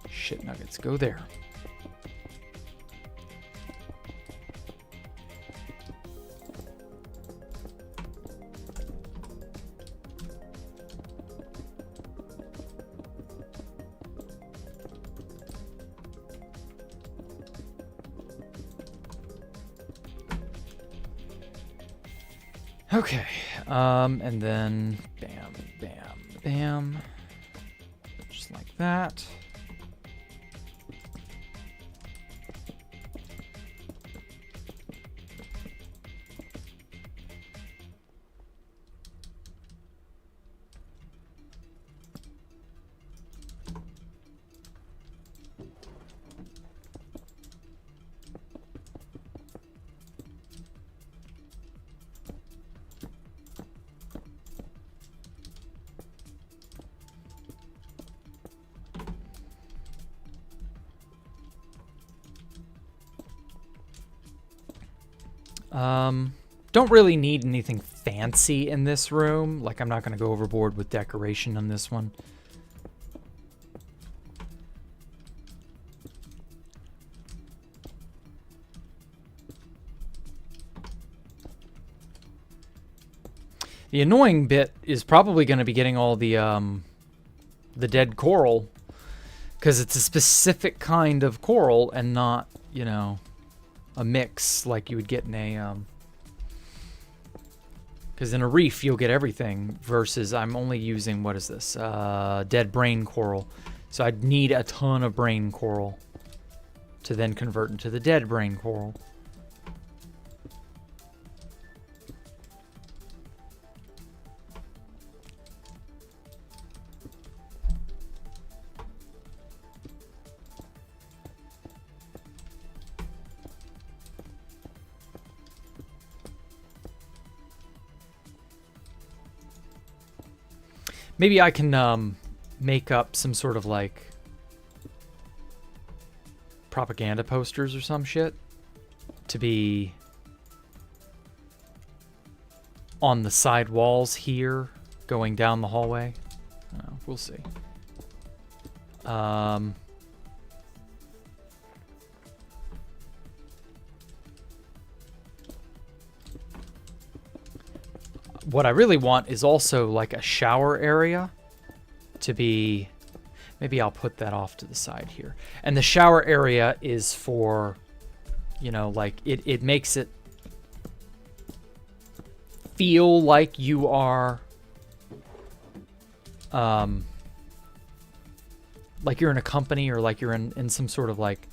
Shit nuggets, go there. Okay, and then bam, bam, bam, just like that. Don't really need anything fancy in this room. Like, I'm not going to go overboard with decoration on this one. The annoying bit is probably going to be getting all the dead coral, because it's a specific kind of coral and not, you know, a mix like you would get in a because in a reef you'll get everything, versus I'm only using, what is this, dead brain coral. So I'd need a ton of brain coral to then convert into the dead brain coral. Maybe I can make up some sort of, like, propaganda posters or some shit to be on the side walls here going down the hallway. Oh, we'll see. What I really want is also like a shower area to be, maybe I'll put that off to the side here. And the shower area is for, you know, like it makes it feel like you are, like you're in a company, or like you're in some sort of, like,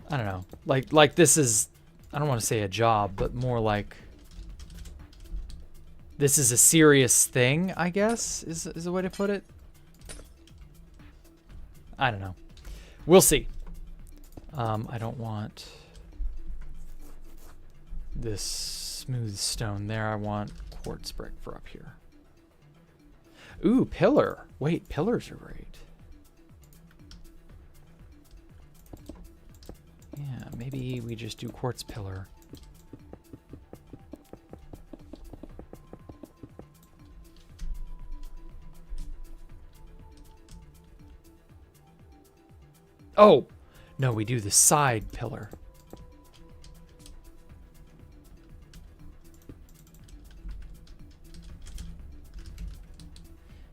I don't know, like this is, I don't want to say a job, but more like this is a serious thing, I guess, is a way to put it. I don't know. We'll see. I don't want this smooth stone there. I want quartz brick for up here. Ooh, pillar. Wait, pillars are great. Yeah, maybe we just do quartz pillar. Oh, no, we do the side pillar.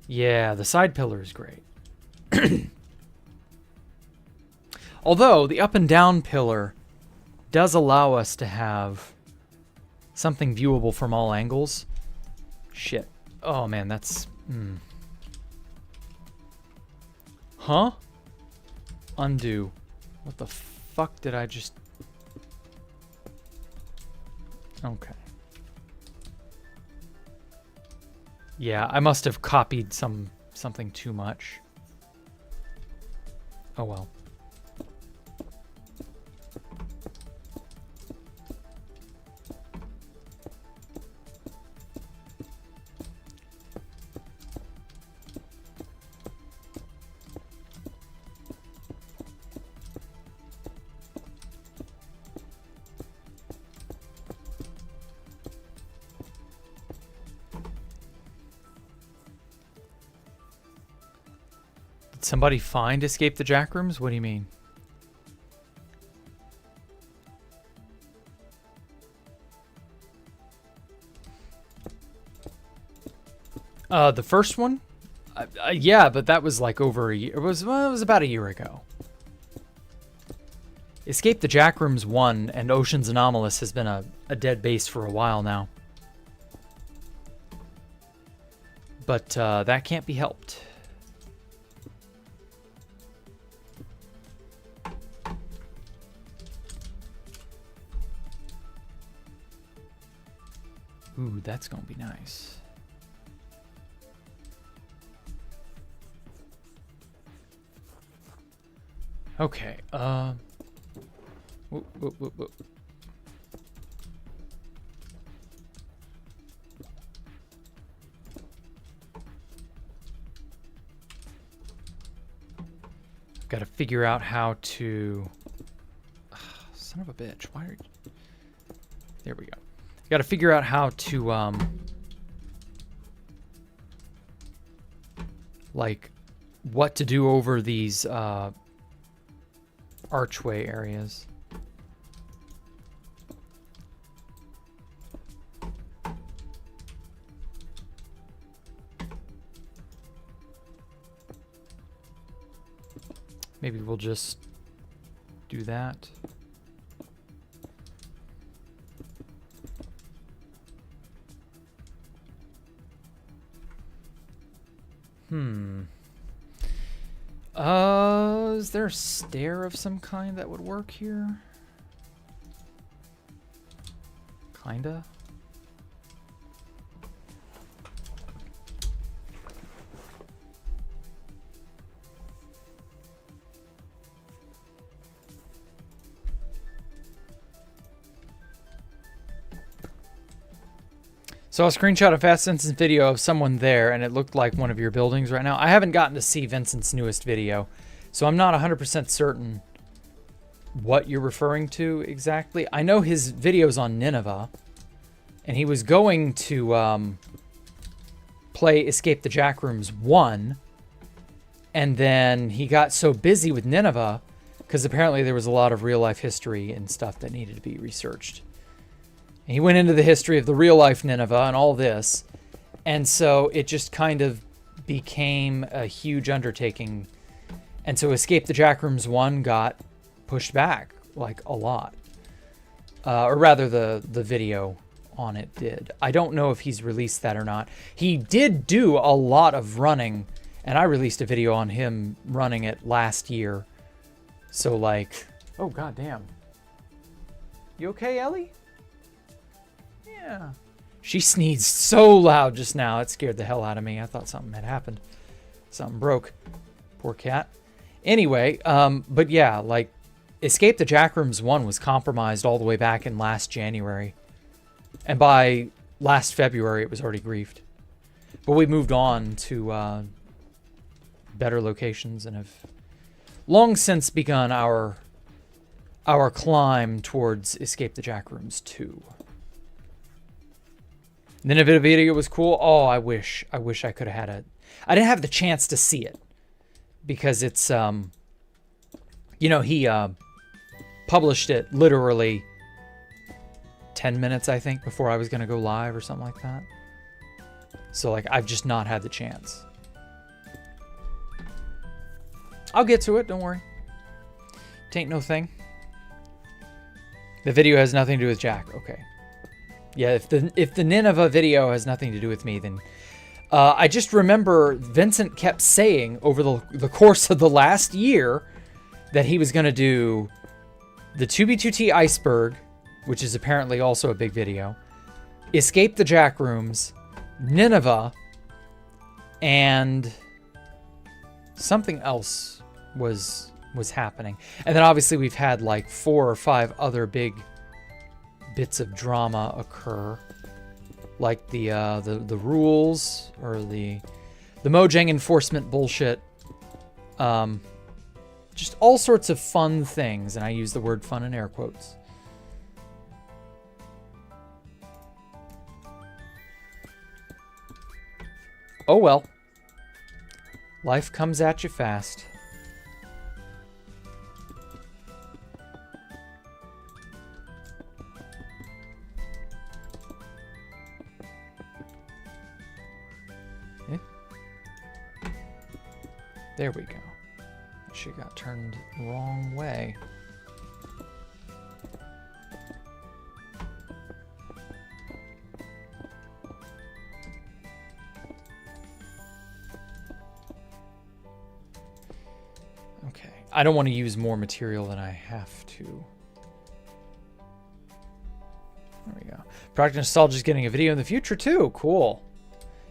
Yeah, the side pillar is great. Although the up and down pillar does allow us to have something viewable from all angles. Shit. Oh man, that's... Huh? Undo. What the fuck did I just... Okay. Yeah, I must have copied something too much. Oh well. Somebody find Escape the Jackrooms? What do you mean? The first one? Yeah, but that was like over a year. It was about a year ago. Escape the Jackrooms 1 and Ocean's Anomalous has been a dead base for a while now. But that can't be helped. Ooh, that's gonna be nice. Okay, whoop, whoop, whoop, whoop. I've got to figure out how to... son of a bitch, why are you... There we go. Got to figure out how to, like, what to do over these, archway areas. Maybe we'll just do that. Is there a stair of some kind that would work here? Kinda. Saw a screenshot of Fast Vincent's video of someone there, and it looked like one of your buildings right now. I haven't gotten to see Vincent's newest video, so I'm not 100% certain what you're referring to exactly. I know his video's on Nineveh, and he was going to play Escape the Jackrooms 1, and then he got so busy with Nineveh, because apparently there was a lot of real-life history and stuff that needed to be researched. He went into the history of the real-life Nineveh and all this, and so it just kind of became a huge undertaking. And so Escape the Jackrooms 1 got pushed back, like, a lot. Or rather, the video on it did. I don't know if he's released that or not. He did do a lot of running, and I released a video on him running it last year. So, like... Oh, goddamn. You okay, Ellie? Yeah. She sneezed so loud just now. It scared the hell out of me. I thought something had happened. Something broke. Poor cat. Anyway, but yeah, like, Escape the Jackrooms 1 was compromised all the way back in last January. And by last February, it was already griefed. But we moved on to better locations and have long since begun our climb towards Escape the Jackrooms 2. Then if the video was cool, oh, I wish I could have had it. I didn't have the chance to see it because it's, you know, he published it literally 10 minutes, I think, before I was going to go live or something like that. So, like, I've just not had the chance. I'll get to it. Don't worry. Tain't no thing. The video has nothing to do with Jack. Okay. Yeah, if the Nineveh video has nothing to do with me, then I just remember Vincent kept saying over the course of the last year that he was going to do the 2B2T Iceberg, which is apparently also a big video, Escape the Jack Rooms, Nineveh, and something else was happening. And then obviously we've had like 4 or 5 other big bits of drama occur, like the rules, or the Mojang enforcement bullshit, just all sorts of fun things, and I use the word fun in air quotes. Oh well, life comes at you fast. There we go. She got turned the wrong way. Okay. I don't want to use more material than I have to. There we go. Project Nostalgia is getting a video in the future too. Cool.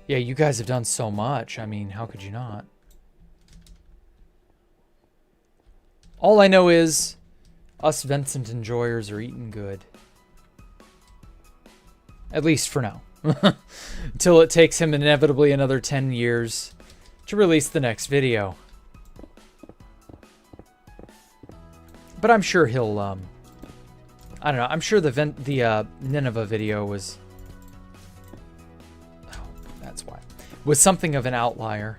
Yeah, you guys have done so much. I mean, how could you not? All I know is us Vincent enjoyers are eating good. At least for now. Until it takes him inevitably another 10 years to release the next video. But I'm sure he'll, I don't know, I'm sure the Nineveh video was, oh, that's why, was something of an outlier.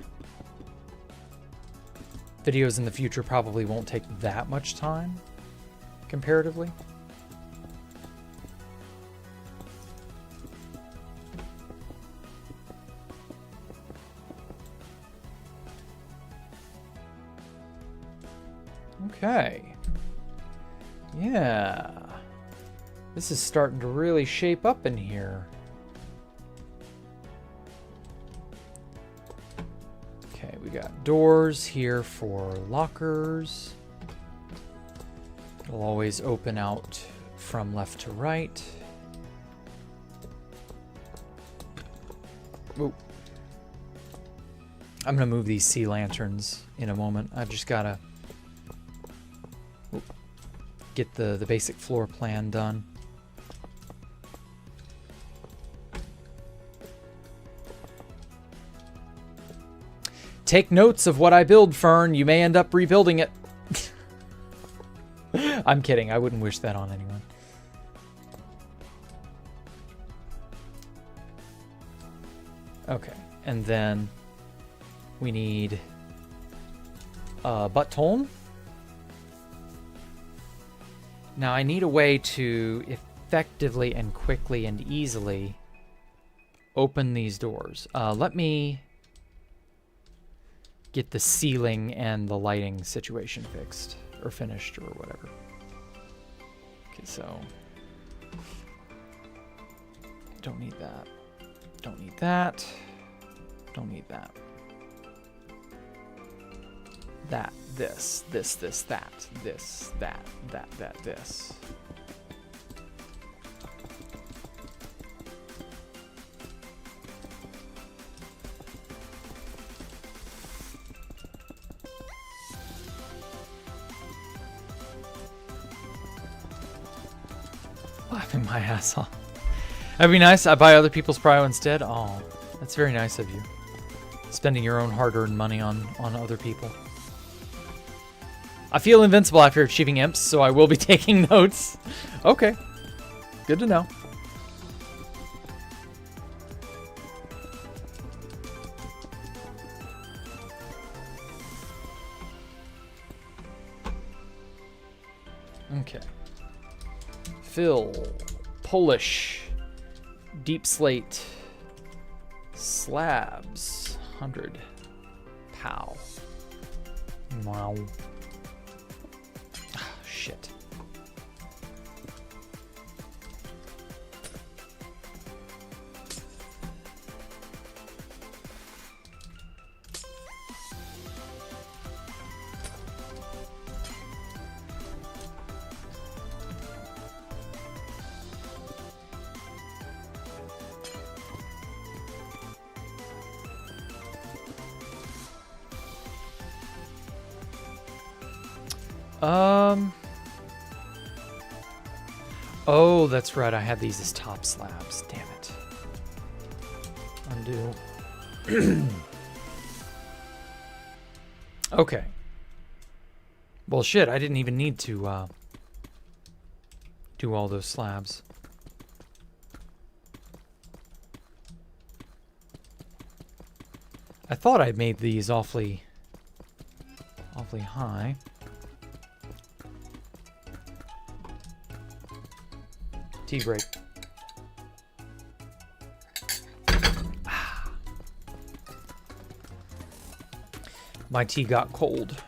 Videos in the future probably won't take that much time, comparatively. Okay. Yeah. This is starting to really shape up in here. Okay, we got doors here for lockers. It'll always open out from left to right. Ooh. I'm gonna move these sea lanterns in a moment. I've just gotta get the basic floor plan done. Take notes of what I build, Fern. You may end up rebuilding it. I'm kidding. I wouldn't wish that on anyone. Okay. And then we need a button. Now I need a way to effectively and quickly and easily open these doors. Let me get the ceiling and the lighting situation fixed or finished or whatever. Okay, so don't need that. Don't need that. Don't need that. That, this, that, this, that, this. Laughing my ass off. That'd be nice. I buy other people's prio instead. Oh, that's very nice of you. Spending your own hard-earned money on other people. I feel invincible after achieving imps, so I will be taking notes. Okay. Good to know. Okay. Fill. Polish. Deep slate. Slabs. 100. Pow. Wow. Ah, shit. Oh, that's right. I had these as top slabs. Damn it. Undo. Okay. Well, shit. I didn't even need to do all those slabs. I thought I made these awfully high. Tea break. My tea got cold.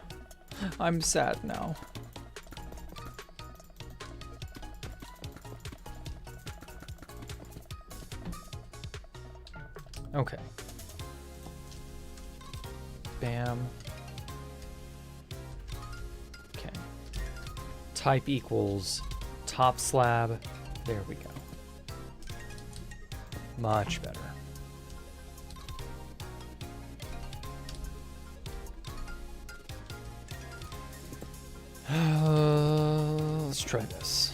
I'm sad now. Okay. Bam. Okay. Type equals top slab. There we go. Much better. Let's try this.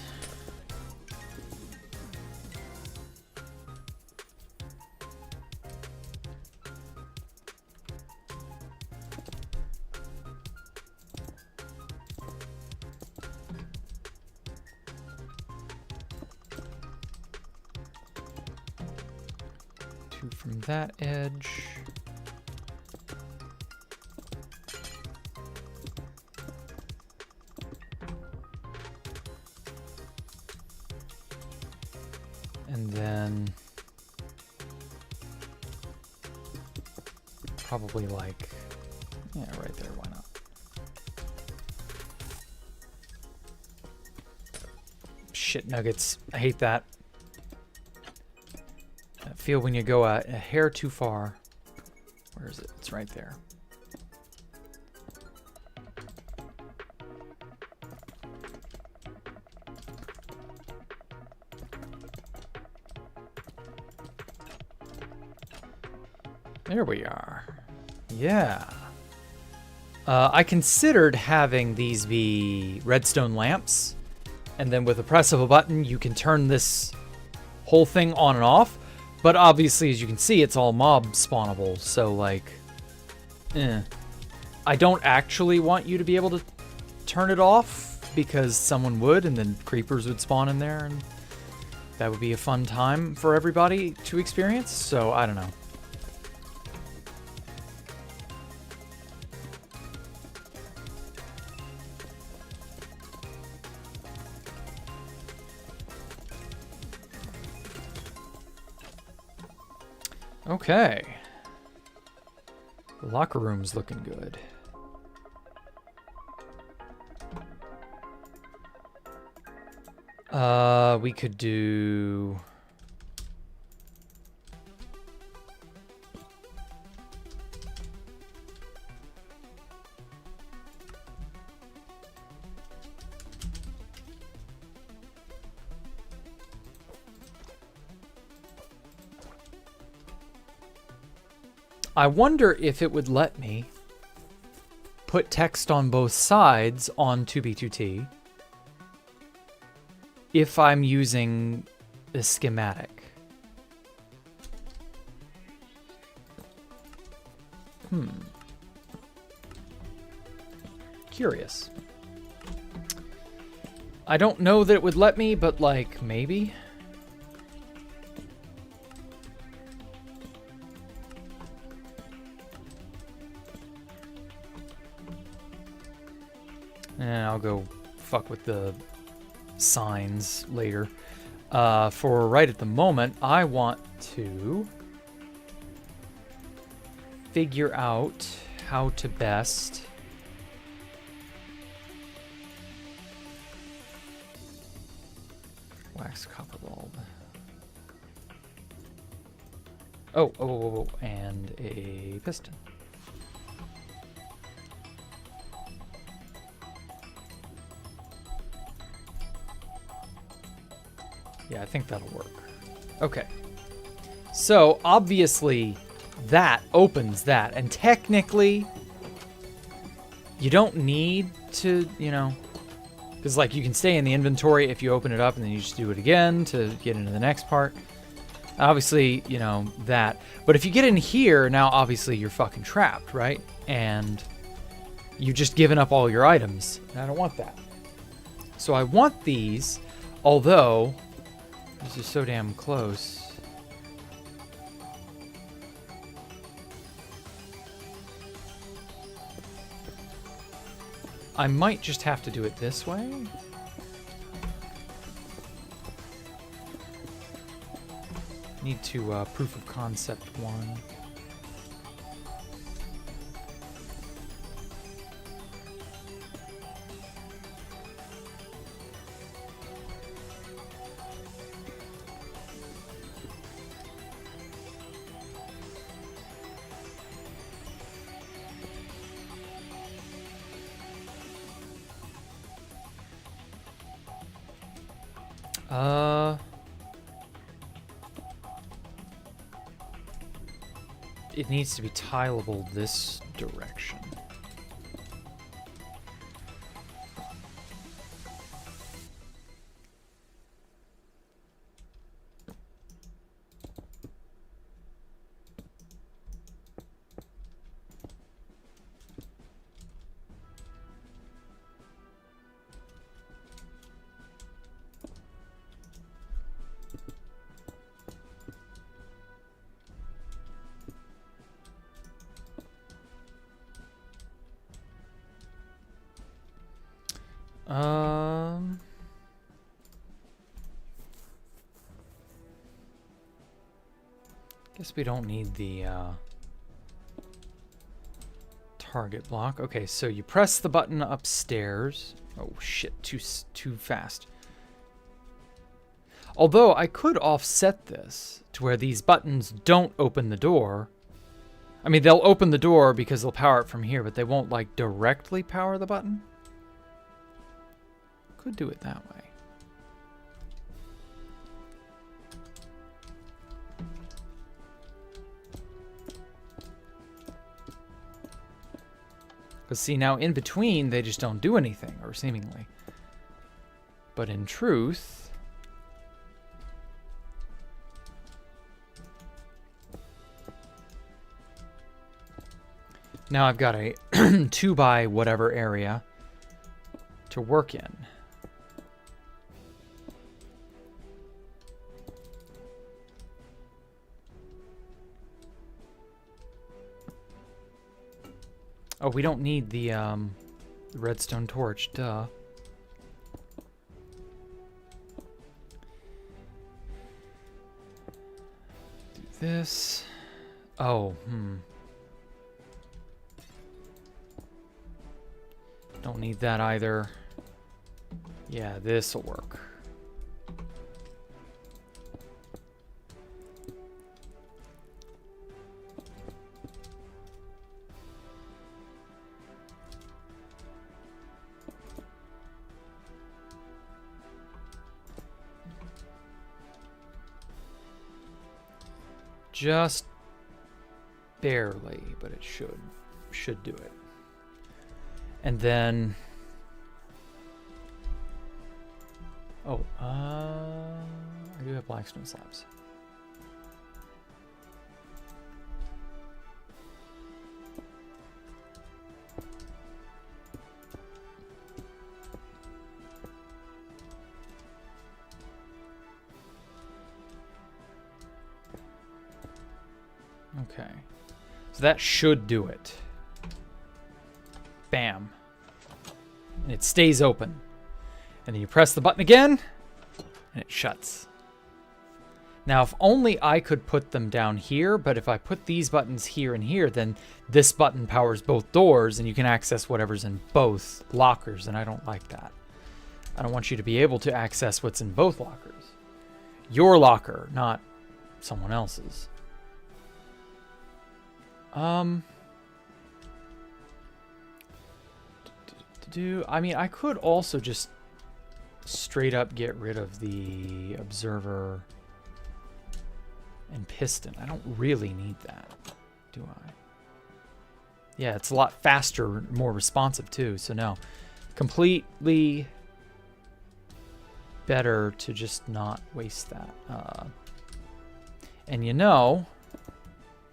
From that edge. And then probably like, yeah, right there, why not? Shit nuggets, I hate that. Feel when you go a hair too far. Where is it? It's right there. There we are. Yeah. I considered having these be redstone lamps, and then with the press of a button, you can turn this whole thing on and off. But obviously, as you can see, it's all mob spawnable, so like, I don't actually want you to be able to turn it off, because someone would, and then creepers would spawn in there, and that would be a fun time for everybody to experience, so I don't know. Okay. The locker room's looking good. We could do... I wonder if it would let me put text on both sides on 2B2T if I'm using the schematic. Curious. I don't know that it would let me, but like, maybe. And I'll go fuck with the signs later. For right at the moment, I want to figure out how to best Wax copper bulb. Oh, and a piston. Yeah, I think that'll work. Okay. So, obviously, that opens that. And technically, you don't need to, you know... Because, like, you can stay in the inventory if you open it up and then you just do it again to get into the next part. Obviously, you know, that. But if you get in here, now obviously you're fucking trapped, right? And you've just given up all your items. And I don't want that. So I want these, although this is so damn close. I might just have to do it this way. Need to proof of concept one. It needs to be tileable this direction. Guess we don't need the target block. Okay, so you press the button upstairs. Oh shit, too fast. Although I could offset this to where these buttons don't open the door. I mean, they'll open the door because they'll power it from here, but they won't like directly power the button. Could do it that way. Because see, now in between, they just don't do anything, or seemingly. But in truth... Now I've got a 2 by whatever area to work in. Oh, we don't need the redstone torch, duh. Do this. Oh, Don't need that either. Yeah, this'll work. Just barely, but it should do it. And then I do have blackstone slabs. Okay. So that should do it. Bam. And it stays open. And then you press the button again, and it shuts. Now, if only I could put them down here, but if I put these buttons here and here, then this button powers both doors, and you can access whatever's in both lockers, and I don't like that. I don't want you to be able to access what's in both lockers. Your locker, not someone else's. I mean, I could also just straight up get rid of the observer and piston. I don't really need that, do I? Yeah, it's a lot faster, more responsive too, so no. Completely better to just not waste that. And you know,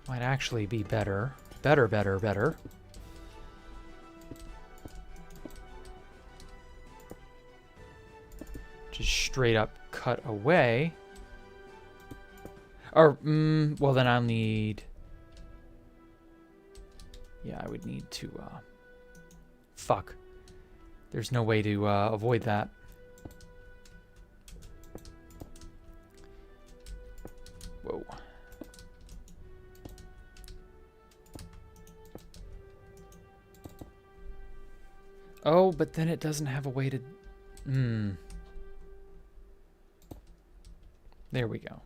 might actually be better. Better. Just straight up cut away. Or, well then I'll need... Yeah, I would need to, fuck. There's no way to, avoid that. Whoa. Oh, but then it doesn't have a way to... There we go.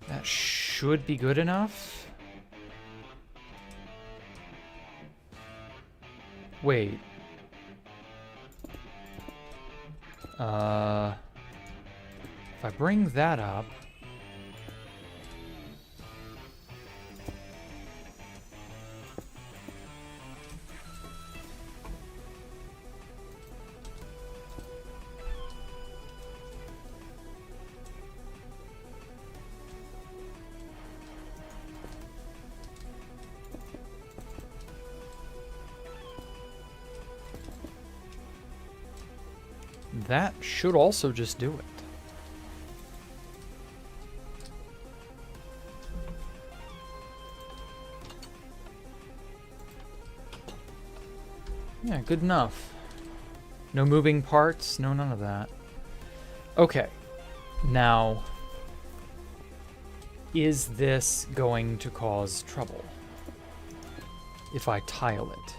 That should be good enough. Wait. If I bring that up... That should also just do it. Yeah, good enough. No moving parts, no none of that. Okay. Now, is this going to cause trouble if I tile it?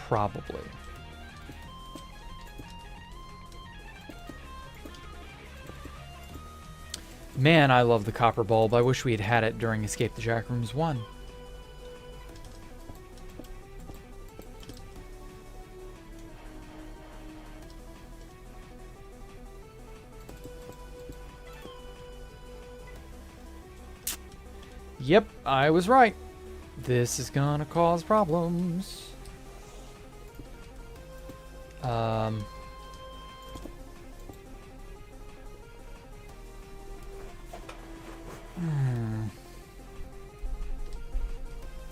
Probably. Man, I love the copper bulb. I wish we had had it during Escape the Jack Rooms 1. Yep, I was right. This is gonna cause problems.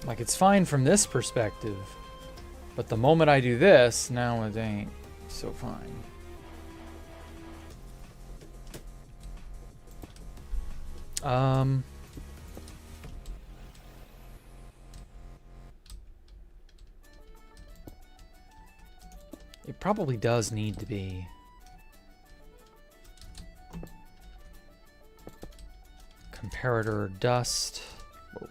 Like, it's fine from this perspective, but the moment I do this, now it ain't so fine. It probably does need to be. Comparator dust. Whoa.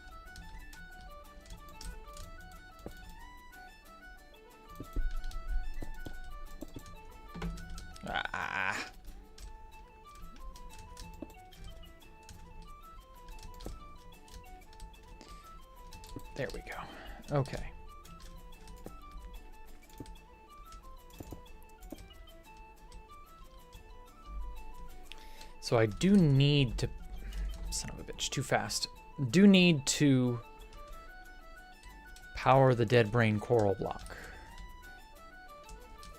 Ah. There we go. Okay. So I do need to... Son of a bitch, too fast. Do need to power the dead brain coral block.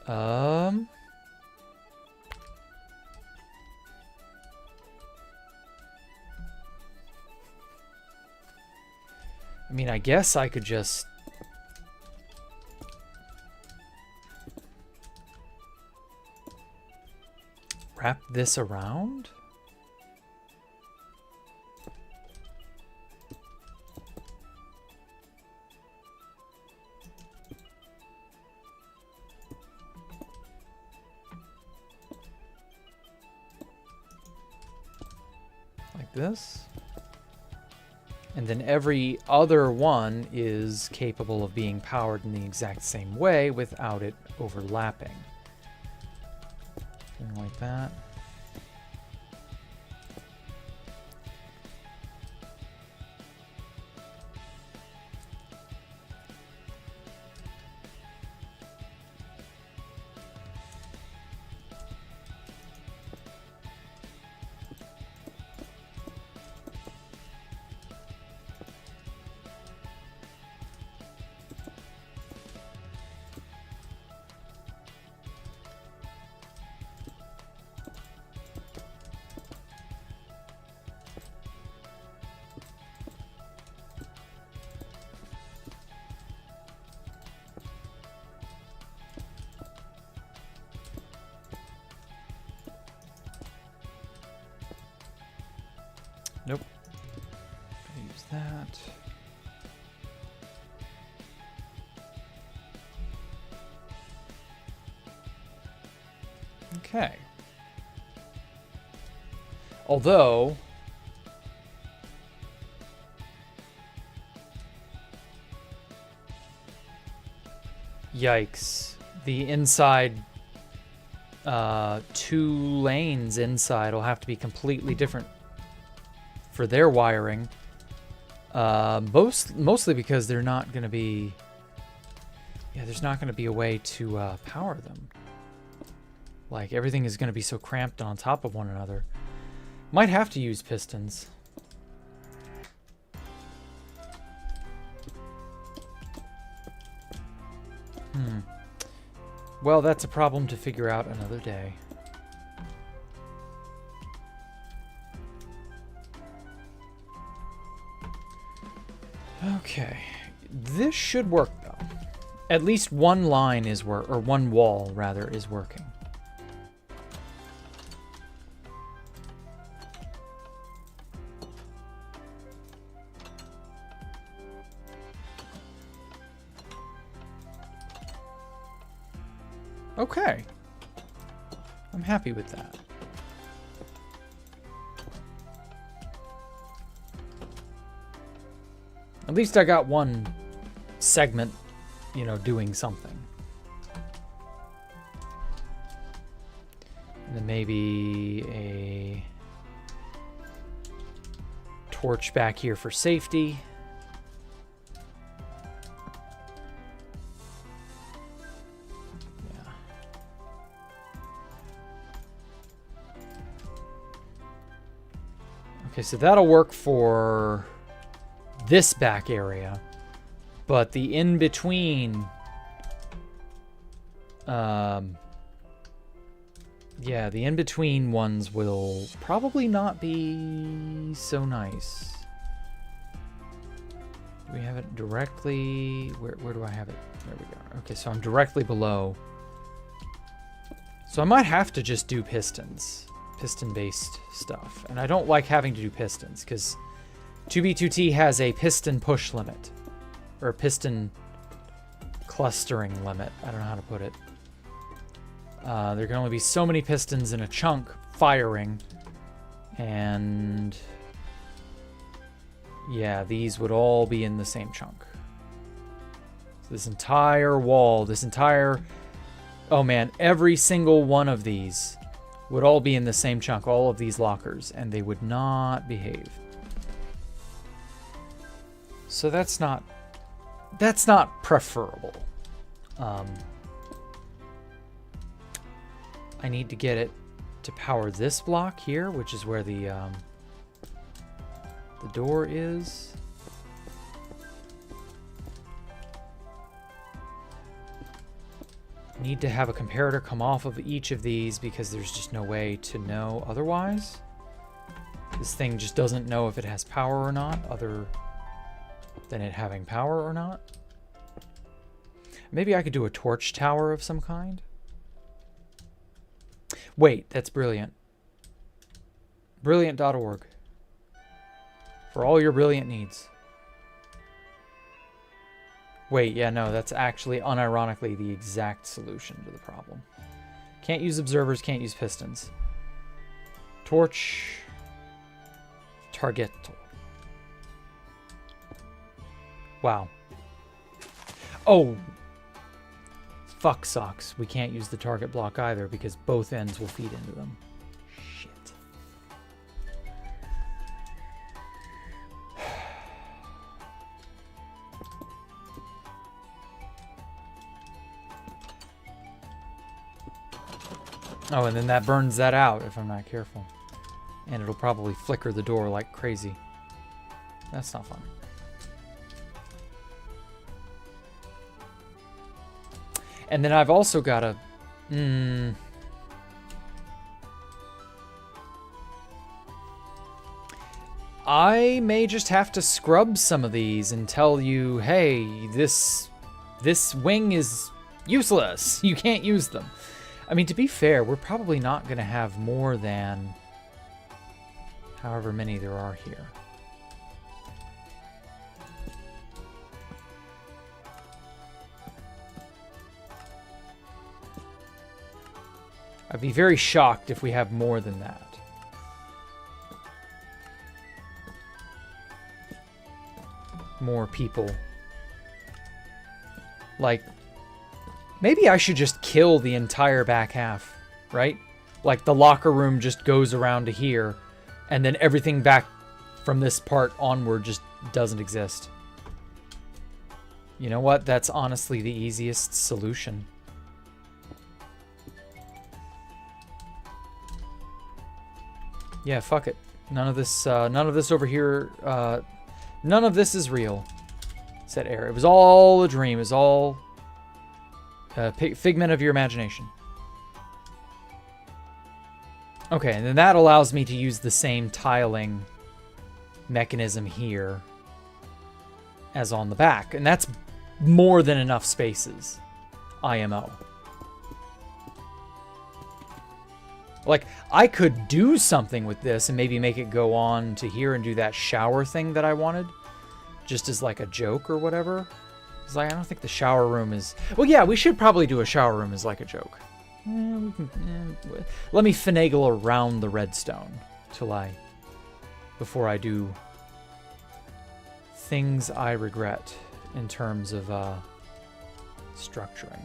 I mean, I guess I could just... wrap this around? like this. And then every other one is capable of being powered in the exact same way without it overlapping. Something like that. Nope. Use that. Okay. Although, yikes. The inside 2 lanes inside will have to be completely different for their wiring, mostly because they're not going to be, there's not going to be a way to power them. Like, everything is going to be so cramped on top of one another. Might have to use pistons. Well, that's a problem to figure out another day. Okay, this should work though. At least one line is or one wall rather is working. Okay, I'm happy with that. At least I got one segment, you know, doing something. And then maybe a torch back here for safety. Yeah. Okay, so that'll work for this back area, but the in-between, yeah, the in-between ones will probably not be so nice. Do we have it directly? Where do I have it? There we go. Okay, so I'm directly below. So I might have to just do pistons, piston-based stuff, and I don't like having to do pistons because 2B2T has a piston push limit, or a piston clustering limit. I don't know how to put it. There can only be so many pistons in a chunk firing, and yeah, these would all be in the same chunk. So this entire wall, oh man, every single one of these would all be in the same chunk, all of these lockers, and they would not behave. So that's not preferable. I need to get it to power this block here, which is where the door is. Need to have a comparator come off of each of these because there's just no way to know otherwise. This thing just doesn't know if it has power or not, other than it having power or not. Maybe I could do a torch tower of some kind. Wait, that's brilliant. Brilliant.org. For all your brilliant needs. Wait, yeah, no, that's actually unironically the exact solution to the problem. Can't use observers, can't use pistons. Torch. target. Wow. Oh! Fuck sucks. We can't use the target block either because both ends will feed into them. Shit. Oh, and then that burns that out if I'm not careful. And it'll probably flicker the door like crazy. That's not fun. And then I've also got a... I may just have to scrub some of these and tell you, hey, this wing is useless. You can't use them. I mean, to be fair, we're probably not going to have more than however many there are here. I'd be very shocked if we have more than that. More people. Like, maybe I should just kill the entire back half, right? Like, the locker room just goes around to here, and then everything back from this part onward just doesn't exist. You know what? That's honestly the easiest solution. Yeah, fuck it. None of this over here, none of this is real, said Air. It was all a dream. It was all a figment of your imagination. Okay, and then that allows me to use the same tiling mechanism here as on the back. And that's more than enough spaces, IMO. Like, I could do something with this and maybe make it go on to here and do that shower thing that I wanted. Just as like a joke or whatever. It's like, I don't think the shower room is... Well, yeah, we should probably do a shower room as like a joke. Let me finagle around the redstone before I do things I regret in terms of structuring.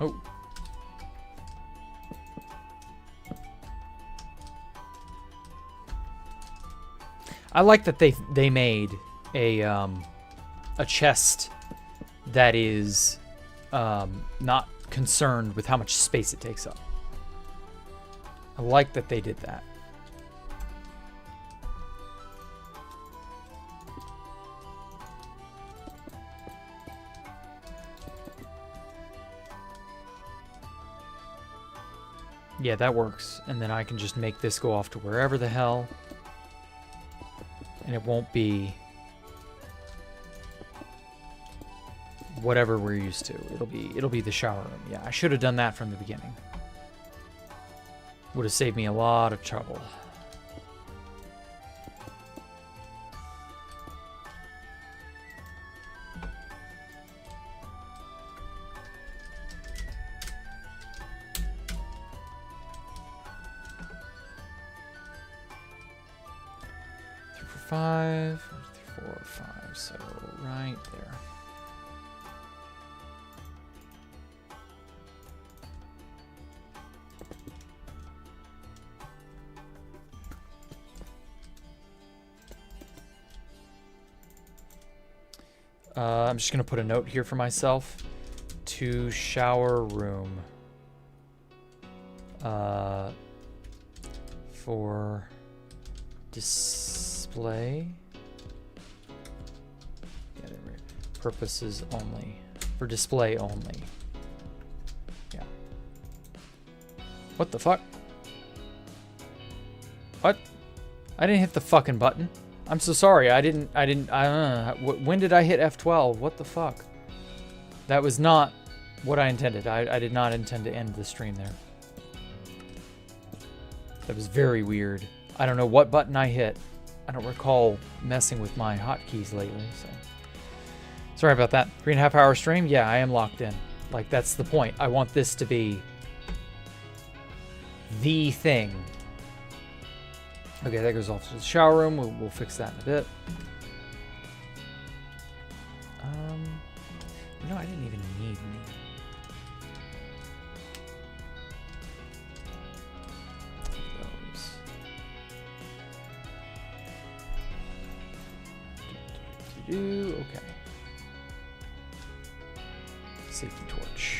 Oh. I like that they made a chest that is not concerned with how much space it takes up. I like that they did that. Yeah, that works. And then I can just make this go off to wherever the hell. And it won't be whatever we're used to. It'll be the shower room. Yeah, I should have done that from the beginning. Would have saved me a lot of trouble. Five, 4, 5, so right there. I'm just gonna put a note here for myself. To shower room. For display purposes only. For display only. Yeah. What the fuck? What? I didn't hit the fucking button. I'm so sorry. When did I hit F12? What the fuck? That was not what I intended. I did not intend to end the stream there. That was very weird. I don't know what button I hit. I don't recall messing with my hotkeys lately, so. Sorry about that. 3.5 hour stream? Yeah, I am locked in. Like, that's the point. I want this to be the thing. Okay, that goes off to the shower room. We'll fix that in a bit. You know, I didn't even need any. Those. Okay. Safety torch.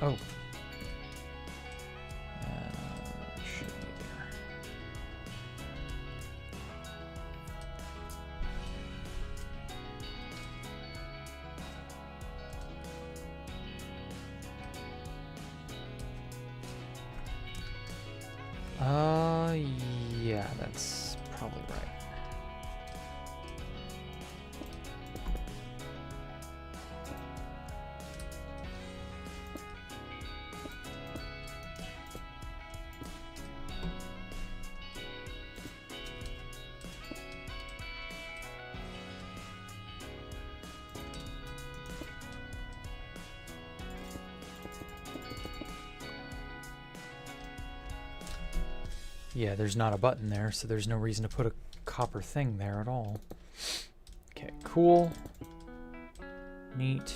Oh. Should be there. Yeah, that's probably right. Yeah, there's not a button there, so there's no reason to put a copper thing there at all. Okay, cool. Neat.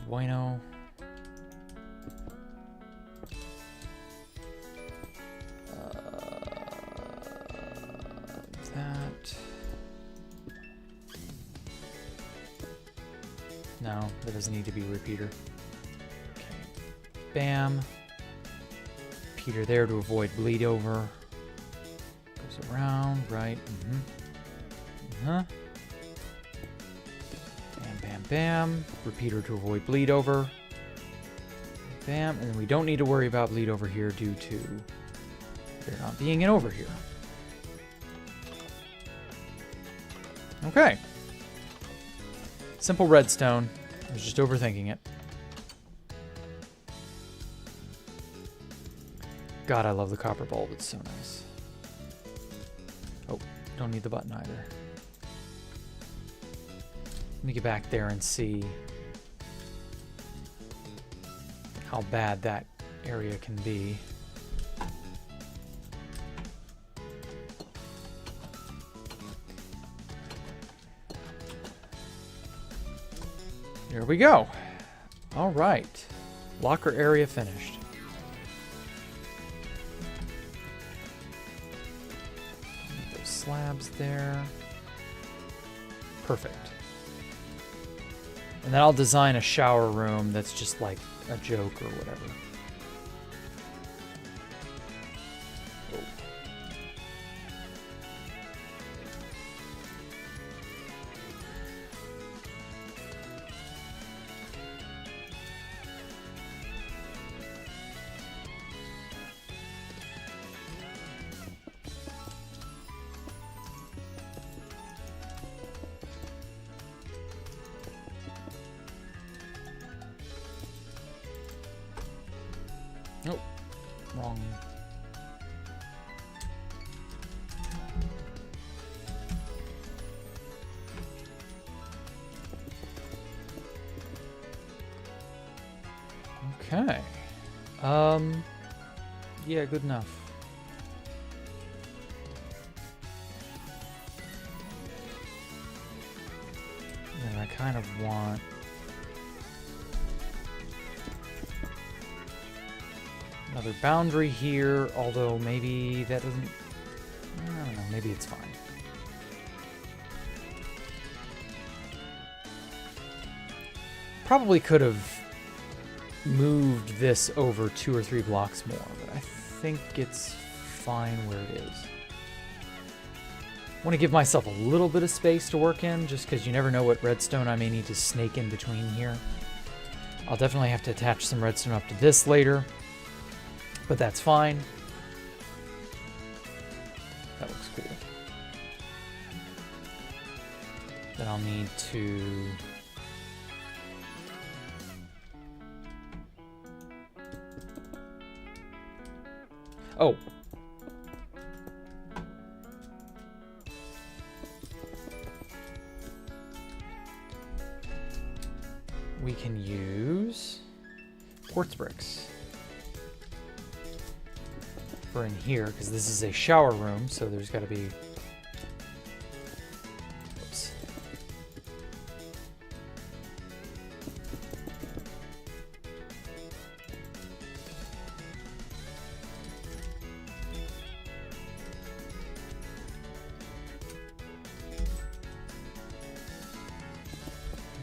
Bueno. That. No, that doesn't need to be a repeater. Okay. Bam. Repeater there to avoid bleed over. Goes around, right? Bam, bam, bam. Repeater to avoid bleed over. Bam, and then we don't need to worry about bleed over here due to there not being an over here. Okay. Simple redstone. I was just overthinking it. God, I love the copper bulb. It's so nice. Oh, don't need the button either. Let me get back there and see how bad that area can be. Here we go. All right. Locker area finished. Those slabs there. Perfect. And then I'll design a shower room that's just like a joke or whatever. Nope. Wrong. Okay. Yeah, good enough. And I kind of want... another boundary here, although maybe that doesn't... I don't know, maybe it's fine. Probably could have moved this over 2 or 3 blocks more, but I think it's fine where it is. I want to give myself a little bit of space to work in, just because you never know what redstone I may need to snake in between here. I'll definitely have to attach some redstone up to this later, but that's fine. That looks cool. Then I'll need to... oh. We can use quartz bricks for in here, because this is a shower room, so there's got to be... oops.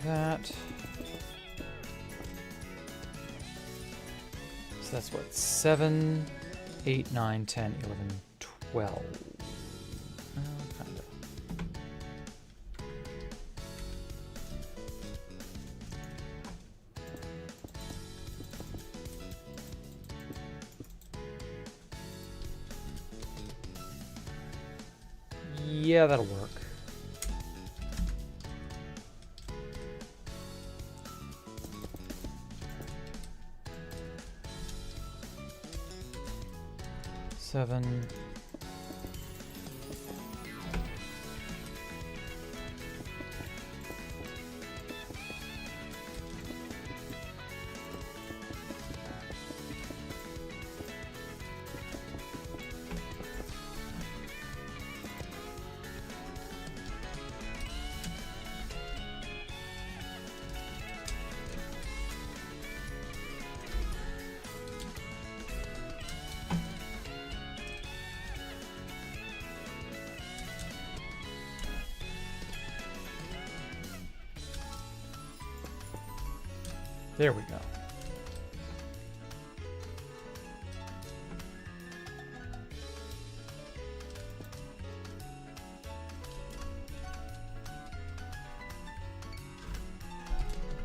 That. So that's what, 7, 8, 9, 10, 11, 12. Kind of. Yeah, that'll work. Seven. There we go.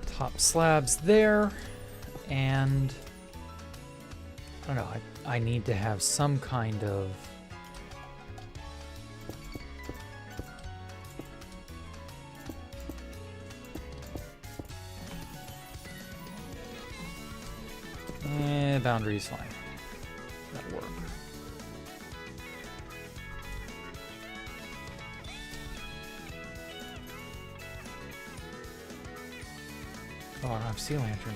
Top slabs there, and I don't know, I need to have some kind of boundary is fine. That'll work. Oh, I don't have sea lantern.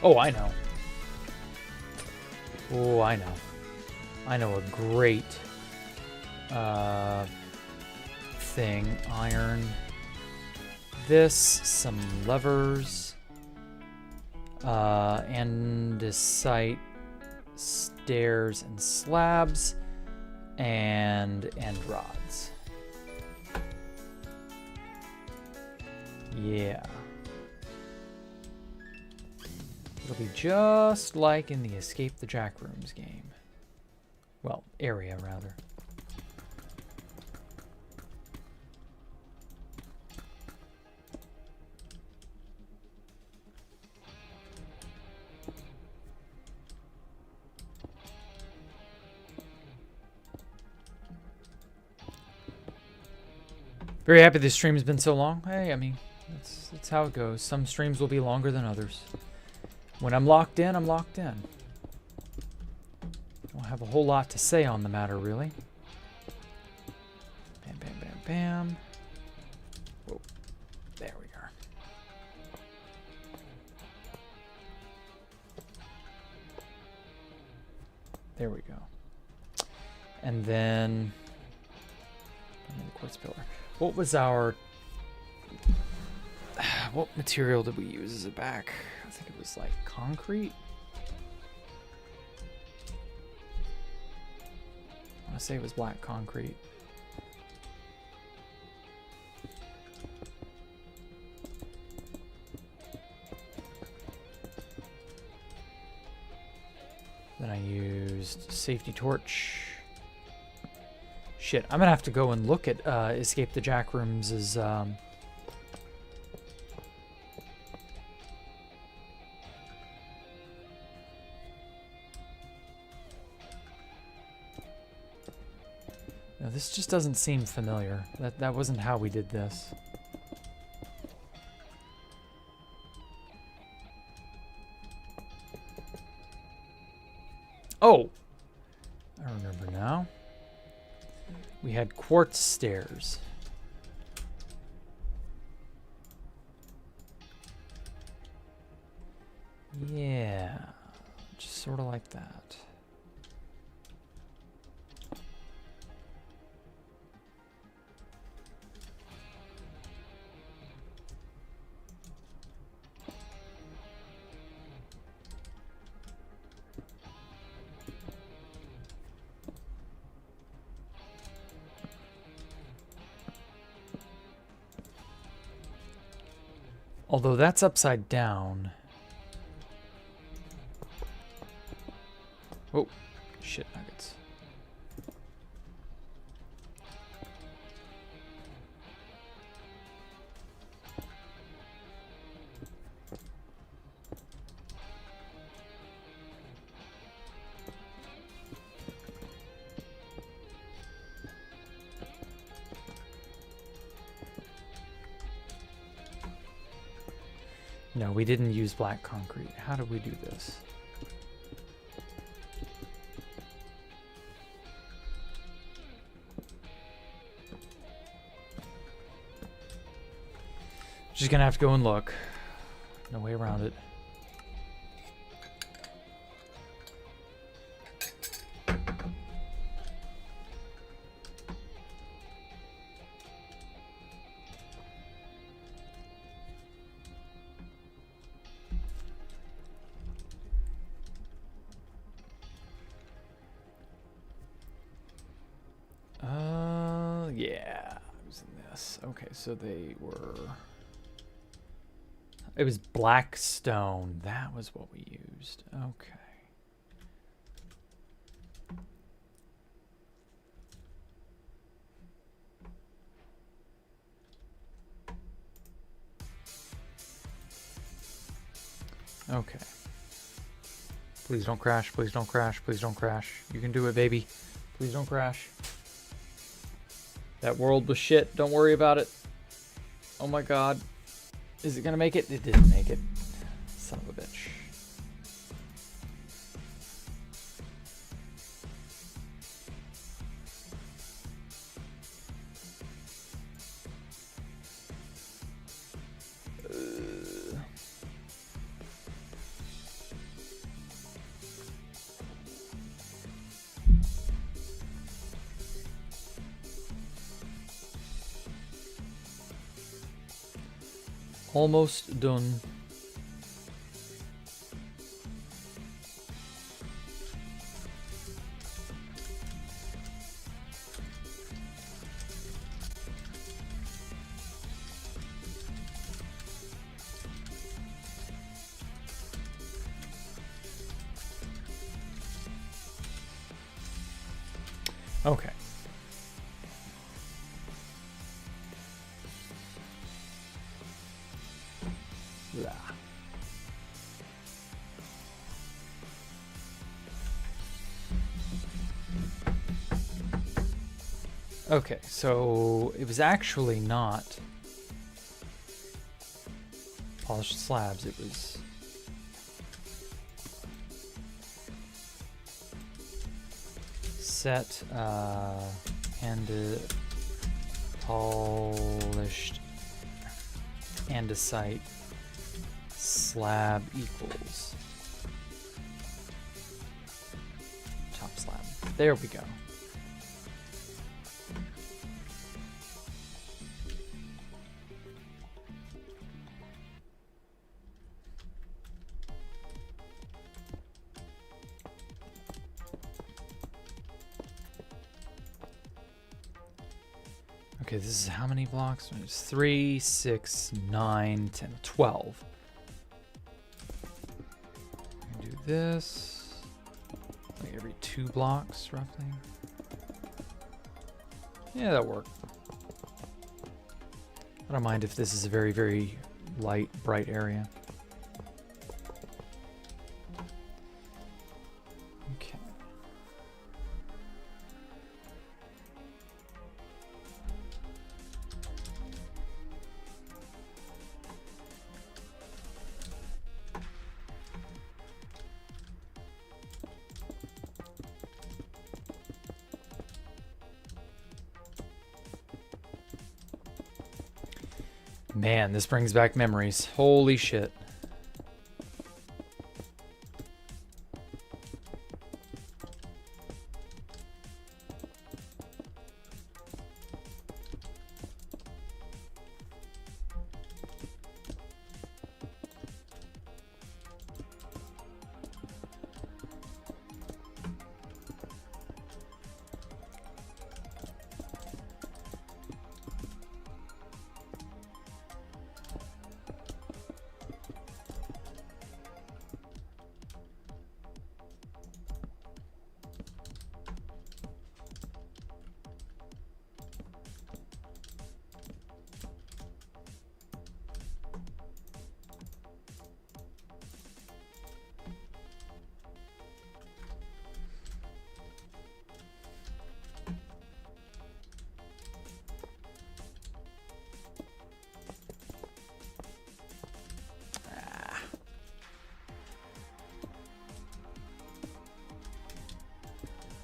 Oh, I know. Oh, I know. I know a great thing. Iron. This, some levers, andesite, stairs and slabs, and rods. Yeah. It'll be just like in the Escape the Jack Rooms game. Well, area, rather. Very happy this stream has been so long. Hey, I mean, that's how it goes. Some streams will be longer than others. When I'm locked in, I'm locked in. Don't have a whole lot to say on the matter, really. Bam, bam, bam, bam. Whoa. There we are. There we go. And then the quartz pillar. What was our... What material did we use as a back? I think it was like concrete. I want to say it was black concrete. Then I used safety torch. Shit, I'm gonna have to go and look at Escape the Jack Rooms' No, this just doesn't seem familiar. That wasn't how we did this. Oh! I remember now. We had quartz stairs. Yeah, just sort of like that. Although that's upside down. Oh, shit nuggets. No, we didn't use black concrete. How did we do this? Just gonna have to go and look. No way around it. Yeah, I was in this. Okay, so they were... It was Blackstone. That was what we used. Okay. Okay. Please don't crash. Please don't crash. Please don't crash. You can do it, baby. Please don't crash. That world was shit. Don't worry about it. Oh my god. Is it gonna make it? It didn't make it. Son of a bitch. Almost done. Okay. Okay, so it was actually not polished slabs, it was set polished andesite slab equals top slab. There we go. Okay, this is how many blocks? It's 3, 6, 9, 10, 12. I can do this like every 2 blocks, roughly. Yeah, that'll work. I don't mind if this is a very, very light, bright area. Okay. Man, this brings back memories. Holy shit.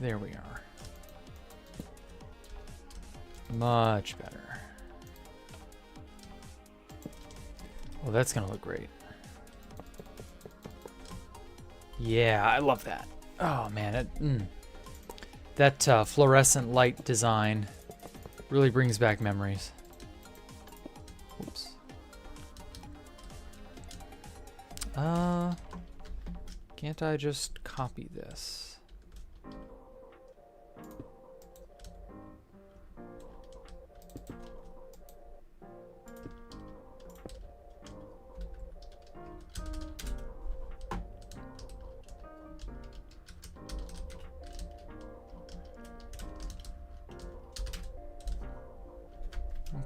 There we are. Much better. Oh, that's gonna look great. Yeah, I love that. Oh man, that fluorescent light design really brings back memories. Oops. Can't I just copy this?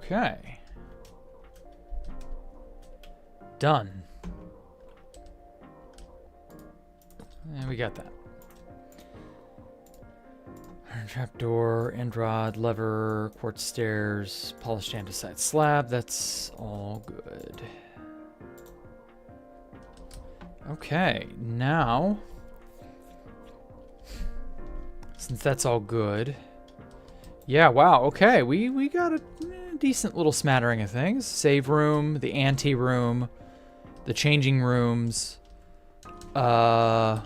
Okay. Done. And we got that. Trapdoor, end rod, lever, quartz stairs, polished andesite slab. That's all good. Okay, now, since that's all good, yeah, wow, okay, we got a decent little smattering of things. Save room, the ante room, the changing rooms. The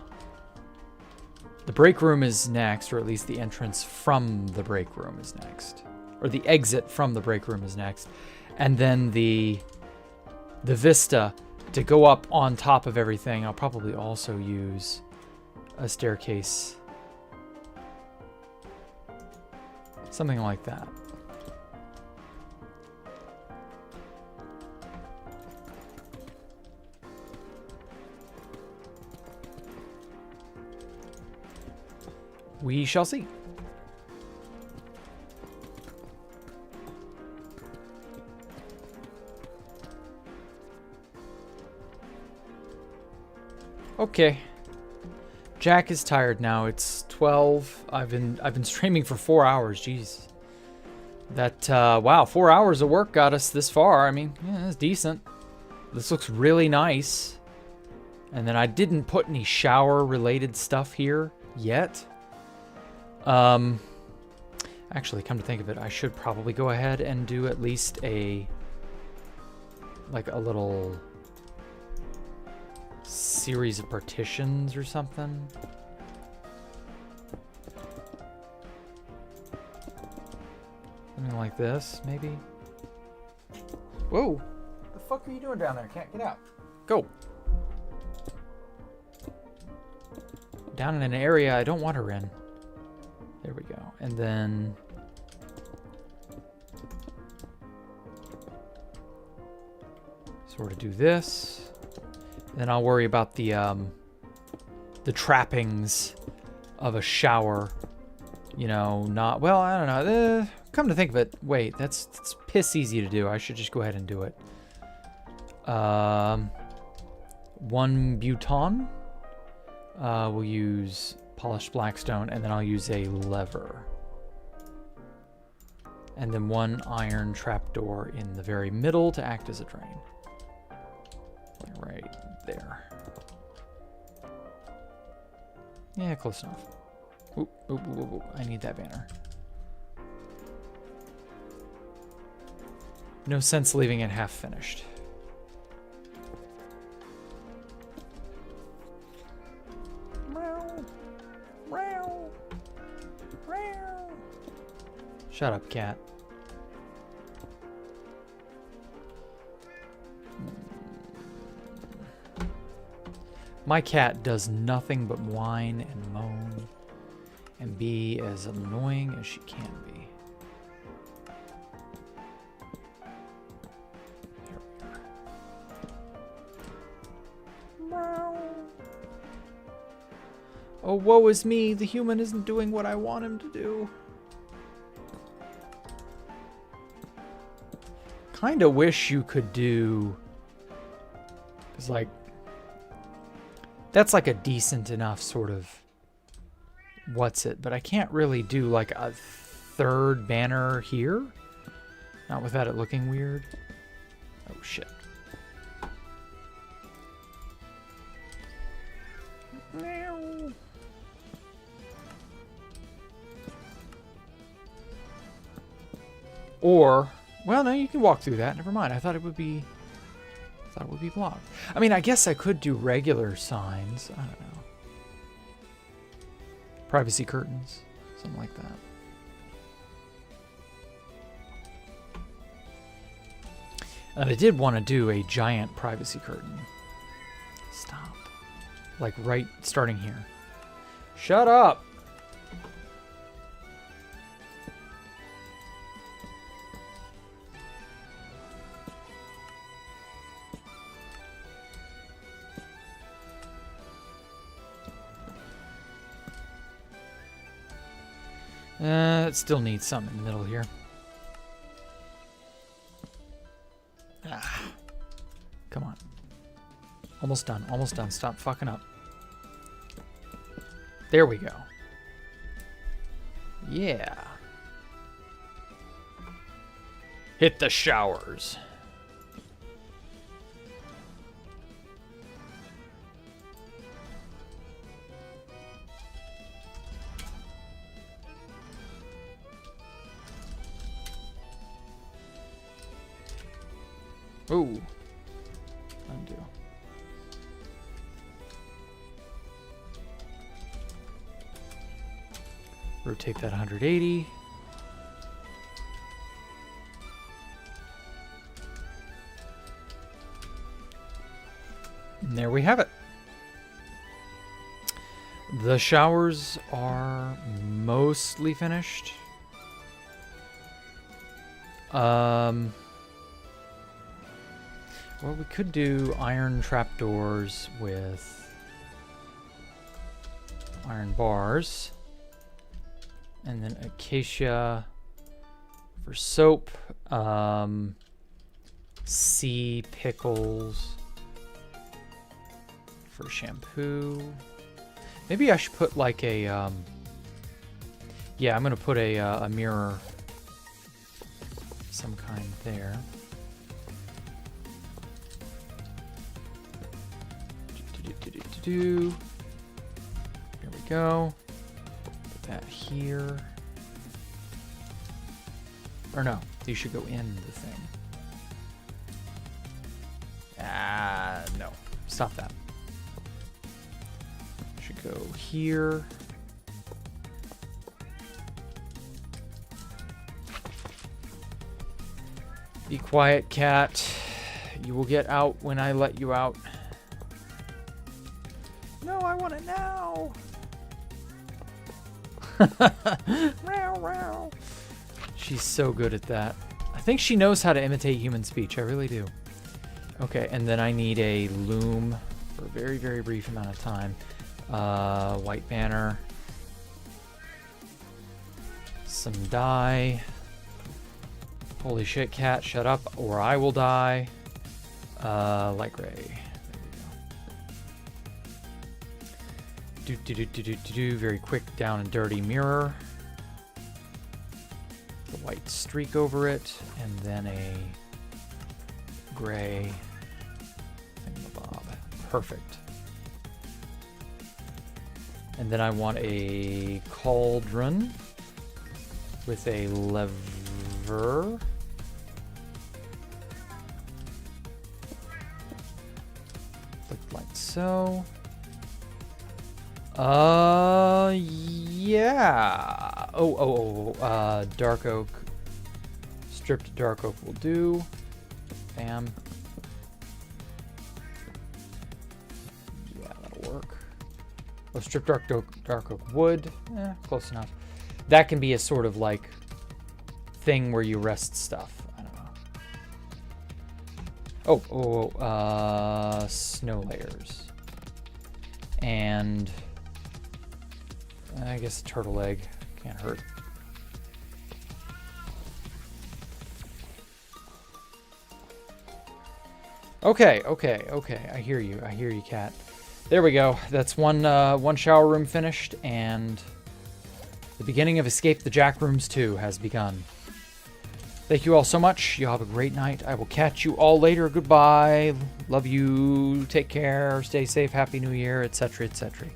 break room is next, or at least the entrance from the break room is next. Or the exit from the break room is next. And then the vista to go up on top of everything. I'll probably also use a staircase. Something like that. We shall see. Okay. Jack is tired now. It's 12. I've been streaming for 4 hours. Jeez. That, wow, 4 hours of work got us this far. I mean, yeah, that's decent. This looks really nice. And then I didn't put any shower-related stuff here yet. Actually, come to think of it, I should probably go ahead and do at least a little series of partitions or something. Something like this, maybe. Whoa! What the fuck are you doing down there? Can't get out. Go! Down in an area I don't want her in. There we go. And then sort of do this. Then I'll worry about the trappings of a shower. You know, not well. I don't know. Come to think of it, wait, that's piss easy to do. I should just go ahead and do it. 1 buton. We'll use polished blackstone, and then I'll use a lever. And then 1 iron trapdoor in the very middle to act as a drain. Right there. Yeah, close enough. Oop, oop, oop, oop, oop. I need that banner. No sense leaving it half finished. Shut up, cat. My cat does nothing but whine and moan and be as annoying as she can be. Oh, woe is me. The human isn't doing what I want him to do. Kinda wish you could do... It's like... That's like a decent enough sort of... What's it? But I can't really do like a 3rd banner here. Not without it looking weird. Oh, shit. Or, well, no, you can walk through that. Never mind. I thought it would be blocked. I mean, I guess I could do regular signs. I don't know. Privacy curtains, something like that. And I did want to do a giant privacy curtain. Stop. Like right starting here. Shut up. It still needs something in the middle here. Ah, come on. Almost done. Almost done. Stop fucking up. There we go. Yeah. Hit the showers. Ooh. Undo. Rotate that 180. And there we have it. The showers are mostly finished. Well, we could do iron trapdoors with iron bars. And then acacia for soap. Sea pickles for shampoo. Maybe I should put like a... yeah, I'm going to put a mirror some kind there. Here we go. Put that here. Or no, these should go in the thing. No. Stop that. Should go here. Be quiet, cat. You will get out when I let you out. No, I want it now. Meow, meow. She's so good at that. I think she knows how to imitate human speech. I really do. Okay, and then I need a loom for a very, very brief amount of time. White banner. Some dye. Holy shit, cat, shut up or I will die. Light gray. Very quick down and dirty mirror. The white streak over it, and then a gray thingamabob. Perfect. And then I want a cauldron with a lever. Look like so. Yeah. Dark oak. Stripped dark oak will do. Bam. Yeah, that'll work. Oh, stripped dark oak wood. Close enough. That can be a sort of like thing where you rest stuff. I don't know. Snow layers. And I guess a turtle egg can't hurt. Okay. I hear you, cat. There we go. That's one shower room finished, and the beginning of Escape the Jack Rooms 2 has begun. Thank you all so much. You have a great night. I will catch you all later. Goodbye. Love you. Take care. Stay safe. Happy New Year, etc., etc.